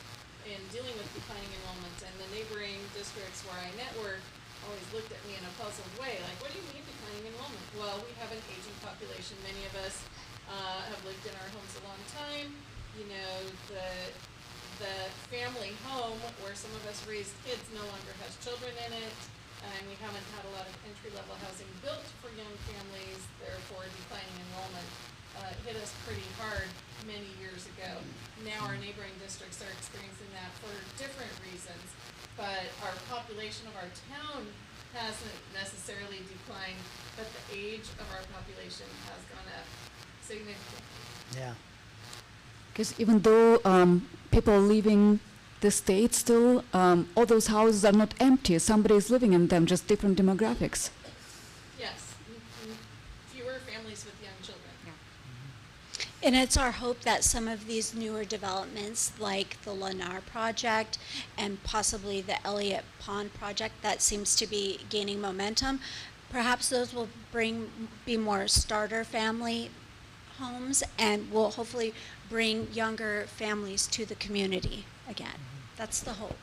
Speaker 8: in dealing with declining enrollment, and the neighboring districts where I network always looked at me in a puzzled way, like, what do you mean declining enrollment? Well, we have an aging population. Many of us have lived in our homes a long time. You know, the family home where some of us raised kids no longer has children in it, and we haven't had a lot of entry-level housing built for young families, therefore declining enrollment hit us pretty hard many years ago. Now our neighboring districts are experiencing that for different reasons, but our population of our town hasn't necessarily declined, but the age of our population has gone up significantly.
Speaker 1: Yeah.
Speaker 7: Because even though people are leaving the state still, all those houses are not empty. Somebody is living in them, just different demographics.
Speaker 8: Yes, fewer families with young children.
Speaker 23: And it's our hope that some of these newer developments, like the Lennar project and possibly the Elliott Pond project that seems to be gaining momentum, perhaps those will be more starter family homes and will hopefully bring younger families to the community again. That's the hope.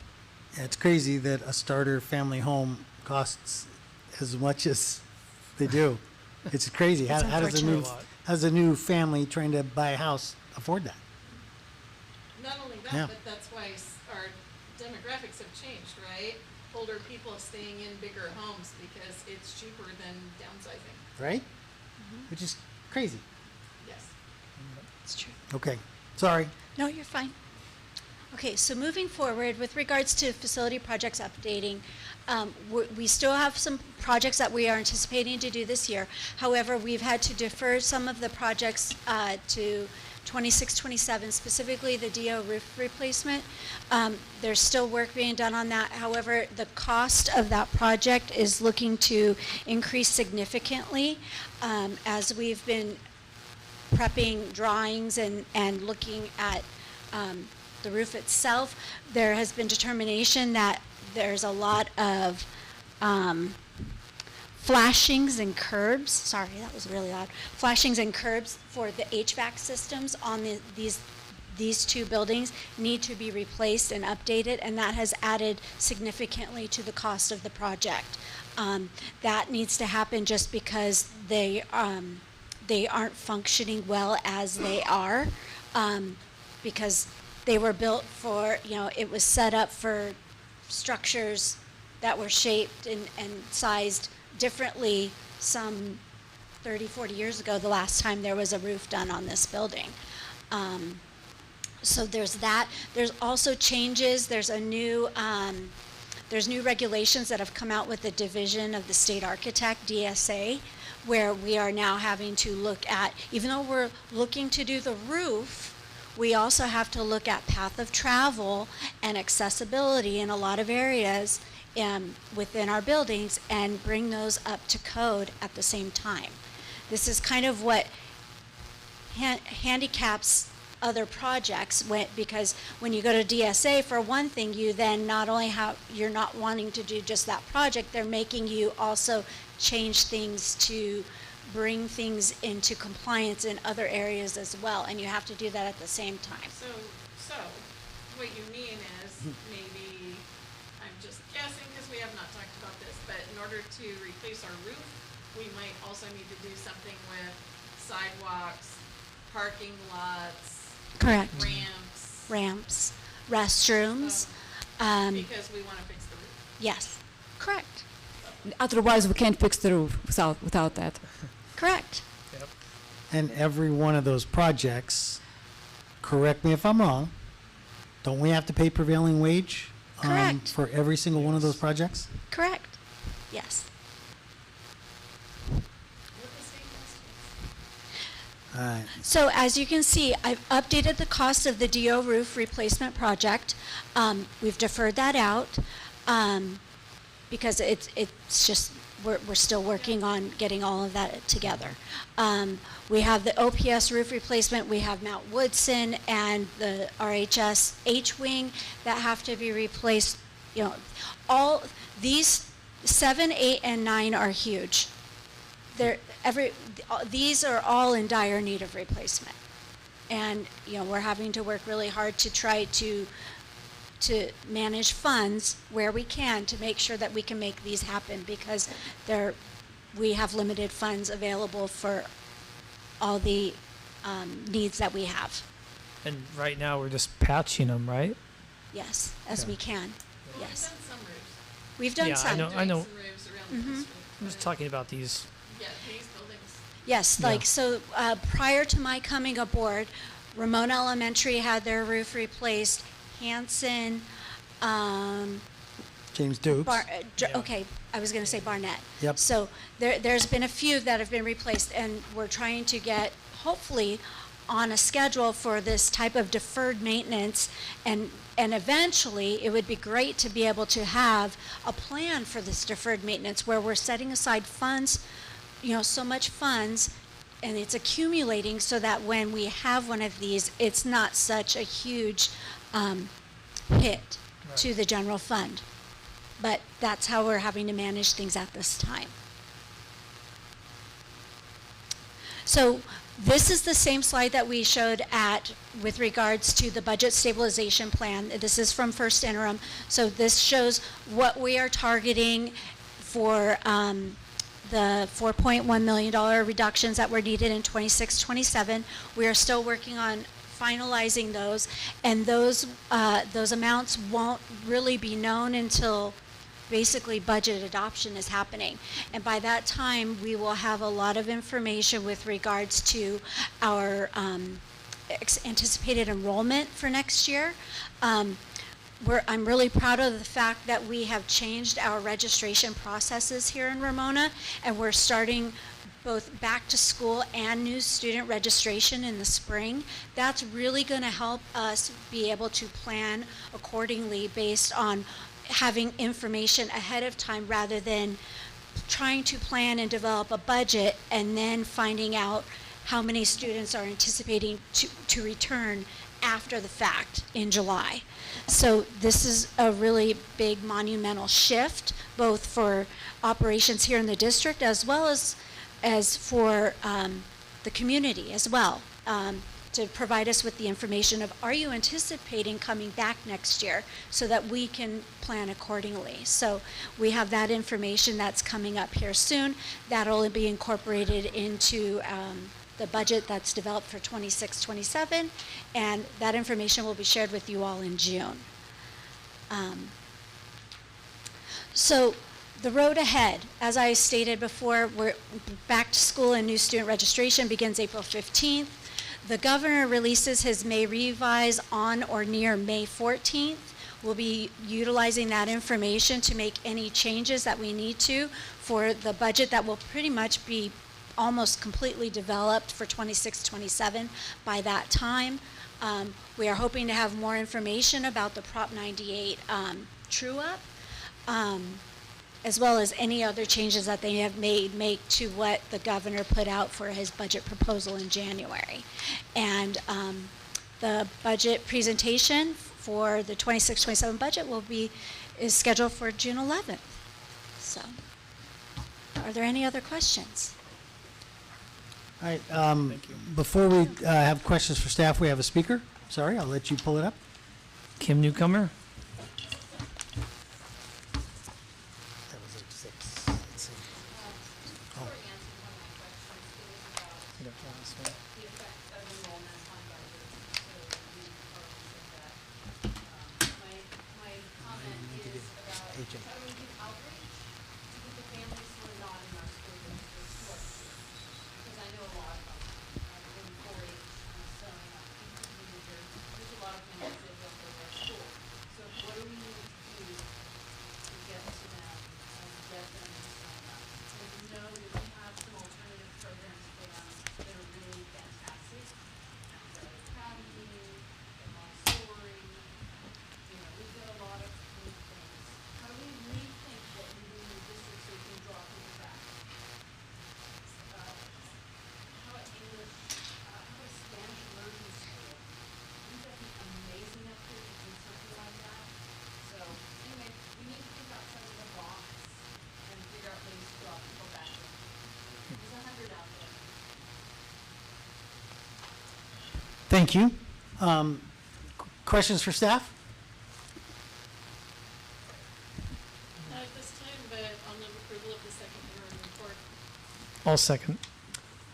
Speaker 1: Yeah, it's crazy that a starter family home costs as much as they do. It's crazy.
Speaker 23: It's
Speaker 1: How does a new family trying to buy a house afford that?
Speaker 8: Not only that,
Speaker 1: Yeah.
Speaker 8: but that's why our demographics have changed, right? Older people staying in bigger homes because it's cheaper than downsizing.
Speaker 1: Right? Which is crazy.
Speaker 8: Yes.
Speaker 23: It's true.
Speaker 1: Okay. Sorry.
Speaker 23: No, you're fine. Okay, so moving forward, with regards to facility projects updating, we still have some projects that we are anticipating to do this year. However, we've had to defer some of the projects to 26-27, specifically the DO roof replacement. There's still work being done on that. However, the cost of that project is looking to increase significantly as we've been prepping drawings and looking at the roof itself. There has been determination that there's a lot of flashings and curbs. Sorry, that was really loud. Flashings and curbs for the HVAC systems on these two buildings need to be replaced and updated, and that has added significantly to the cost of the project. That needs to happen just because they aren't functioning well as they are, because they were built for, it was set up for structures that were shaped and sized differently some 30, 40 years ago, the last time there was a roof done on this building. So there's that. There's also changes. There's new regulations that have come out with the Division of the State Architect, DSA, where we are now having to look at, even though we're looking to do the roof, we also have to look at path of travel and accessibility in a lot of areas within our buildings and bring those up to code at the same time. This is kind of what handicaps other projects because when you go to DSA, for one thing, you then not only you're not wanting to do just that project, they're making you also change things to bring things into compliance in other areas as well, and you have to do that at the same time.
Speaker 8: So what you mean is maybe, I'm just guessing because we have not talked about this, but in order to replace our roof, we might also need to do something with sidewalks, parking lots.
Speaker 23: Correct.
Speaker 8: Ramps,
Speaker 23: restrooms.
Speaker 8: because we want to fix the roof.
Speaker 23: Yes, correct.
Speaker 7: Otherwise, we can't fix the roof without that.
Speaker 23: Correct.
Speaker 4: Yep.
Speaker 1: And every one of those projects, correct me if I'm wrong, don't we have to pay prevailing wage
Speaker 23: Correct.
Speaker 1: for every single one of those projects?
Speaker 23: Correct. Yes.
Speaker 1: All right.
Speaker 23: So as you can see, I've updated the cost of the DO roof replacement project. We've deferred that out because it's just we're still working on getting all of that together. We have the OPS roof replacement. We have Mount Woodson and the RHS H-wing that have to be replaced. All these 7, 8, and 9 are huge. These are all in dire need of replacement, and we're having to work really hard to try to manage funds where we can to make sure that we can make these happen, because we have limited funds available for all the needs that we have.
Speaker 4: And right now, we're just patching them, right?
Speaker 23: Yes, as we can.
Speaker 8: Well,
Speaker 23: Yes,
Speaker 8: we've done some roofs.
Speaker 23: we've done
Speaker 4: Yeah,
Speaker 23: some.
Speaker 4: I know.
Speaker 8: Some roofs around the district.
Speaker 4: I'm just talking about these.
Speaker 8: Yeah, these buildings.
Speaker 23: Yes,
Speaker 4: Yeah.
Speaker 23: prior to my coming aboard, Ramona Elementary had their roof replaced. Hanson,
Speaker 1: James Dukes.
Speaker 23: okay, I was going to say Barnett.
Speaker 1: Yep.
Speaker 23: So there's been a few that have been replaced, and we're trying to get, hopefully, on a schedule for this type of deferred maintenance, and eventually, it would be great to be able to have a plan for this deferred maintenance where we're setting aside funds, so much funds, and it's accumulating so that when we have one of these, it's not such a huge hit to the general fund. But that's how we're having to manage things at this time. So this is the same slide that we showed with regards to the budget stabilization plan. This is from first interim. So this shows what we are targeting for the $4.1 million reductions that were needed in 26-27. We are still working on finalizing those, and those amounts won't really be known until basically budget adoption is happening. And by that time, we will have a lot of information with regards to our anticipated enrollment for next year. I'm really proud of the fact that we have changed our registration processes here in Ramona, and we're starting both back to school and new student registration in the spring. That's really going to help us be able to plan accordingly based on having information ahead of time, rather than trying to plan and develop a budget and then finding out how many students are anticipating to return after the fact in July. So this is a really big monumental shift, both for operations here in the district as well as for the community as well, to provide us with the information of, are you anticipating coming back next year, so that we can plan accordingly. So we have that information that's coming up here soon. That'll be incorporated into the budget that's developed for 26-27, and that information will be shared with you all in June. So the road ahead, as I stated before, we're back to school and new student registration begins April 15th. The governor releases his May revise on or near May 14th. We'll be utilizing that information to make any changes that we need to for the budget that will pretty much be almost completely developed for 26-27 by that time. We are hoping to have more information about the Prop 98 true-up, as well as any other changes that they have make to what the governor put out for his budget proposal in January. And the budget presentation for the 26-27 budget is scheduled for June 11th. So, are there any other questions?
Speaker 1: All right, before we have questions for staff, we have a speaker. Sorry, I'll let you pull it up.
Speaker 4: Kim Newcomer.
Speaker 1: Thank you. Questions for staff?
Speaker 8: Not at this time, but I'll move approval of the second interim report.
Speaker 4: I'll second.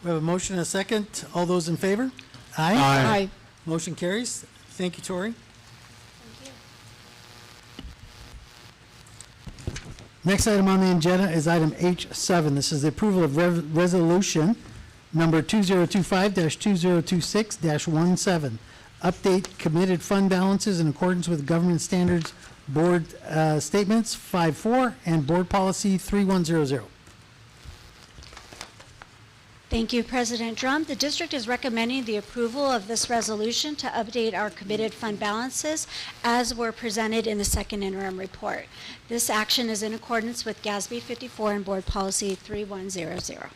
Speaker 1: We have a motion and a second. All those in favor? Aye.
Speaker 7: Aye.
Speaker 1: Motion carries. Thank you, Tori.
Speaker 23: Thank you.
Speaker 1: Next item on the agenda is item H7. This is the approval of resolution number 2025-2026-17. Update committed fund balances in accordance with government standards, board statements 5.4 and board policy 3100.
Speaker 23: Thank you, President Drum. The district is recommending the approval of this resolution to update our committed fund balances as were presented in the second interim report. This action is in accordance with GASB 54 and board policy 3100.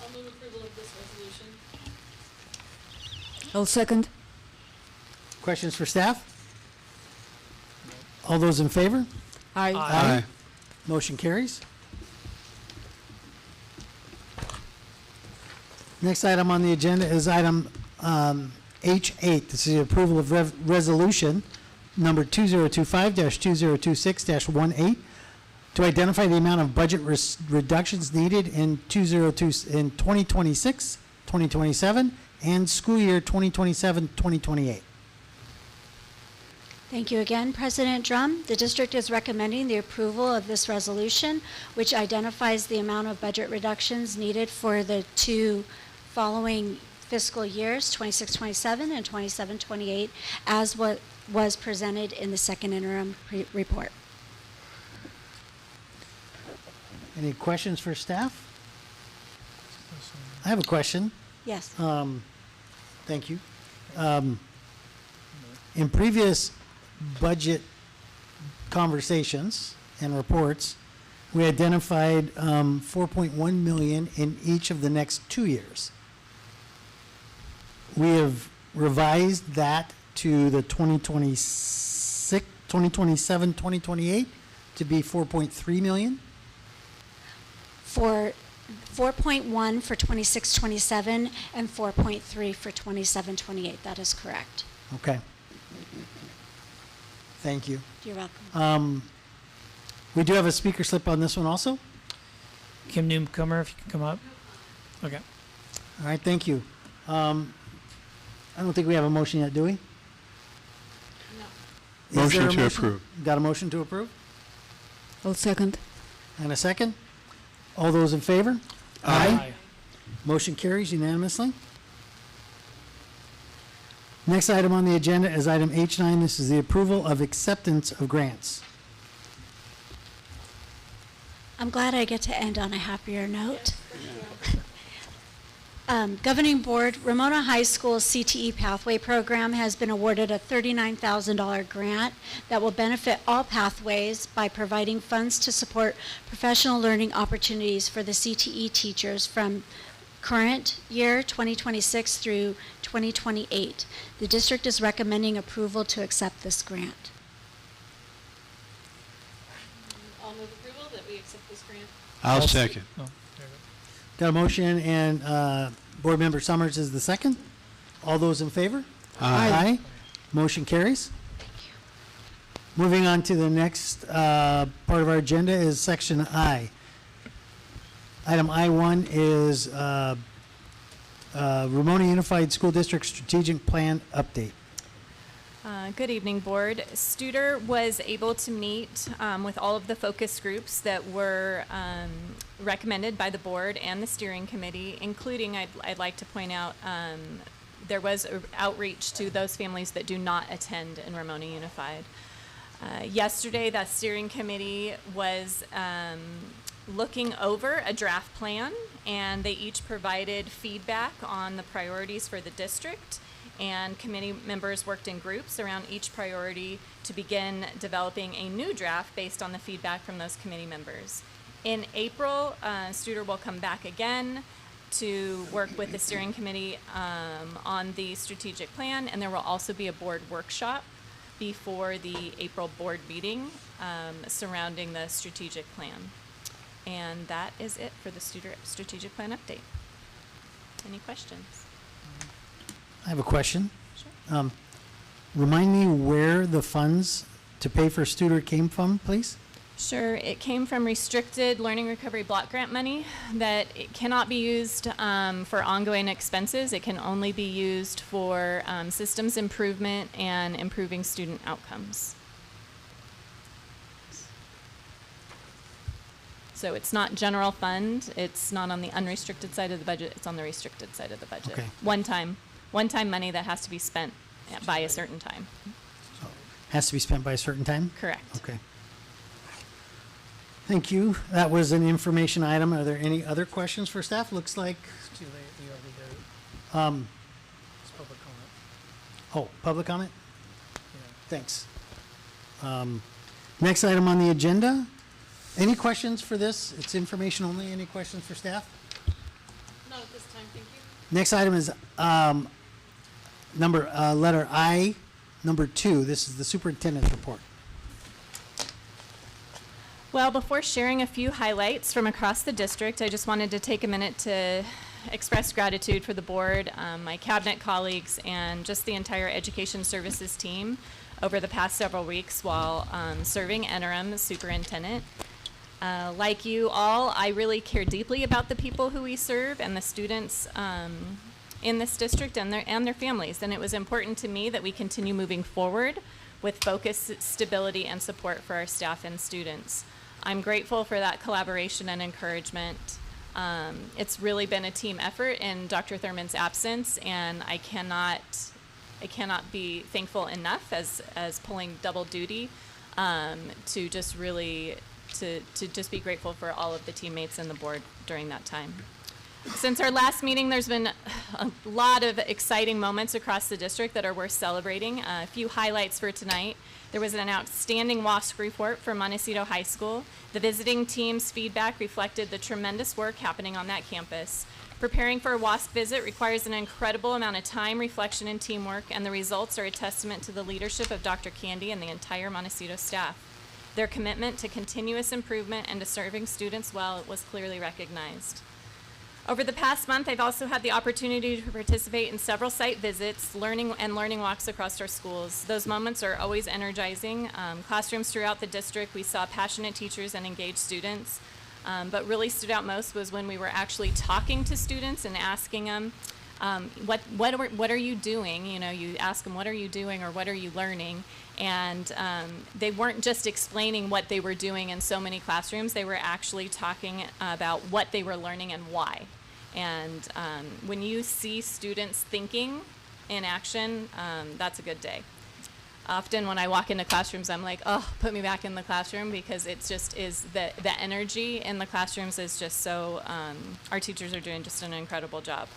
Speaker 8: I'll move approval of this resolution.
Speaker 7: I'll second.
Speaker 1: Questions for staff? All those in favor?
Speaker 7: Aye.
Speaker 1: Aye. Motion carries. Next item on the agenda is item H8. This is the approval of resolution number 2025-2026-18 to identify the amount of budget reductions needed in 2026, 2027, and school year 2027-2028.
Speaker 23: Thank you again, President Drum. The district is recommending the approval of this resolution, which identifies the amount of budget reductions needed for the two following fiscal years, 26-27 and 27-28, as what was presented in the second interim report.
Speaker 1: Any questions for staff? I have a question.
Speaker 23: Yes.
Speaker 1: Thank you. In previous budget conversations and reports, we identified 4.1 million in each of the next 2 years. We have revised that to the 2026, 2027, 2028 to be 4.3 million.
Speaker 23: For 4.1 for 26, 27, and 4.3 for 27, 28. That is correct.
Speaker 1: Okay. Thank you.
Speaker 23: You're welcome.
Speaker 1: We do have a speaker slip on this one also.
Speaker 4: Kim Newcomer, if you can come up. Okay.
Speaker 1: All right, thank you. I don't think we have a motion yet, do we? No.
Speaker 15: Motion to approve.
Speaker 1: Got a motion to approve?
Speaker 7: I'll second.
Speaker 1: And a second? All those in favor?
Speaker 4: Aye.
Speaker 1: Motion carries unanimously. Next item on the agenda is item H9. This is the approval of acceptance of grants.
Speaker 23: I'm glad I get to end on a happier note. Governing Board, Ramona High School's CTE Pathway Program has been awarded a $39,000 grant that will benefit all pathways by providing funds to support professional learning opportunities for the CTE teachers from current year 2026 through 2028. The district is recommending approval to accept this grant.
Speaker 8: I'll move approval that we accept this grant.
Speaker 15: I'll second.
Speaker 4: Oh,
Speaker 1: Got a motion, and Board Member Summers is the second. All those in favor?
Speaker 15: Aye.
Speaker 1: Motion carries. Moving on to the next part of our agenda is Section I. Item I1 is Ramona Unified School District Strategic Plan Update.
Speaker 5: Good evening, Board. Studer was able to meet with all of the focus groups that were recommended by the Board and the Steering Committee, including, I'd like to point out, there was outreach to those families that do not attend in Ramona Unified. Yesterday, that Steering Committee was looking over a draft plan, and they each provided feedback on the priorities for the district, and committee members worked in groups around each priority to begin developing a new draft based on the feedback from those committee members. In April, Studer will come back again to work with the steering committee on the strategic plan, and there will also be a board workshop before the April board meeting surrounding the strategic plan. And that is it for the Studer strategic plan update. Any questions?
Speaker 1: I have a question.
Speaker 5: Sure.
Speaker 1: Remind me where the funds to pay for Studer came from, please?
Speaker 5: Sure. It came from restricted learning recovery block grant money that it cannot be used for ongoing expenses. It can only be used for systems improvement and improving student outcomes. So it's not general fund. It's not on the unrestricted side of the budget. It's on the restricted side of the budget.
Speaker 1: Okay.
Speaker 5: One-time money that has to be spent by a certain time.
Speaker 1: So, has to be spent by a certain time?
Speaker 5: Correct.
Speaker 1: Okay. Thank you. That was an information item. Are there any other questions for staff? Looks like,
Speaker 4: It's too late. You already did it. It's public comment.
Speaker 1: public comment?
Speaker 4: Yeah.
Speaker 1: Thanks. Next item on the agenda. Any questions for this? It's information only. Any questions for staff?
Speaker 8: Not at this time, thank you.
Speaker 1: Next item is letter I, number 2. This is the superintendent's report.
Speaker 5: Well, before sharing a few highlights from across the district, I just wanted to take a minute to express gratitude for the board, my cabinet colleagues, and just the entire education services team over the past several weeks while serving interim superintendent. Like you all, I really care deeply about the people who we serve and the students in this district and their families. And it was important to me that we continue moving forward with focus, stability, and support for our staff and students. I'm grateful for that collaboration and encouragement. It's really been a team effort in Dr. Thurman's absence, and I cannot be thankful enough as pulling double duty to just really to just be grateful for all of the teammates and the board during that time. Since our last meeting, there's been a lot of exciting moments across the district that are worth celebrating. A few highlights for tonight. There was an outstanding WASC report from Montecito High School. The visiting team's feedback reflected the tremendous work happening on that campus. Preparing for a WASC visit requires an incredible amount of time, reflection, and teamwork, and the results are a testament to the leadership of Dr. Candy and the entire Montecito staff. Their commitment to continuous improvement and to serving students well was clearly recognized. Over the past month, I've also had the opportunity to participate in several site visits, learning walks across our schools. Those moments are always energizing. Classrooms throughout the district, we saw passionate teachers and engaged students. But really stood out most was when we were actually talking to students and asking them, what are you doing? You know, you ask them, what are you doing or what are you learning? And they weren't just explaining what they were doing in so many classrooms, they were actually talking about what they were learning and why. And when you see students thinking in action, that's a good day. Often when I walk into classrooms, I'm like, oh, put me back in the classroom, because it just is, the energy in the classrooms is just so, our teachers are doing just an incredible job.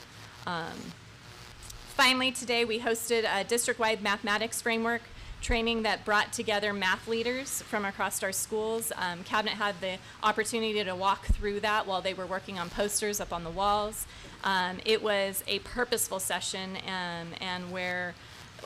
Speaker 5: Finally, today we hosted a district-wide mathematics framework training that brought together math leaders from across our schools. Cabinet had the opportunity to walk through that while they were working on posters up on the walls. It was a purposeful session, and where,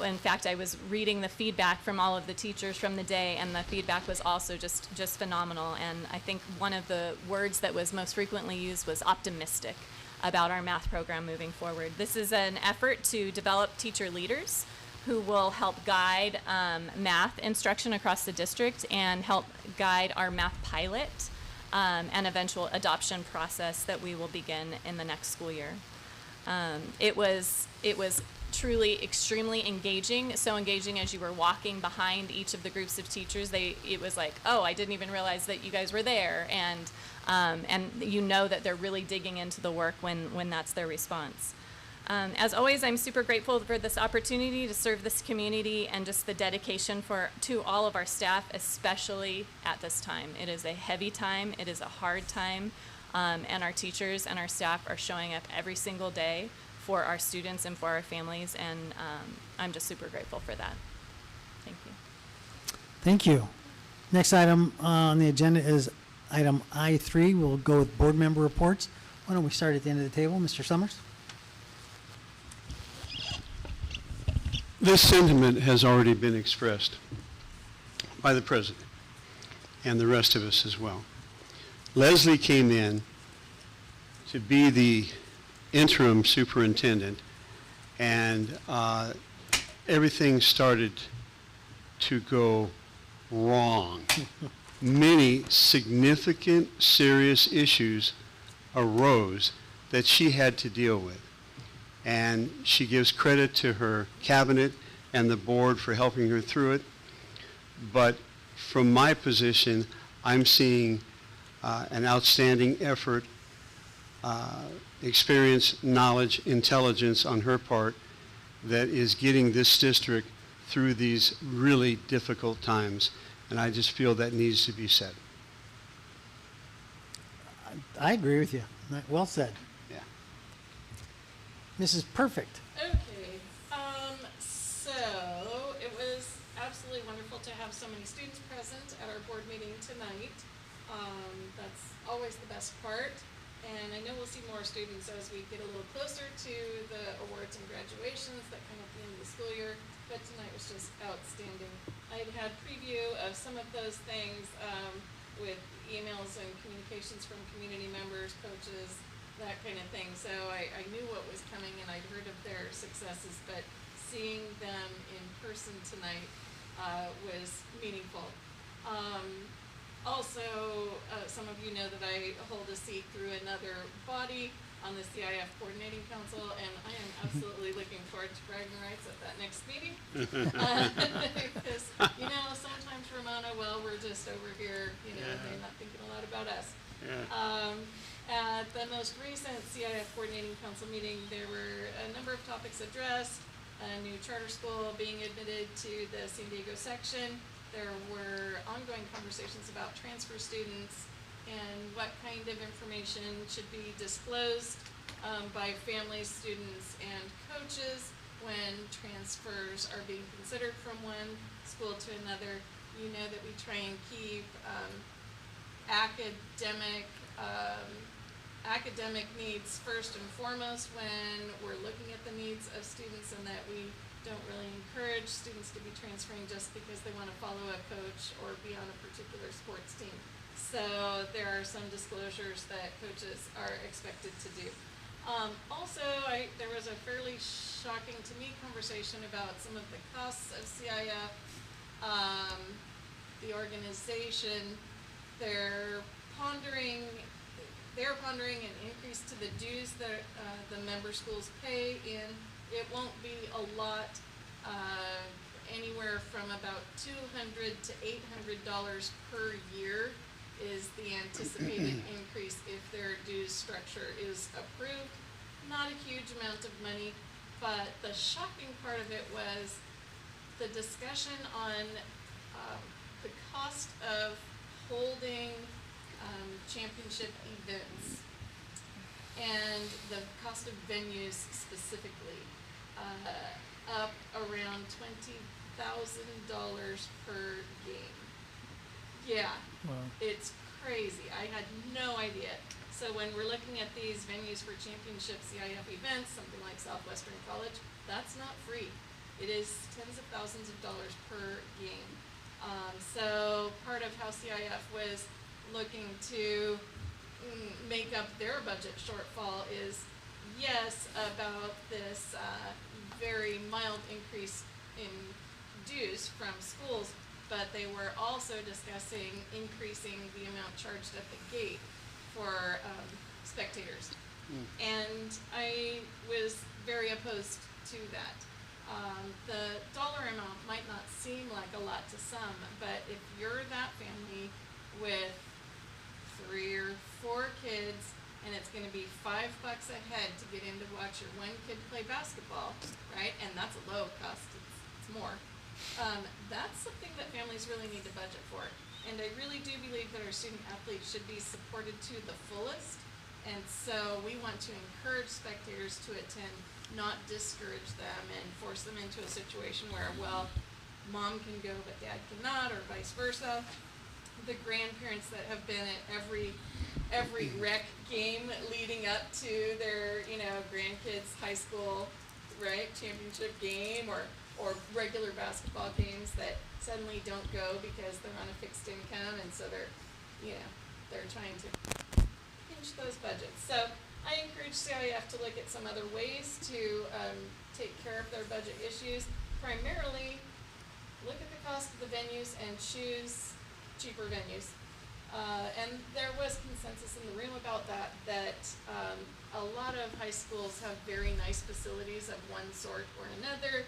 Speaker 5: in fact, I was reading the feedback from all of the teachers from the day, and the feedback was also just phenomenal. And I think one of the words that was most frequently used was optimistic about our math program moving forward. This is an effort to develop teacher leaders who will help guide math instruction across the district and help guide our math pilot and eventual adoption process that we will begin in the next school year. It was truly extremely engaging, so engaging as you were walking behind each of the groups of teachers. It was like, oh, I didn't even realize that you guys were there, and you know that they're really digging into the work when that's their response. As always, I'm super grateful for this opportunity to serve this community and just the dedication to all of our staff, especially at this time. It is a heavy time, it is a hard time, and our teachers and our staff are showing up every single day for our students and for our families, and I'm just super grateful for that. Thank you.
Speaker 1: Thank you. Next item on the agenda is item I3. We'll go with board member reports. Why don't we start at the end of the table? Mr. Summers?
Speaker 15: This sentiment has already been expressed by the president and the rest of us as well. Leslie came in to be the interim superintendent, and everything started to go wrong. Many significant, serious issues arose that she had to deal with. And she gives credit to her cabinet and the board for helping her through it. But from my position, I'm seeing an outstanding effort, experience, knowledge, intelligence on her part that is getting this district through these really difficult times. And I just feel that needs to be said.
Speaker 1: I agree with you. Well said.
Speaker 15: Yeah.
Speaker 1: Mrs. Perfect.
Speaker 8: Okay, so it was absolutely wonderful to have so many students present at our board meeting tonight. That's always the best part, and I know we'll see more students as we get a little closer to the awards and graduations that come at the end of the school year, but tonight was just outstanding. I had preview of some of those things with emails and communications from community members, coaches, that kind of thing. So I knew what was coming, and I'd heard of their successes, but seeing them in person tonight was meaningful. Also, some of you know that I hold a seat through another body on the CIF Coordinating Council, and I am absolutely looking forward to bragging rights at that next meeting. Because, sometimes Ramona, we're just over here, they're not thinking a lot about us. Yeah. At the most recent CIF Coordinating Council meeting, there were a number of topics addressed, a new charter school being admitted to the San Diego section. There were ongoing conversations about transfer students and what kind of information should be disclosed by families, students, and coaches when transfers are being considered from one school to another. You know that we try and keep academic needs first and foremost when we're looking at the needs of students, and that we don't really encourage students to be transferring just because they want to follow a coach or be on a particular sports team. So there are some disclosures that coaches are expected to do. Also, there was a fairly shocking to me conversation about some of the costs of CIF. The organization, they're pondering an increase to the dues that the member schools pay in. It won't be a lot, anywhere from about $200 to $800 per year is the anticipated increase if their dues structure is approved. Not a huge amount of money, but the shocking part of it was the discussion on the cost of holding championship events and the cost of venues specifically, up around $20,000 per game. Yeah,
Speaker 4: Wow.
Speaker 8: it's crazy. I had no idea. So when we're looking at these venues for championship CIF events, something like Southwestern College, that's not free. It is tens of thousands of dollars per game. So part of how CIF was looking to make up their budget shortfall is, yes, about this very mild increase in dues from schools, but they were also discussing increasing the amount charged at the gate for spectators. And I was very opposed to that. The dollar amount might not seem like a lot to some, but if you're that family with 3 or 4 kids and it's going to be $5 a head to get in to watch your one kid play basketball, right? And that's a low cost, it's more. That's something that families really need to budget for. And I really do believe that our student athletes should be supported to the fullest. And so we want to encourage spectators to attend, not discourage them and force them into a situation where, well, mom can go but dad cannot, or vice versa. The grandparents that have been at every rec game leading up to their, grandkids' high school, right, championship game, or regular basketball games that suddenly don't go because they're on a fixed income, and so they're trying to pinch those budgets. So I encourage CIF to look at some other ways to take care of their budget issues. Primarily, look at the cost of the venues and choose cheaper venues. And there was consensus in the room about that a lot of high schools have very nice facilities of one sort or another,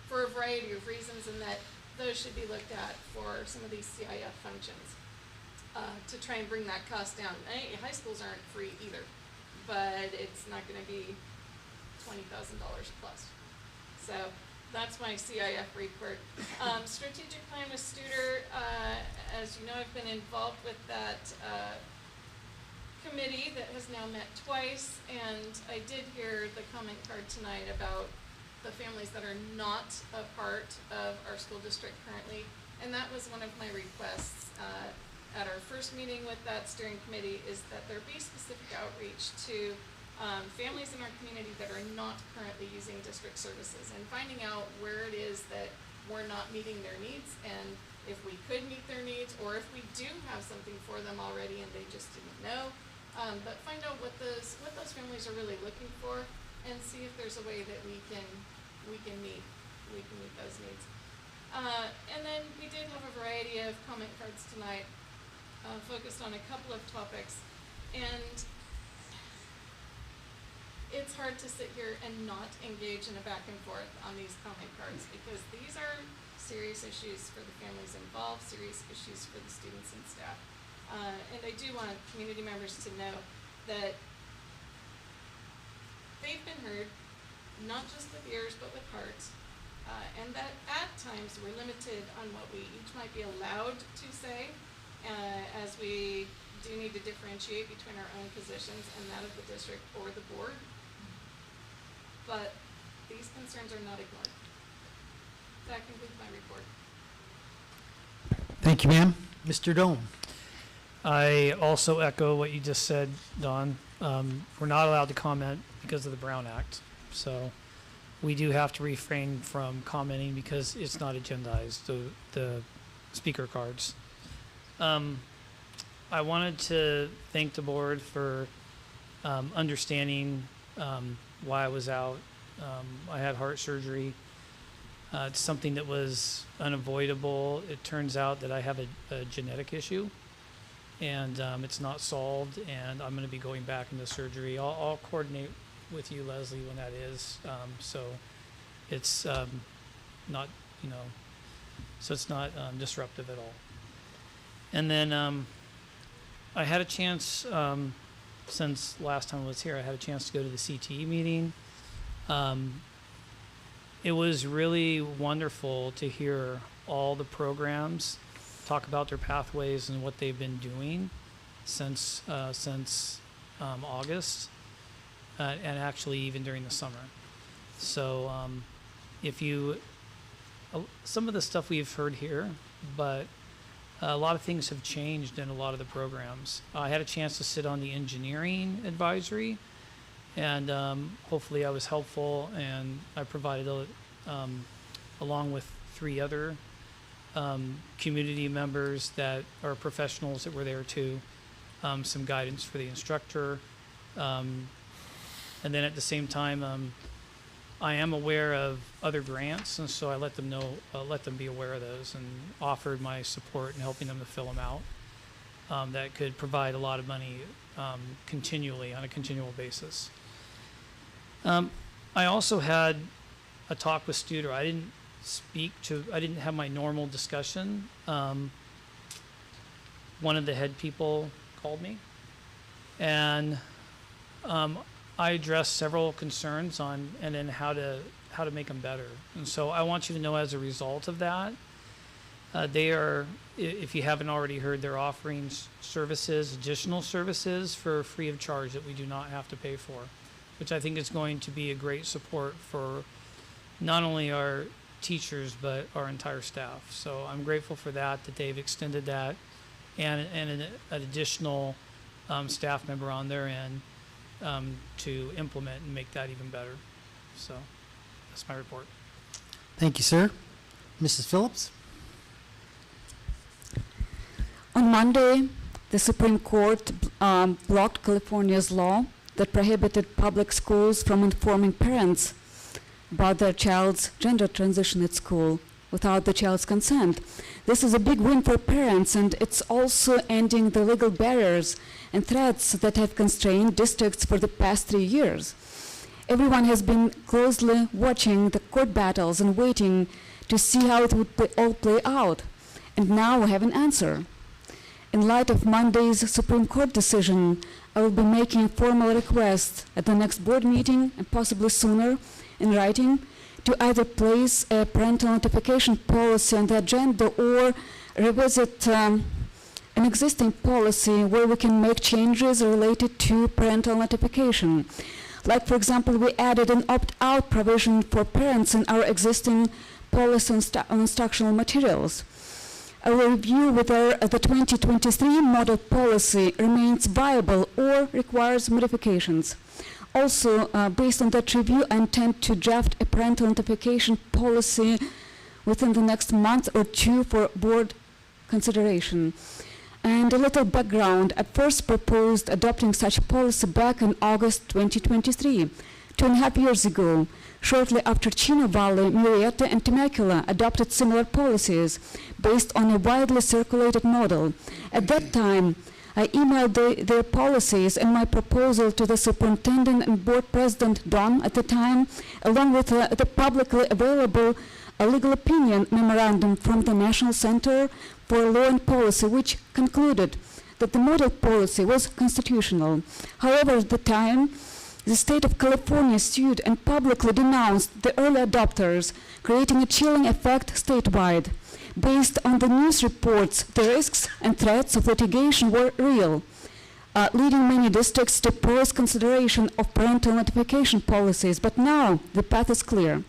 Speaker 8: for a variety of reasons, and that those should be looked at for some of these CIF functions to try and bring that cost down. High schools aren't free either, but it's not going to be $20,000 plus. So that's my CIF report. Strategic plan with Studer, as you know, I've been involved with that committee that has now met twice, and I did hear the comment card tonight about the families that are not a part of our school district currently, and that was one of my requests at our first meeting with that steering committee, is that there be specific outreach to families in our community that are not currently using district services, and finding out where it is that we're not meeting their needs, and if we could meet their needs, or if we do have something for them already and they just didn't know. But find out what those families are really looking for, and see if there's a way that we can meet those needs. And then we did have a variety of comment cards tonight, focused on a couple of topics, and it's hard to sit here and not engage in a back and forth on these comment cards, because these are serious issues for the families involved, serious issues for the students and staff. And I do want community members to know that they've been heard, not just with ears, but with hearts, and that at times we're limited on what we each might be allowed to say as we do need to differentiate between our own positions and that of the district or the board. But these concerns are not ignored. That concludes my report.
Speaker 1: Thank you, ma'am. Mr. Doan.
Speaker 4: I also echo what you just said, Don. We're not allowed to comment because of the Brown Act. So we do have to refrain from commenting because it's not agendized, the speaker cards. I wanted to thank the board for understanding why I was out. I had heart surgery. It's something that was unavoidable. It turns out that I have a genetic issue, and it's not solved, and I'm going to be going back into surgery. I'll coordinate with you, Leslie, when that is. So it's not, so it's not disruptive at all. And then I had a chance, since last time I was here, I had a chance to go to the CTE meeting. It was really wonderful to hear all the programs talk about their pathways and what they've been doing since August, and actually even during the summer. So some of the stuff we've heard here, but a lot of things have changed in a lot of the programs. I had a chance to sit on the engineering advisory, and hopefully I was helpful, and I provided, along with 3 other community members that are professionals that were there too, some guidance for the instructor. And then at the same time, I am aware of other grants, and so I let them know, let them be aware of those, and offered my support in helping them to fill them out. That could provide a lot of money continually, on a continual basis. I also had a talk with Studer. I didn't have my normal discussion. One of the head people called me, and I addressed several concerns and then how to make them better. And so I want you to know, as a result of that, they are, if you haven't already heard, they're offering services, additional services for free of charge that we do not have to pay for, which I think is going to be a great support for not only our teachers, but our entire staff. So I'm grateful for that they've extended that, and an additional staff member on their end to implement and make that even better. So that's my report.
Speaker 1: Thank you, sir. Mrs. Phillips?
Speaker 7: On Monday, the Supreme Court blocked California's law that prohibited public schools from informing parents about their child's gender transition at school without the child's consent. This is a big win for parents, and it's also ending the legal barriers and threats that have constrained districts for the past 3 years. Everyone has been closely watching the court battles and waiting to see how it would all play out, and now we have an answer. In light of Monday's Supreme Court decision, I will be making a formal request at the next board meeting, and possibly sooner, in writing, to either place a parental notification policy on the agenda or revisit an existing policy where we can make changes related to parental notification. Like, for example, we added an opt-out provision for parents in our existing policy on instructional materials. I will review whether the 2023 model policy remains viable or requires modifications. Also, based on that review, I intend to draft a parental notification policy within the next month or 2 for board consideration. And a little background: I first proposed adopting such policy back in August 2023, 2.5 years ago, shortly after Chino Valley, Murrieta, and Temecula adopted similar policies based on a widely circulated model. At that time, I emailed their policies and my proposal to the superintendent and board president, Don, at the time, along with the publicly available legal opinion memorandum from the National Center for Law and Policy, which concluded that the model policy was constitutional. However, at the time, the state of California sued and publicly denounced the early adopters, creating a chilling effect statewide. Based on the news reports, the risks and threats of litigation were real. leading many districts to pause consideration of parental notification policies. But now the path is clear.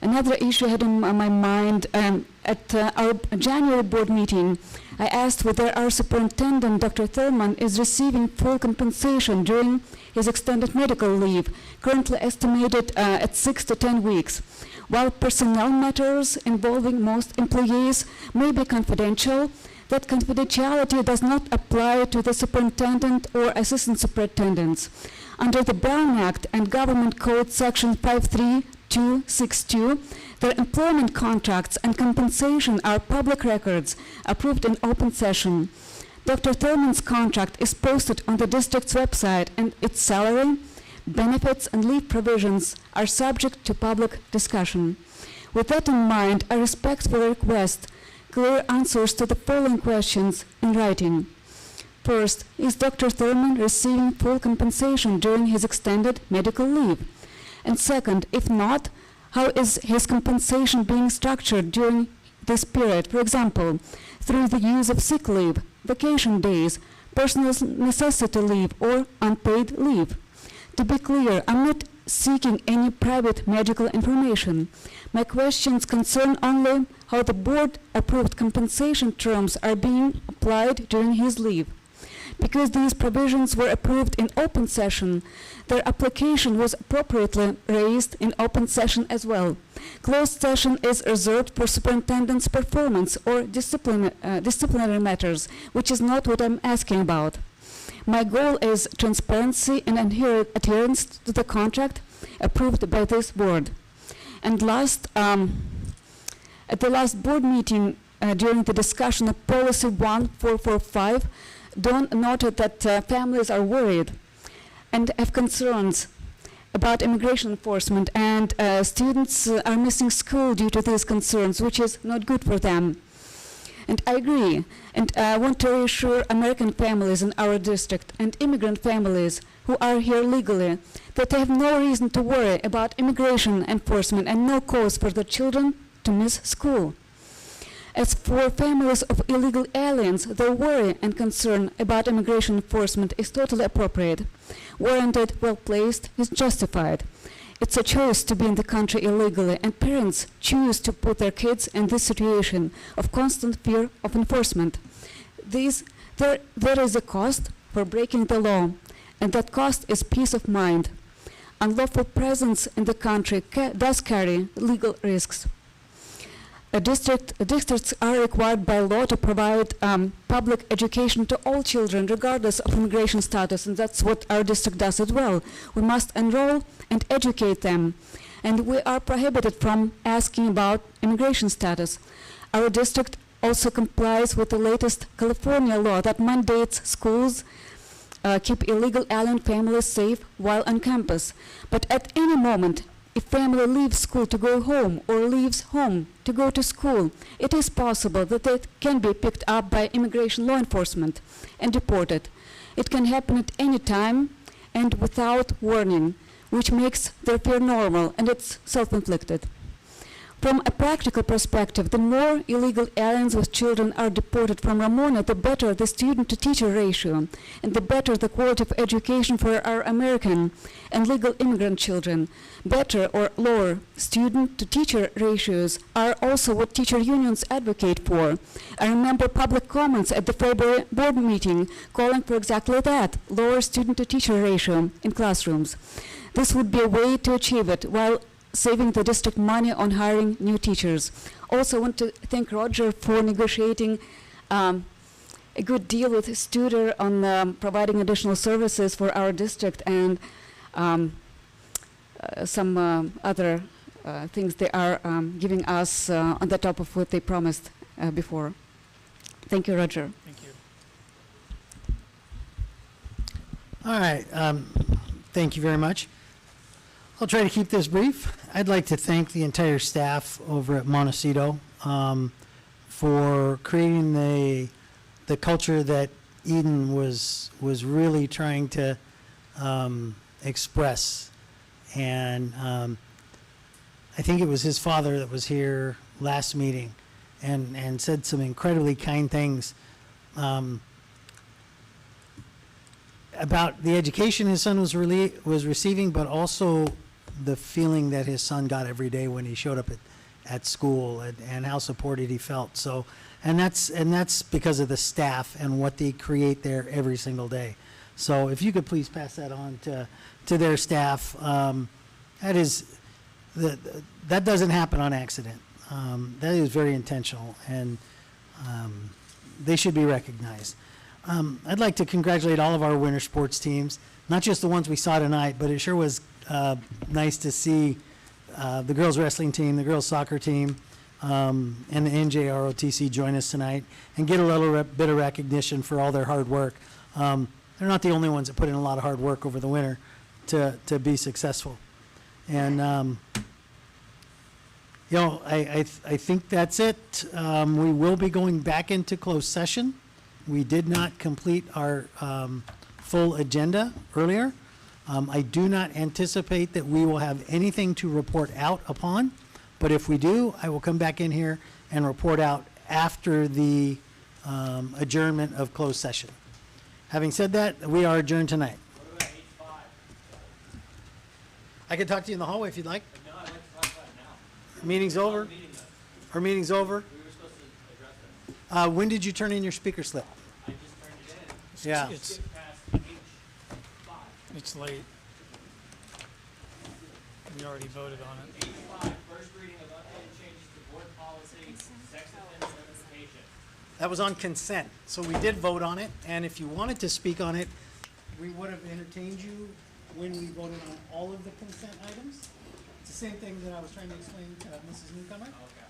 Speaker 7: Another issue I had in my mind, at our January board meeting, I asked whether our superintendent, Dr. Thurman, is receiving full compensation during his extended medical leave, currently estimated at 6 to 10 weeks. While personnel matters involving most employees may be confidential, that confidentiality does not apply to the superintendent or assistant superintendents. Under the Brown Act and Government Code Section 53262, their employment contracts and compensation are public records approved in open session. Dr. Thurman's contract is posted on the district's website, and its salary, benefits, and leave provisions are subject to public discussion. With that in mind, I respectfully request clear answers to the following questions in writing. First, is Dr. Thurman receiving full compensation during his extended medical leave? And second, if not, how is his compensation being structured during this period? For example, through the use of sick leave, vacation days, personal necessity leave, or unpaid leave. To be clear, I'm not seeking any private medical information. My questions concern only how the board-approved compensation terms are being applied during his leave. Because these provisions were approved in open session, their application was appropriately raised in open session as well. Closed session is reserved for superintendent's performance or disciplinary matters, which is not what I'm asking about. My goal is transparency and adherence to the contract approved by this board. And last, at the last board meeting, during the discussion of Policy 1445, Don noted that families are worried and have concerns about immigration enforcement, and students are missing school due to these concerns, which is not good for them. And I agree, and I want to reassure American families in our district and immigrant families who are here legally that they have no reason to worry about immigration enforcement and no cause for their children to miss school. As for families of illegal aliens, their worry and concern about immigration enforcement is totally appropriate, warranted, well-placed, is justified. It's a choice to be in the country illegally, and parents choose to put their kids in this situation of constant fear of enforcement. There is a cost for breaking the law, and that cost is peace of mind. Unlawful presence in the country does carry legal risks. Districts are required by law to provide public education to all children, regardless of immigration status, and that's what our district does as well. We must enroll and educate them, and we are prohibited from asking about immigration status. Our district also complies with the latest California law that mandates schools keep illegal alien families safe while on campus. But at any moment, if family leaves school to go home or leaves home to go to school, it is possible that they can be picked up by immigration law enforcement and deported. It can happen at any time and without warning, which makes their fear normal, and it's self-inflicted. From a practical perspective, the more illegal aliens with children are deported from Ramona, the better the student-to-teacher ratio, and the better the quality of education for our American and legal immigrant children. Better or lower student-to-teacher ratios are also what teacher unions advocate for. I remember public comments at the February board meeting calling for exactly that, lower student-to-teacher ratio in classrooms. This would be a way to achieve it while saving the district money on hiring new teachers. Also, I want to thank Roger for negotiating a good deal with Studer on providing additional services for our district and some other things they are giving us on the top of what they promised before. Thank you, Roger.
Speaker 4: Thank you.
Speaker 1: All right, thank you very much. I'll try to keep this brief. I'd like to thank the entire staff over at Montecito for creating the culture that Eden was really trying to express. And I think it was his father that was here last meeting and said some incredibly kind things. about the education his son was receiving, but also the feeling that his son got every day when he showed up at school, and how supported he felt. So, and that's because of the staff and what they create there every single day. So if you could please pass that on to their staff, that doesn't happen on accident. That is very intentional, and they should be recognized. I'd like to congratulate all of our winter sports teams, not just the ones we saw tonight, but it sure was nice to see the girls wrestling team, the girls soccer team, and the NJROTC join us tonight and get a little bit of recognition for all their hard work. They're not the only ones that put in a lot of hard work over the winter to be successful. And, I think that's it. We will be going back into closed session. We did not complete our full agenda earlier. I do not anticipate that we will have anything to report out upon, but if we do, I will come back in here and report out after the adjournment of closed session. Having said that, we are adjourned tonight. I can talk to you in the hallway if you'd like.
Speaker 9: No, I'd like to talk about it now.
Speaker 1: Meeting's over? Our meeting's over?
Speaker 9: We were supposed to address that.
Speaker 1: When did you turn in your speaker slip?
Speaker 9: I just turned it in.
Speaker 1: Yeah.
Speaker 4: It's,
Speaker 9: Skip past H5.
Speaker 4: it's late. We already voted on it.
Speaker 9: H5, first reading of updated changes to board policy, sex offender notification.
Speaker 1: That was on consent, so we did vote on it, and if you wanted to speak on it, we would have entertained you when we voted on all of the consent items. It's the same thing that I was trying to explain to Mrs. Newcomer.
Speaker 9: Okay.